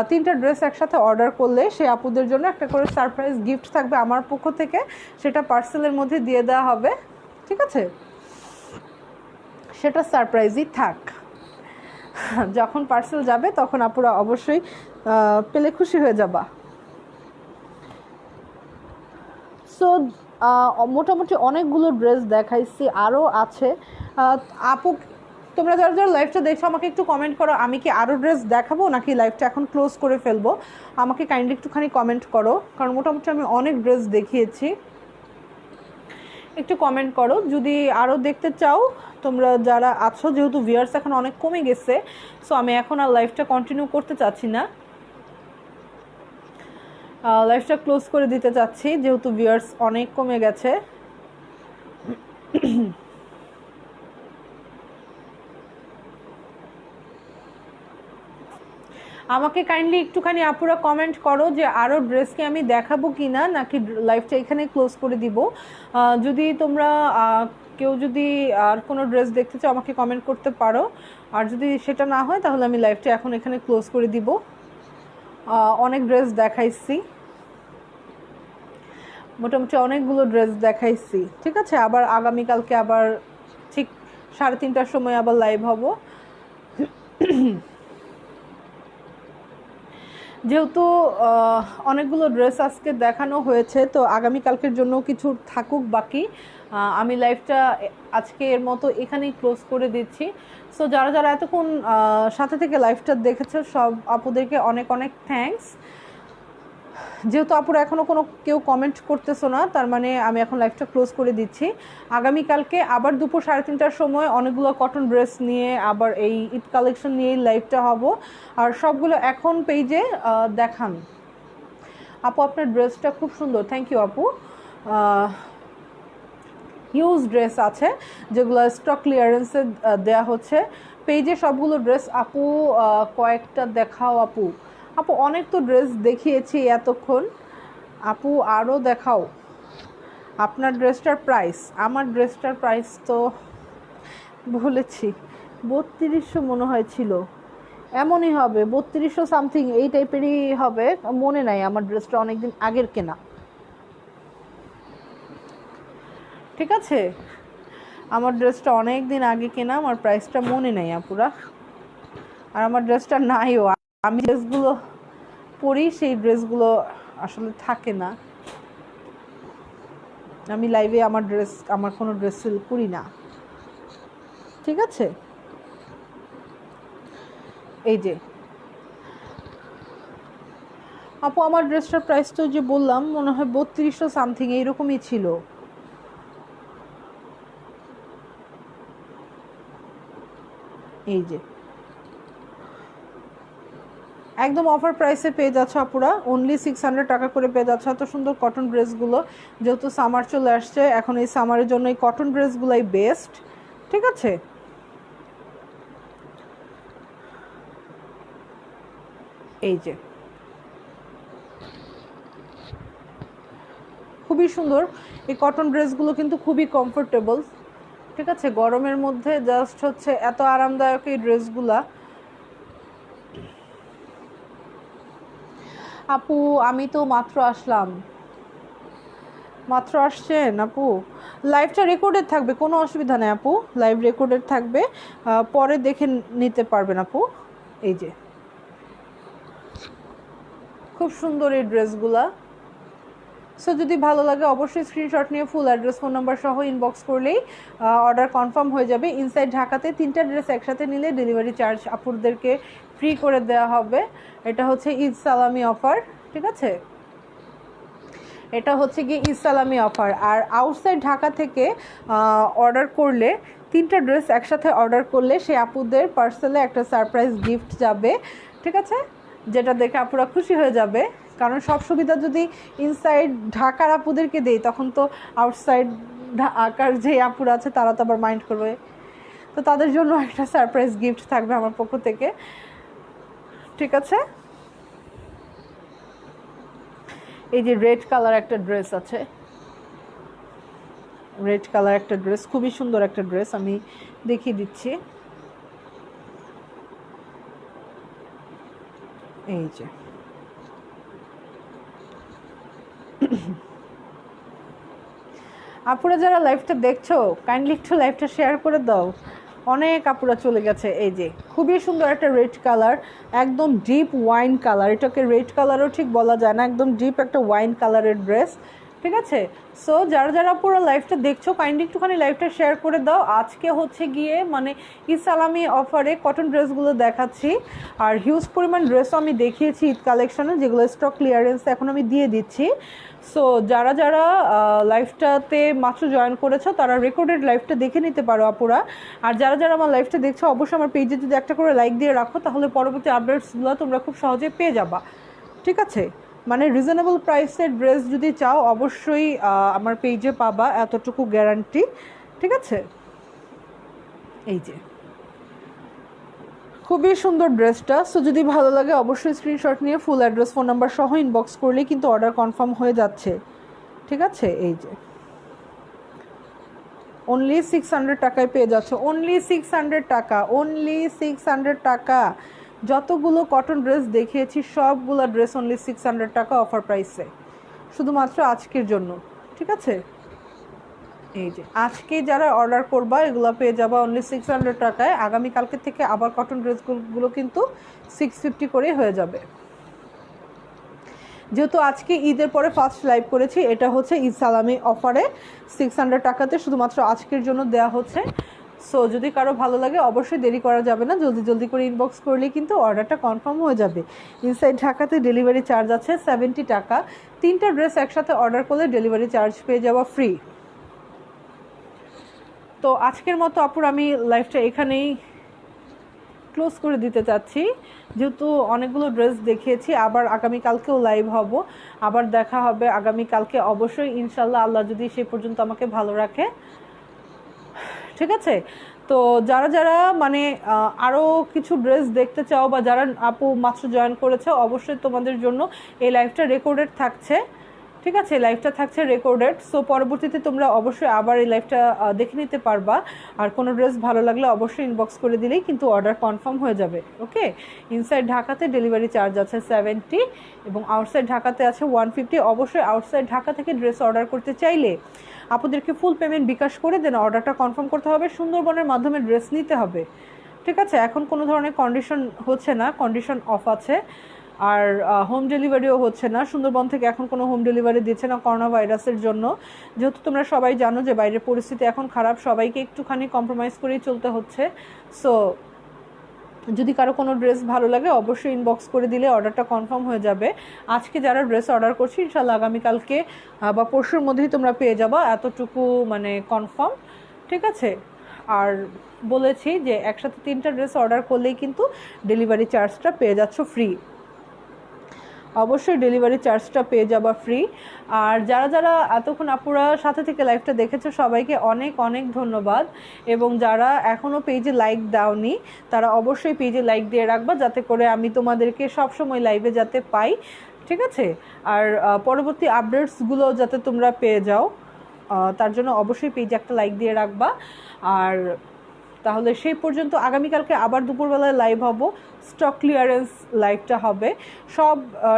3টা ড্রেস একসাথে অর্ডার করলে সে আপুদের জন্য একটা করে সারপ্রাইজ গিফট থাকবে আমার পক্ষ থেকে, সেটা পার্সেলের মধ্যে দিয়ে দেওয়া হবে, ঠিক আছে। সেটা সারপ্রাইজই থাক, যখন পার্সেল যাবে তখন আপুরা অবশ্যই পেলে খুশি হয়ে যাবা। সো মোটামুটি অনেকগুলো ড্রেস দেখাইছি, আরও আছে। আপু তোমরা যারা যারা লাইভটা দেখছো আমাকে একটু কমেন্ট করো, আমি কি আরও ড্রেস দেখাবো নাকি লাইভটা এখন ক্লোজ করে ফেলবো? আমাকে কাইন্ডলি একটুখানি কমেন্ট করো, কারণ মোটামুটি আমি অনেক ড্রেস দেখিয়েছি। একটু কমেন্ট করো যদি আরও দেখতে চাও তোমরা যারা আছো, যেহেতু ভিউয়ার্স এখন অনেক কমে গেছে, সো আমি এখন আর লাইভটা কন্টিনিউ করতে চাচ্ছি না, লাইভটা ক্লোজ করে দিতে চাচ্ছি যেহেতু ভিউয়ার্স অনেক কমে গেছে। আমাকে কাইন্ডলি একটুখানি আপুরা কমেন্ট করো যে আরও ড্রেসকে আমি দেখাবো কি না, নাকি লাইভটা এখানে ক্লোজ করে দিব। যদি তোমরা কেউ যদি আর কোনো ড্রেস দেখতে চাও আমাকে কমেন্ট করতে পারো, আর যদি সেটা না হয় তাহলে আমি লাইভটা এখন এখানে ক্লোজ করে দিব। অনেক ড্রেস দেখাইছি, মোটামুটি অনেকগুলো ড্রেস দেখাইছি, ঠিক আছে। আবার আগামীকালকে আবার ঠিক 3:30টার সময় আবার লাইভ হব। যেহেতু অনেকগুলো ড্রেস আজকে দেখানো হয়েছে, তো আগামীকালকের জন্য কিছু থাকুক বাকি। আমি লাইভটা আজকে এর মতো এখানেই ক্লোজ করে দিচ্ছি। সো যারা যারা এতক্ষণ সাথে থেকে লাইভটা দেখেছো সব আপুদেরকে অনেক অনেক থ্যাঙ্কস। যেহেতু আপুরা এখনও কেউ কমেন্ট করতেছো না, তার মানে আমি এখন লাইভটা ক্লোজ করে দিচ্ছি। আগামীকালকে আবার দুপুর 3:30টার সময় অনেকগুলো কটন ড্রেস নিয়ে আবার এই ঈদ কালেকশন নিয়েই লাইভটা হব। আর সবগুলো এখন পেজে দেখান। আপু আপনার ড্রেসটা খুব সুন্দর, থ্যাংক ইউ আপু। হিউজ ড্রেস আছে যেগুলো স্টক ক্লিয়ারেন্সে দেয়া হচ্ছে পেজে, সবগুলো ড্রেস। আপু কয়েকটা দেখাও আপু। আপু অনেক তো ড্রেস দেখিয়েছি এতক্ষণ, আপু আরও দেখাও। আপনার ড্রেসটার প্রাইস, আমার ড্রেসটার প্রাইস তো বলেছি 3200 মনে হয় ছিল, এমনই হবে 3200 সামথিং এই টাইপেরই হবে, মনে নাই। আমার ড্রেসটা অনেকদিন আগের কেনা, ঠিক আছে। আমার ড্রেসটা অনেক দিন আগে কেনা, আমার প্রাইসটা মনে নাই আপুরা। আর আমার ড্রেসটা নাইও, আমি ড্রেসগুলো পরি সেই ড্রেসগুলো আসলে থাকে না। আমি লাইভে আমার কোনো ড্রেস সেল করি না, ঠিক আছে। এই যে আপু আমার ড্রেসটার প্রাইস তো যে বললাম মনে হয় 3200 সামথিং এইরকমই ছিল। এই যে একদম অফার প্রাইসে পেয়ে যাচ্ছে আপুরা, অনলি 600 টাকা করে পেয়ে যাচ্ছে এত সুন্দর কটন ড্রেসগুলো। যেহেতু সামার চলে আসছে, এখন এই সামারের জন্য এই কটন ড্রেসগুলোই বেস্ট, ঠিক আছে। এই যে খুবই সুন্দর এই কটন ড্রেসগুলো, কিন্তু খুবই কমফোর্টেবল, ঠিক আছে। গরমের মধ্যে জাস্ট হচ্ছে এত আরামদায়ক এই ড্রেসগুলা। আপু আমি তো মাত্র আসলাম। মাত্র আসছেন আপু? লাইভটা রেকর্ডেড থাকবে, কোনো অসুবিধা নেই আপু, লাইভ রেকর্ডেড থাকবে, পরে দেখে নিতে পারবেন আপু। এই যে খুব সুন্দর এই ড্রেসগুলা। সো যদি ভালো লাগে অবশ্যই স্ক্রিনশট নিয়ে ফুল অ্যাড্রেস ফোন নাম্বার সহ ইনবক্স করলেই অর্ডার কনফার্ম হয়ে যাবে। ইনসাইড ঢাকাতে 3টা ড্রেস একসাথে নিলে ডেলিভারি চার্জ আপুরদেরকে ফ্রি করে দেওয়া হবে। এটা হচ্ছে ঈদ সালামি অফার, ঠিক আছে। এটা হচ্ছে গিয়ে ঈদ সালামি অফার। আর আউটসাইড ঢাকা থেকে অর্ডার করলে 3টা ড্রেস একসাথে অর্ডার করলে সেই আপুদের পার্সেলে একটা সারপ্রাইজ গিফট যাবে, ঠিক আছে, যেটা দেখে আপুরা খুশি হয়ে যাবে। কারণ সব সুবিধা যদি ইনসাইড ঢাকার আপুদেরকে দেই তখন তো আউটসাইড ঢাকার যে আপুরা আছে তারা তো আবার মাইন্ড করবে, তো তাদের জন্য একটা সারপ্রাইজ গিফট থাকবে আমার পক্ষ থেকে, ঠিক আছে। এই যে রেড কালার একটা ড্রেস আছে, রেড কালার একটা ড্রেস, খুবই সুন্দর একটা ড্রেস, আমি দেখিয়ে দিচ্ছি। এই যে আপুরা যারা লাইভটা দেখছো কাইন্ডলি একটু লাইভটা শেয়ার করে দাও, অনেক আপুরা চলে গেছে। এই যে খুবই সুন্দর একটা রেড কালার, একদম ডিপ ওয়াইন কালার, এটাকে রেড কালারও ঠিক বলা যায় না, একদম ডিপ একটা ওয়াইন কালারের ড্রেস, ঠিক ঠিক আছে। সো যারা যারা পুরো লাইভটা দেখছো কাইন্ডলি একটুখানি লাইভটা শেয়ার করে দাও। আজকে হচ্ছে গিয়ে মানে ঈদ সালামি অফারে কটন ড্রেসগুলো দেখাচ্ছি, আর হিউজ পরিমাণ ড্রেসও আমি দেখিয়েছি ঈদ কালেকশনে, যেগুলো স্টক ক্লিয়ারেন্স এখন আমি দিয়ে দিচ্ছি। সো যারা যারা লাইভটাতে মাত্র জয়েন করেছো তারা রেকর্ডেড লাইভটা দেখে নিতে পারো আপুরা। আর যারা যারা আমার লাইভটা দেখছো অবশ্যই আমার পেজে যদি একটা করে লাইক দিয়ে রাখো, তাহলে পরবর্তী আপডেটসগুলো তোমরা খুব সহজে পেয়ে যাবা। ঠিক আছে, মানে রিজনেবল প্রাইসের ড্রেস যদি চাও অবশ্যই আমার পেজে পাবা, এতটুকু গ্যারান্টি। ঠিক আছে, এই যে খুবই সুন্দর ড্রেসটা। সো যদি ভালো লাগে অবশ্যই স্ক্রিনশট নিয়ে ফুল অ্যাড্রেস ফোন নাম্বার সহ ইনবক্স করলেই কিন্তু অর্ডার কনফার্ম হয়ে যাচ্ছে। ঠিক আছে, এই যে অনলি 600 টাকায় পেয়ে যাচ্ছে, অনলি 600 টাকা, অনলি 600 টাকা। যতগুলো কটন ড্রেস দেখিয়েছি সবগুলো ড্রেস অনলি 600 টাকা অফার প্রাইসে, শুধুমাত্র আজকের জন্য। ঠিক আছে, এই যে আজকে যারা অর্ডার করবা এগুলো পেয়ে যাবা অনলি 600 টাকায়। আগামীকালকে থেকে আবার কটন ড্রেসগুলো কিন্তু 650 করে হয়ে যাবে। যেহেতু আজকে ঈদের পরে ফার্স্ট লাইভ করেছি, এটা হচ্ছে ঈদ সালামি অফারে 600 টাকাতে শুধুমাত্র আজকের জন্য দেওয়া হচ্ছে। সো যদি কারো ভালো লাগে অবশ্যই দেরি করা যাবে না, জলদি জলদি করে ইনবক্স করলে কিন্তু অর্ডারটা কনফার্ম হয়ে যাবে। ইনসাইড ঢাকাতে ডেলিভারি চার্জ আছে 70 টাকা। 3টা ড্রেস একসাথে অর্ডার করলে ডেলিভারি চার্জ পেয়ে যাওয়া ফ্রি। তো আজকের মতো আপুর আমি লাইভটা এখানেই ক্লোজ করে দিতে চাচ্ছি, যেহেতু অনেকগুলো ড্রেস দেখিয়েছি। আবার আগামীকালকেও লাইভ হব, আবার দেখা হবে আগামীকালকে অবশ্যই ইনশাল্লাহ, আল্লাহ যদি সেই পর্যন্ত আমাকে ভালো রাখে। ঠিক আছে, তো যারা যারা মানে আরও কিছু ড্রেস দেখতে চাও বা যারা আপু মাত্র জয়েন করেছে অবশ্যই তোমাদের জন্য এই লাইভটা রেকর্ডেড থাকছে। ঠিক আছে, লাইভটা থাকছে রেকর্ডেড। সো পরবর্তীতে তোমরা অবশ্যই আবার এই লাইভটা দেখে নিতে পারবা। আর কোনো ড্রেস ভালো লাগলে অবশ্যই ইনবক্স করে দিলেই কিন্তু অর্ডার কনফার্ম হয়ে যাবে। ওকে, ইনসাইড ঢাকাতে ডেলিভারি চার্জ আছে 70 এবং আউটসাইড ঢাকাতে আছে 150। অবশ্যই আউটসাইড ঢাকা থেকে ড্রেস অর্ডার করতে চাইলে আপনাদেরকে ফুল পেমেন্ট বিকাশ করে দেন অর্ডারটা কনফার্ম করতে হবে, সুন্দরবনের মাধ্যমে ড্রেস নিতে হবে। ঠিক আছে, এখন কোনো ধরনের কন্ডিশন হচ্ছে না, কন্ডিশন অফ আছে। আর হোম ডেলিভারিও হচ্ছে না, সুন্দরবন থেকে এখন কোনো হোম ডেলিভারি দিচ্ছে না করোনা ভাইরাসের জন্য। যেহেতু তোমরা সবাই জানো যে বাইরের পরিস্থিতি এখন খারাপ, সবাইকে একটুখানি কম্প্রোমাইজ করেই চলতে হচ্ছে। সো যদি কারো কোনো ড্রেস ভালো লাগে অবশ্যই ইনবক্স করে দিলে অর্ডারটা কনফার্ম হয়ে যাবে। আজকে যারা ড্রেস অর্ডার করছি ইনশাল্লাহ আগামীকালকে বা পরশুর মধ্যেই তোমরা পেয়ে যাবা, এতটুকু মানে কনফার্ম। ঠিক আছে, আর বলেছি যে একসাথে 3টা ড্রেস অর্ডার করলেই কিন্তু ডেলিভারি চার্জটা পেয়ে যাচ্ছ ফ্রি। অবশ্যই ডেলিভারি চার্জটা পেয়ে যাবা ফ্রি। আর যারা যারা এতক্ষণ আপুরা সাথে থেকে লাইভটা দেখেছো সবাইকে অনেক অনেক ধন্যবাদ। এবং যারা এখনও পেজে লাইক দাওনি তারা অবশ্যই পেজে লাইক দিয়ে রাখবা, যাতে করে আমি তোমাদেরকে সবসময় লাইভে যাতে পাই। ঠিক আছে, আর পরবর্তী আপডেটসগুলো যাতে তোমরা পেয়ে যাও তার জন্য অবশ্যই পেজে একটা লাইক দিয়ে রাখবা। আর তাহলে সেই পর্যন্ত আগামীকালকে আবার দুপুরবেলায় লাইভ হব, স্টক ক্লিয়ারেন্স লাইভটা হবে। সব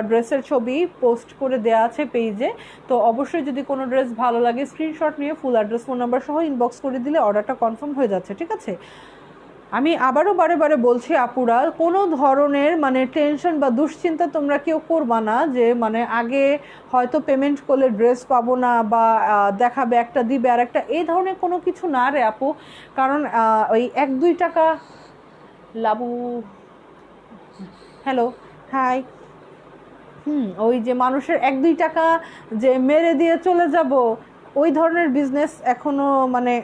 ড্রেসের ছবি পোস্ট করে দেওয়া আছে পেজে। তো অবশ্যই যদি কোনো ড্রেস ভালো লাগে স্ক্রিনশট নিয়ে ফুল অ্যাড্রেস ফোন নাম্বার সহ ইনবক্স করে দিলে অর্ডারটা কনফার্ম হয়ে যাচ্ছে। ঠিক আছে, আমি আবারও বারে বারে বলছি আপুরা, কোনো ধরনের মানে টেনশন বা দুশ্চিন্তা তোমরা কেউ করবা না যে মানে আগে হয়তো পেমেন্ট করলে ড্রেস পাবো না বা দেখাবে একটা দিবে আর একটা, এই ধরনের কোনো কিছু না রে আপু। কারণ ওই 1-2 টাকা লাবু, হ্যালো, হাই, ওই যে মানুষের 1-2 টাকা যে মেরে দিয়ে চলে যাব, ওই ধরনের বিজনেস এখনো মানে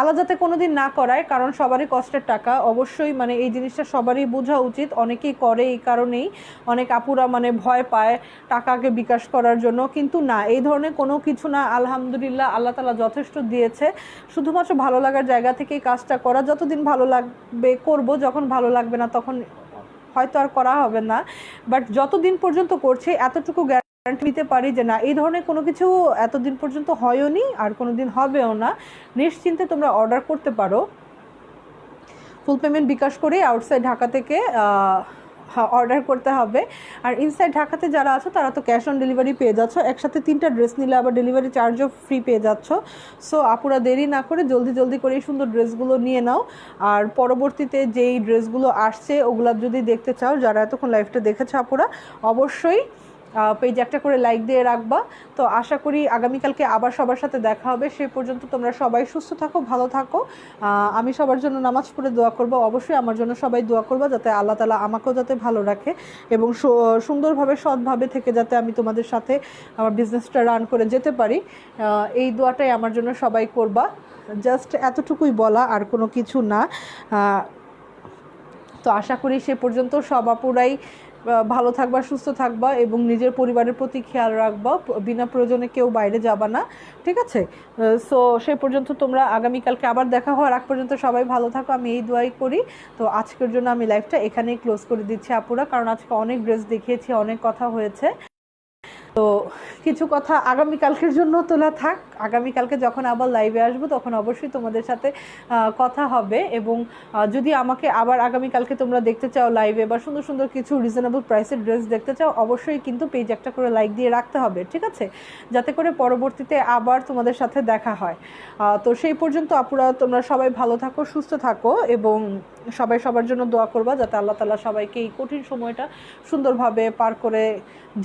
আলাদা যাতে কোনো দিন না করায়, কারণ সবারই কষ্টের টাকা। অবশ্যই মানে এই জিনিসটা সবারই বোঝা উচিত। অনেকেই করে এই কারণেই, অনেক আপুরা মানে ভয় পায় টাকাকে বিকাশ করার জন্য, কিন্তু না, এই ধরনের কোনো কিছু না। আলহামদুলিল্লাহ, আল্লাহ তাআলা যথেষ্ট দিয়েছে। শুধুমাত্র ভালো লাগার জায়গা থেকেই কাজটা করা। যতদিন ভালো লাগবে করব, যখন ভালো লাগবে না তখন হয়তো আর করা হবে না। বাট যতদিন পর্যন্ত করছে এতটুকু গ্যারান্টি দিতে পারি যে না, এই ধরনের কোনো কিছু এতদিন পর্যন্ত হয়ওনি আর কোনো দিন হবেও না। নিশ্চিন্তে তোমরা অর্ডার করতে পারো, ফুল পেমেন্ট বিকাশ করে আউটসাইড ঢাকা থেকে অর্ডার করতে হবে। আর ইনসাইড ঢাকাতে যারা আছো তারা তো ক্যাশ অন ডেলিভারি পেয়ে যাচ্ছ, একসাথে 3টা ড্রেস নিলে আবার ডেলিভারি চার্জও ফ্রি পেয়ে যাচ্ছ। সো আপুরা দেরি না করে জলদি জলদি করে এই সুন্দর ড্রেসগুলো নিয়ে নাও। আর পরবর্তীতে যেই ড্রেসগুলো আসছে ওগুলো যদি দেখতে চাও, যারা এতক্ষণ লাইভটা দেখেছো আপুরা, অবশ্যই পেজে একটা করে লাইক দিয়ে রাখবা। তো আশা করি আগামীকালকে আবার সবার সাথে দেখা হবে। সে পর্যন্ত তোমরা সবাই সুস্থ থাকো, ভালো থাকো। আমি সবার জন্য নামাজ পড়ে দোয়া করবো, অবশ্যই আমার জন্য সবাই দোয়া করবা যাতে আল্লাহ তাআলা আমাকেও যাতে ভালো রাখে এবং সুন্দরভাবে সৎভাবে থেকে যাতে আমি তোমাদের সাথে আমার বিজনেসটা রান করে যেতে পারি। এই দোয়াটাই আমার জন্য সবাই করবা। জাস্ট এতটুকুই বলা, আর কোনো কিছু না। তো আশা করি সে পর্যন্ত সব আপুরাই ভালো থাকবা, সুস্থ থাকবা এবং নিজের পরিবারের প্রতি খেয়াল রাখবা, বিনা প্রয়োজনে কেউ বাইরে যাবা না, ঠিক আছে? সো সে পর্যন্ত তোমরা আগামীকালকে আবার দেখা হওয়ার আগ পর্যন্ত সবাই ভালো থাকো, আমি এই দোয়াই করি। তো আজকের জন্য আমি লাইভটা এখানেই ক্লোজ করে দিচ্ছি আপুরা, কারণ আজকে অনেক ড্রেস দেখিয়েছি, অনেক কথা হয়েছে। তো কিছু কথা আগামীকালকের জন্য তোলা থাক। আগামীকালকে যখন আবার লাইভে আসবো তখন অবশ্যই তোমাদের সাথে কথা হবে। এবং যদি আমাকে আবার আগামীকালকে তোমরা দেখতে চাও লাইভে বা সুন্দর সুন্দর কিছু রিজনেবল প্রাইসের ড্রেস দেখতে চাও, অবশ্যই কিন্তু পেজ একটা করে লাইক দিয়ে রাখতে হবে, ঠিক আছে? যাতে করে পরবর্তীতে আবার তোমাদের সাথে দেখা হয়। তো সেই পর্যন্ত আপুরা তোমরা সবাই ভালো থাকো, সুস্থ থাকো এবং সবাই সবার জন্য দোয়া করবা যাতে আল্লাহ তাআলা সবাইকে এই কঠিন সময়টা সুন্দরভাবে পার করে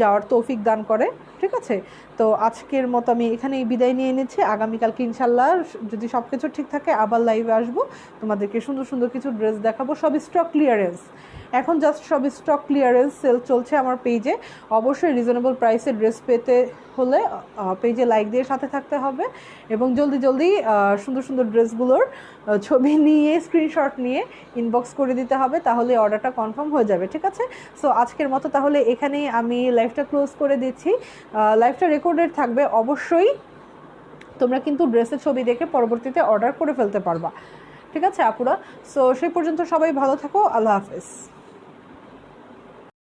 যাওয়ার তৌফিক দান করে, ঠিক আছে? তো আজকের মতো আমি এখানেই বিদায় নিয়ে নিচ্ছি। আগামীকালকে ইনশাল্লাহ যদি সব কিছু ঠিক থাকে আবার লাইভে আসবো, তোমাদেরকে সুন্দর সুন্দর কিছু ড্রেস দেখাবো। সব স্টক ক্লিয়ারেন্স, এখন জাস্ট সব স্টক ক্লিয়ারেন্স সেল চলছে আমার পেজে। অবশ্যই রিজনেবল প্রাইসে ড্রেস পেতে হলে পেজে লাইক দিয়ে সাথে থাকতে হবে এবং জলদি জলদি সুন্দর সুন্দর ড্রেসগুলোর ছবি নিয়ে স্ক্রিনশট নিয়ে ইনবক্স করে দিতে হবে, তাহলে অর্ডারটা কনফার্ম হয়ে যাবে, ঠিক আছে? সো আজকের মতো তাহলে এখানেই আমি লাইভটা ক্লোজ করে দিচ্ছি। লাইভটা রেকর্ডেড থাকবে, অবশ্যই তোমরা কিন্তু ড্রেসের ছবি দেখে পরবর্তীতে অর্ডার করে ফেলতে পারবা, ঠিক আছে আপুরা? সো সেই পর্যন্ত সবাই ভালো থাকো, আল্লাহ হাফেজ।